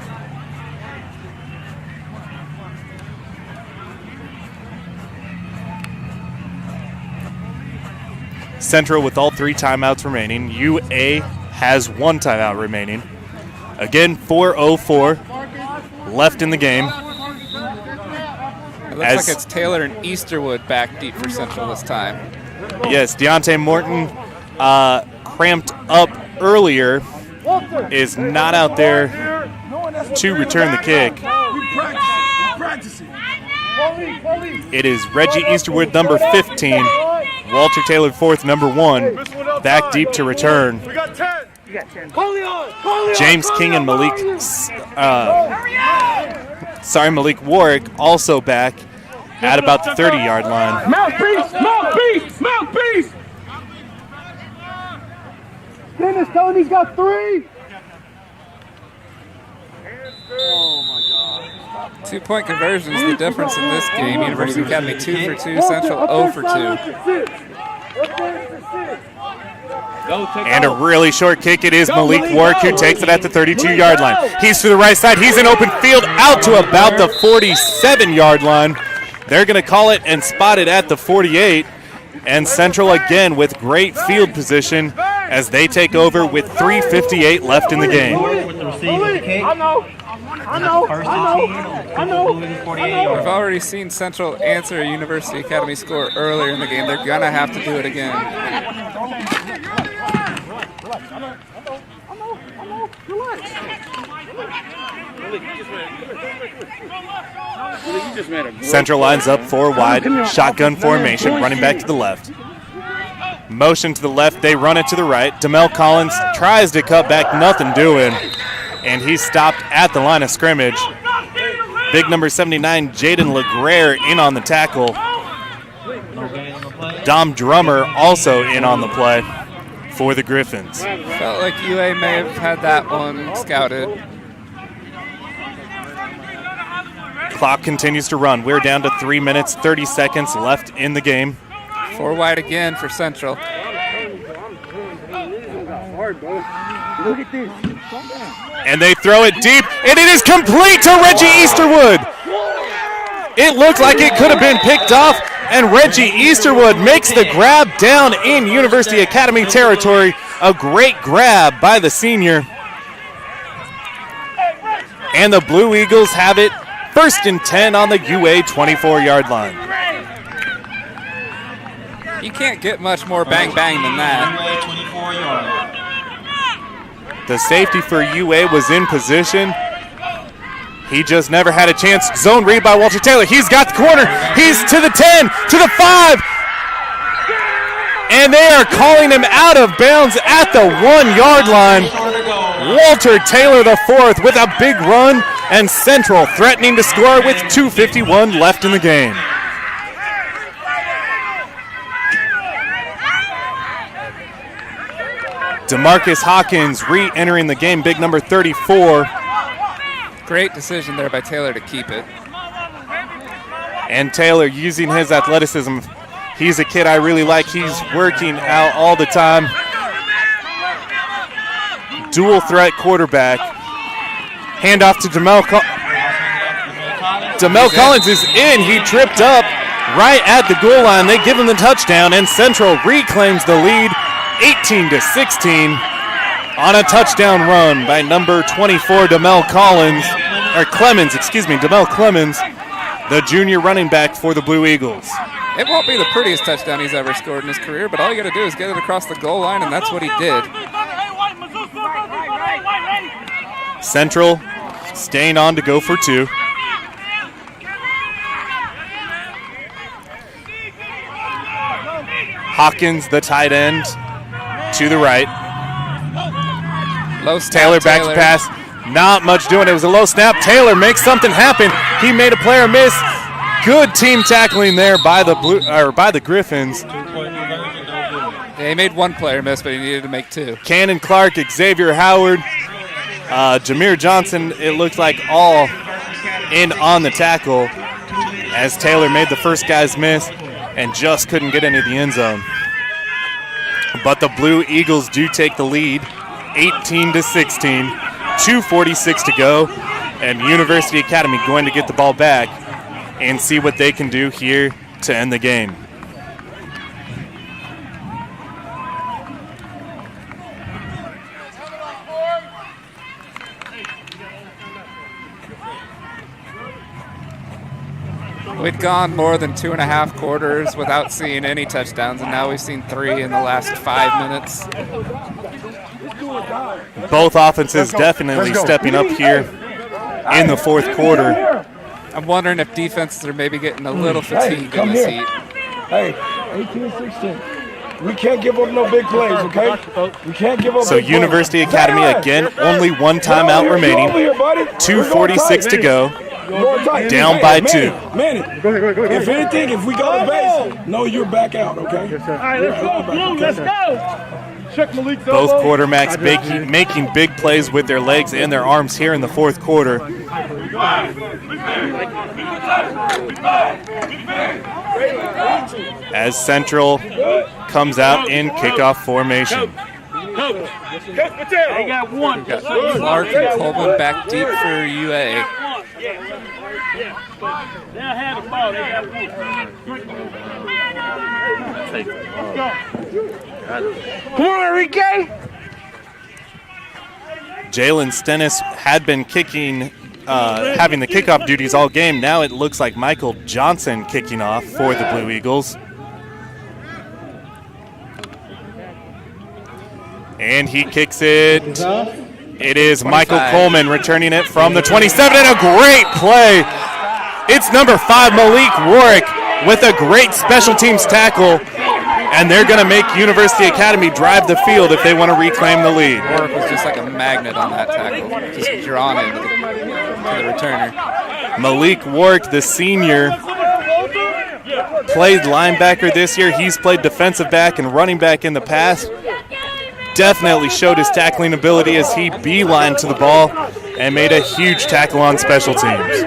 Central with all 3 timeouts remaining. UA has 1 timeout remaining. Again, 4:04 left in the game. It looks like it's Taylor and Easterwood back deep for Central this time. Yes, Deontay Morton cramped up earlier, is not out there to return the kick. It is Reggie Easterwood, number 15. Walter Taylor, fourth, number 1, back deep to return. James King and Malik Warwick also back at about the 30-yard line. Mouthpiece! Dennis, tell him he's got 3. 2-point conversion is the difference in this game. University Academy 2 for 2, Central 0 for 2. And a really short kick. It is Malik Warwick who takes it at the 32-yard line. He's to the right side. He's in open field out to about the 47-yard line. They're going to call it and spot it at the 48. And Central again with great field position as they take over with 3:58 left in the game. I know. We've already seen Central answer a University Academy score earlier in the game. They're going to have to do it again. Central lines up 4 wide, shotgun formation, running back to the left. Motion to the left, they run it to the right. Demel Collins tries to cut back, nothing doing, and he's stopped at the line of scrimmage. Big number 79, Jaden LeGrare, in on the tackle. Dom Drummer also in on the play for the Gryphons. Felt like UA may have had that one scouted. Clock continues to run. We're down to 3 minutes, 30 seconds left in the game. 4 wide again for Central. Look at this. And they throw it deep, and it is complete to Reggie Easterwood. It looked like it could have been picked off, and Reggie Easterwood makes the grab down in University Academy territory. A great grab by the senior. And the Blue Eagles have it 1st and 10 on the UA 24-yard line. You can't get much more bang-bang than that. The safety for UA was in position. He just never had a chance. Zone read by Walter Taylor. He's got the corner. He's to the 10, to the 5. And they are calling him out of bounds at the 1-yard line. Walter Taylor, the 4th, with a big run, and Central threatening to score with 2:51 left in the game. DeMarcus Hawkins re-entering the game, big number 34. Great decision there by Taylor to keep it. And Taylor using his athleticism. He's a kid I really like. He's working out all the time. Dual threat quarterback. Handoff to Demel Collins is in. He tripped up right at the goal line. They give him the touchdown, and Central reclaims the lead 18-16 on a touchdown run by number 24, Demel Clemens, the junior running back for the Blue Eagles. It won't be the prettiest touchdown he's ever scored in his career, but all you got to do is get it across the goal line, and that's what he did. Central staying on to go for 2. Hawkins, the tight end, to the right. Low snap, Taylor back to pass. Not much doing. It was a low snap. Taylor makes something happen. He made a player miss. Good team tackling there by the Gryphons. Yeah, he made one player miss, but he needed to make 2. Cannon Clark, Xavier Howard, Jameer Johnson, it looked like all in on the tackle as Taylor made the first guy's miss and just couldn't get into the end zone. But the Blue Eagles do take the lead, 18-16, 2:46 to go, and University Academy going to get the ball back and see what they can do here to end the game. We'd gone more than 2.5 quarters without seeing any touchdowns, and now we've seen 3 in the last 5 minutes. Both offenses definitely stepping up here in the fourth quarter. I'm wondering if defenses are maybe getting a little fatigued in this heat. Hey, 18-16. We can't give up no big plays, okay? We can't give up. So University Academy again, only one timeout remaining. 2:46 to go. Down by 2. Manny, if anything, if we go to base, no, you're back out, okay? All right, let's go. Check Malik's elbow. Both quarterbacks making big plays with their legs and their arms here in the fourth quarter. As Central comes out in kickoff formation. They got one. Clark and Coleman back deep for UA. They don't have the ball. They got one. Come on, Enrique. Jalen Stennis had been kicking, having the kickoff duties all game. Now it looks like Michael Johnson kicking off for the Blue Eagles. And he kicks it. It is 25. Michael Coleman returning it from the 27, and a great play. It's number 5, Malik Warwick, with a great special teams tackle, and they're going to make University Academy drive the field if they want to reclaim the lead. Warwick was just like a magnet on that tackle, just drawn into the returner. Malik Warwick, the senior, played linebacker this year. He's played defensive back and running back in the past. Definitely showed his tackling ability as he beelined to the ball and made a huge tackle on special teams.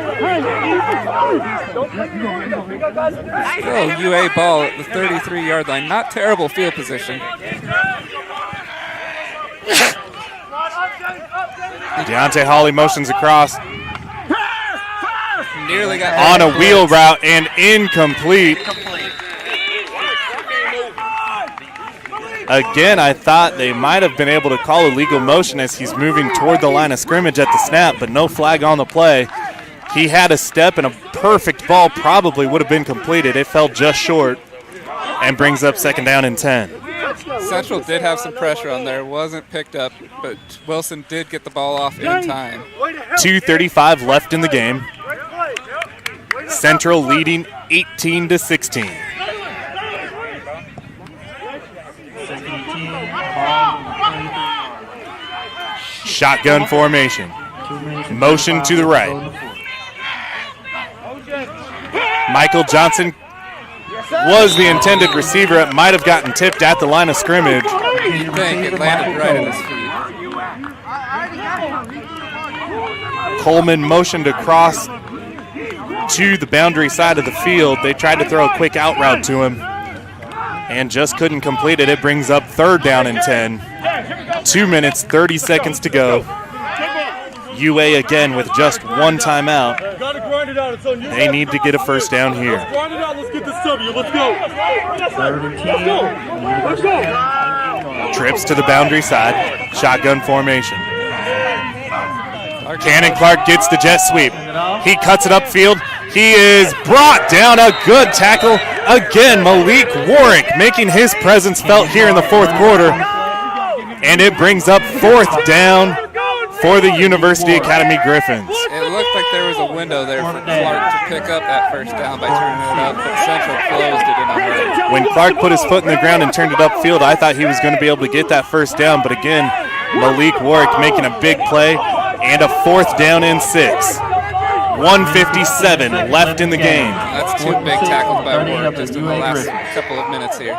Oh, UA ball at the 33-yard line. Not terrible field position. Deontay Hawley motions across. Nearly got on a wheel route and incomplete. Again, I thought they might have been able to call a legal motion as he's moving toward the line of scrimmage at the snap, but no flag on the play. He had a step and a perfect ball probably would have been completed. It fell just short and brings up 2nd down and 10. Central did have some pressure on there. Wasn't picked up, but Wilson did get the ball off in time. 2:35 left in the game. Central leading 18-16. Shotgun formation. Motion to the right. Michael Johnson was the intended receiver. It might have gotten tipped at the line of scrimmage. You think it landed right at his feet. Coleman motioned across to the boundary side of the field. They tried to throw a quick out route to him and just couldn't complete it. It brings up 3rd down and 10. 2 minutes, 30 seconds to go. UA again with just one timeout. They need to get a first down here. Let's get this W. Let's go. Let's go. Trips to the boundary side. Shotgun formation. Cannon Clark gets the jet sweep. He cuts it upfield. He is brought down. A good tackle. Again, Malik Warwick making his presence felt here in the fourth quarter. And it brings up 4th down for the University Academy Gryphons. It looked like there was a window there for Clark to pick up that first down by turning it up, but Central closed it in a hurry. When Clark put his foot in the ground and turned it upfield, I thought he was going to be able to get that first down, but again, Malik Warwick making a big play and a 4th down and 6. 1:57 left in the game. That's 2 big tackles by Warwick just in the last couple of minutes here.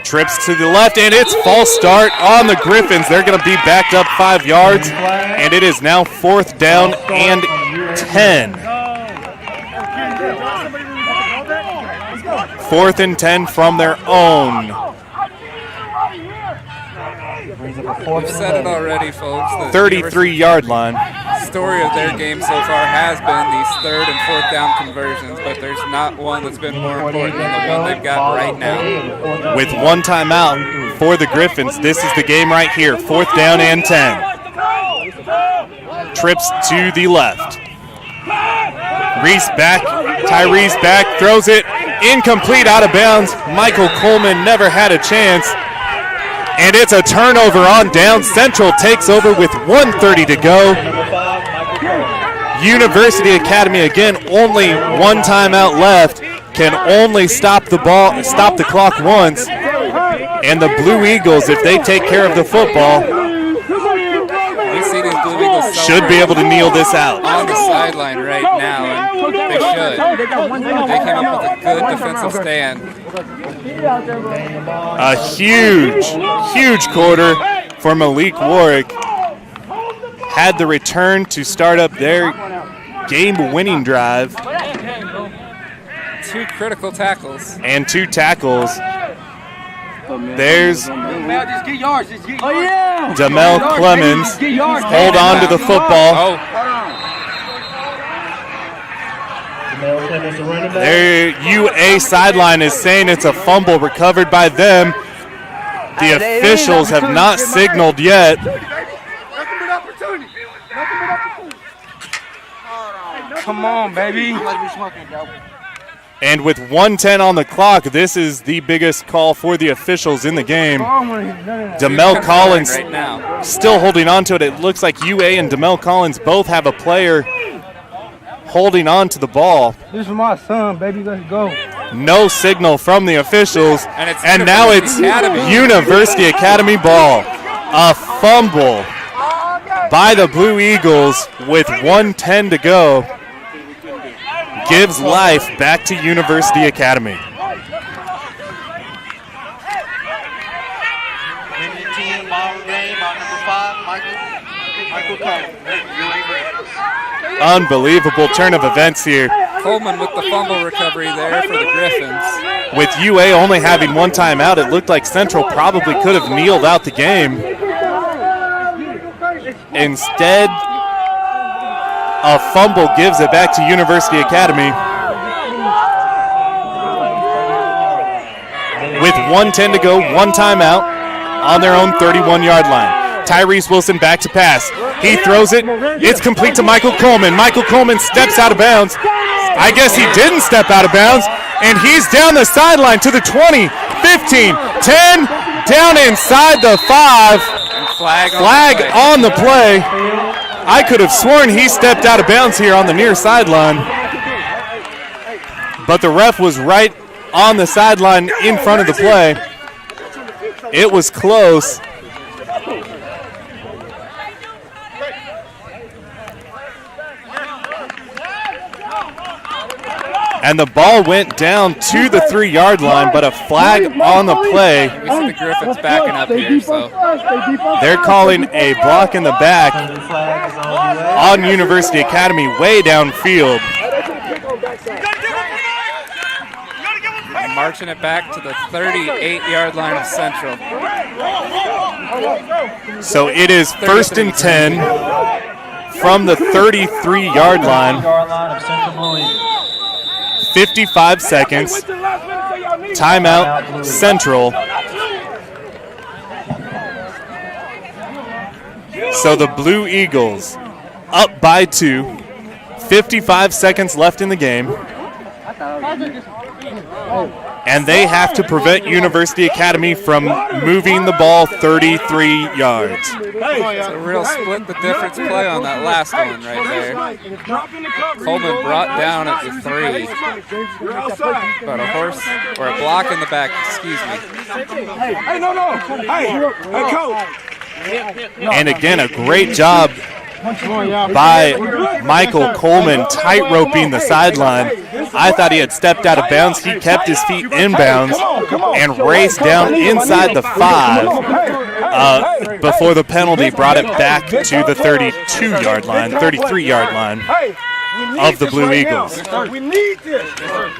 Trips to the left, and it's false start on the Gryphons. They're going to be backed up 5 yards, and it is now 4th down and 10. 4th and 10 from their own. We've said it already, folks. 33-yard line. The story of their game so far has been these 3rd and 4th down conversions, but there's not one that's been more important than the one they've got right now. With 1 timeout for the Gryphons, this is the game right here. 4th down and 10. Trips to the left. Reese back, Tyrese back, throws it, incomplete, out of bounds. Michael Coleman never had a chance. And it's a turnover on down. Central takes over with 1:30 to go. University Academy, again, only 1 timeout left. Can only stop the clock once. And the Blue Eagles, if they take care of the football, see these Blue Eagles should be able to kneel this out. On the sideline right now, and they should. They came up with a good defensive stand. A huge quarter for Malik Warwick. Had the return to start up their game-winning drive. 2 critical tackles. And 2 tackles. There's Jamel Clemens. Hold on to the football. Their UA sideline is saying it's a fumble recovered by them. The officials have not signaled yet. Come on, baby. And with 1:10 on the clock, this is the biggest call for the officials in the game. Demel Collins still holding on to it. It looks like UA and Demel Collins both have a player holding on to the ball. This is my son, baby. Let's go. No signal from the officials. And now it's University Academy ball. A fumble by the Blue Eagles with 1:10 to go. Gives life back to University Academy. Unbelievable turn of events here. Coleman with the fumble recovery there for the Gryphons. With UA only having 1 timeout, it looked like Central probably could have kneeled out the game. Instead, a fumble gives it back to University Academy. With 1:10 to go, 1 timeout on their own 31-yard line. Tyrese Wilson back to pass. He throws it. It's complete to Michael Coleman. Michael Coleman steps out of bounds. I guess he didn't step out of bounds. And he's down the sideline to the 20, 15, 10, down inside the 5. Flag on the play. I could have sworn he stepped out of bounds here on the near sideline. But the ref was right on the sideline in front of the play. It was close. And the ball went down to the 3-yard line, but a flag on the play. We see the Gryphons backing up here, so. They're calling a block in the back on University Academy way downfield. Marching it back to the 38-yard line of Central. So it is 1st and 10 from the 33-yard line. 55 seconds. Timeout, Central. So the Blue Eagles up by 2. 55 seconds left in the game. And they have to prevent University Academy from moving the ball 33 yards. It's a real split the difference play on that last one right there. Coleman brought down at the 3. But a horse or a block in the back, excuse me. Hey, no. Hey, coach. And again, a great job by Michael Coleman tightroping the sideline. I thought he had stepped out of bounds. He kept his feet inbounds and raced down inside the 5 before the penalty brought it back to the 33-yard line of the Blue Eagles. We need this.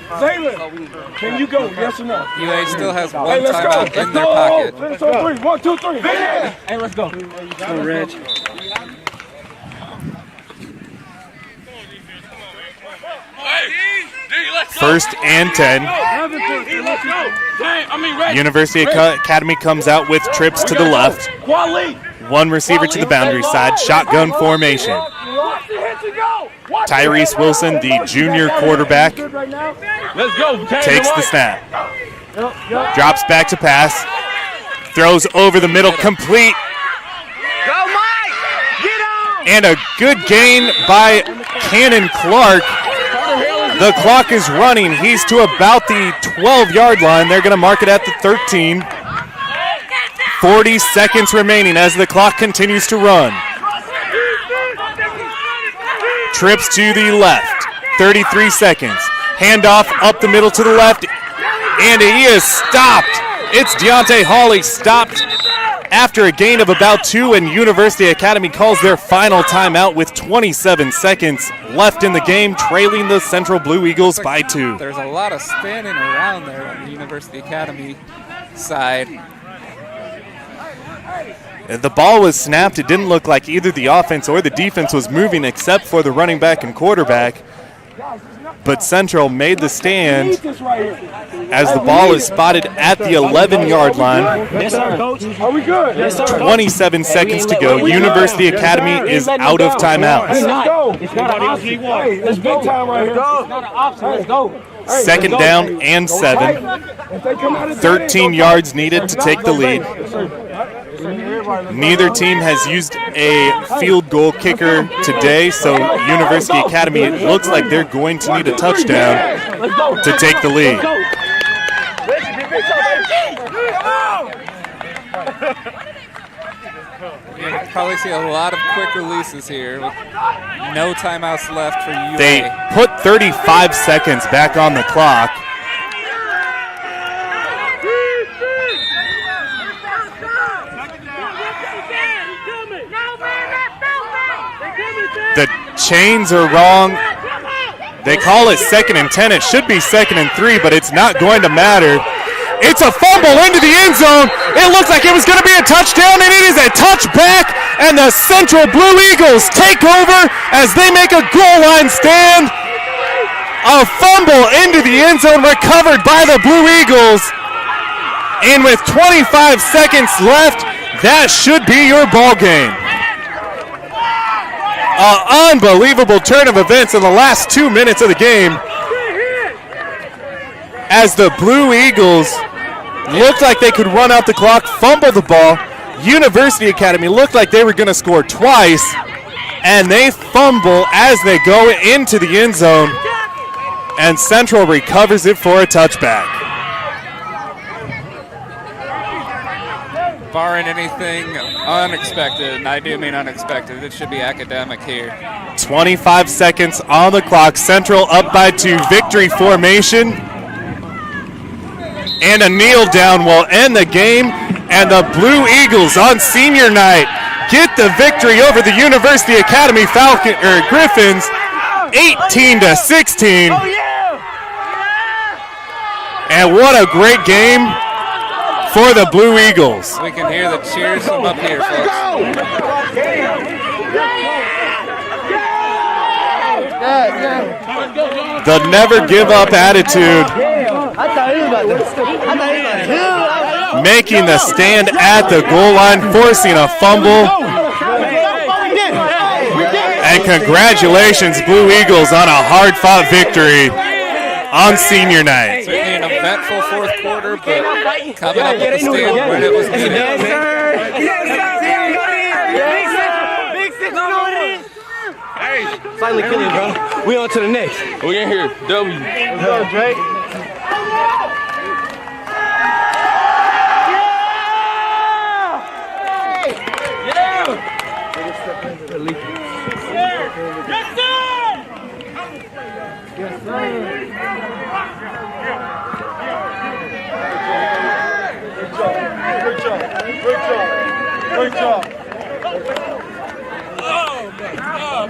Zaylen, can you go? Yes or no? UA still has one timeout in their pocket. Finish on 3. 1, 2, 3. Hey, let's go. Go, Reg. First and 10. University Academy comes out with trips to the left. One receiver to the boundary side. Shotgun formation. Tyrese Wilson, the junior quarterback, takes the snap. Drops back to pass. Throws over the middle, complete. And a good gain by Cannon Clark. The clock is running. He's to about the 12-yard line. They're going to mark it at the 13. 40 seconds remaining as the clock continues to run. Trips to the left. 33 seconds. Handoff up the middle to the left. And he is stopped. It's Deontay Hawley stopped after a gain of about 2, and University Academy calls their final timeout with 27 seconds left in the game, trailing the Central Blue Eagles by 2. There's a lot of standing around there on the University Academy side. The ball was snapped. It didn't look like either the offense or the defense was moving except for the running back and quarterback. But Central made the stand as the ball is spotted at the 11-yard line. Yes, sir, Coach. Are we good? Yes, sir, 27 seconds to go. University Academy is out of timeouts. Let's go. It's not an option. It's big time right here. It's not an option. Let's go. Second down and 7. 13 yards needed to take the lead. Neither team has used a field goal kicker today, so University Academy, it looks like they're going to need a touchdown to take the lead. You'll probably see a lot of quick releases here with no timeouts left for UA. They put 35 seconds back on the clock. The chains are wrong. They call it 2nd and 10. It should be 2nd and 3, but it's not going to matter. It's a fumble into the end zone. It looks like it was going to be a touchdown, and it is a touchback, and the Central Blue Eagles take over as they make a goal line stand. A fumble into the end zone recovered by the Blue Eagles. And with 25 seconds left, that should be your ball game. An unbelievable turn of events in the last 2 minutes of the game as the Blue Eagles looked like they could run out the clock, fumble the ball. University Academy looked like they were going to score twice, and they fumble as they go into the end zone, and Central recovers it for a touchback. Barring anything unexpected, and I do mean unexpected, it should be academic here. 25 seconds on the clock. Central up by 2. Victory formation. And a kneel down will end the game. And the Blue Eagles on senior night get the victory over the University Academy Gryphons, 18-16. And what a great game for the Blue Eagles. We can hear the cheers from up here, folks. The never give up attitude making the stand at the goal line, forcing a fumble. And congratulations, Blue Eagles, on a hard-fought victory on senior night. Certainly an eventful fourth quarter, but coming up at the stand when it was needed. Hey, finally killing, bro. We on to the next. We in here. W. Let's go, Drake. Yes, sir. Good job. Good job. Good job. Good job.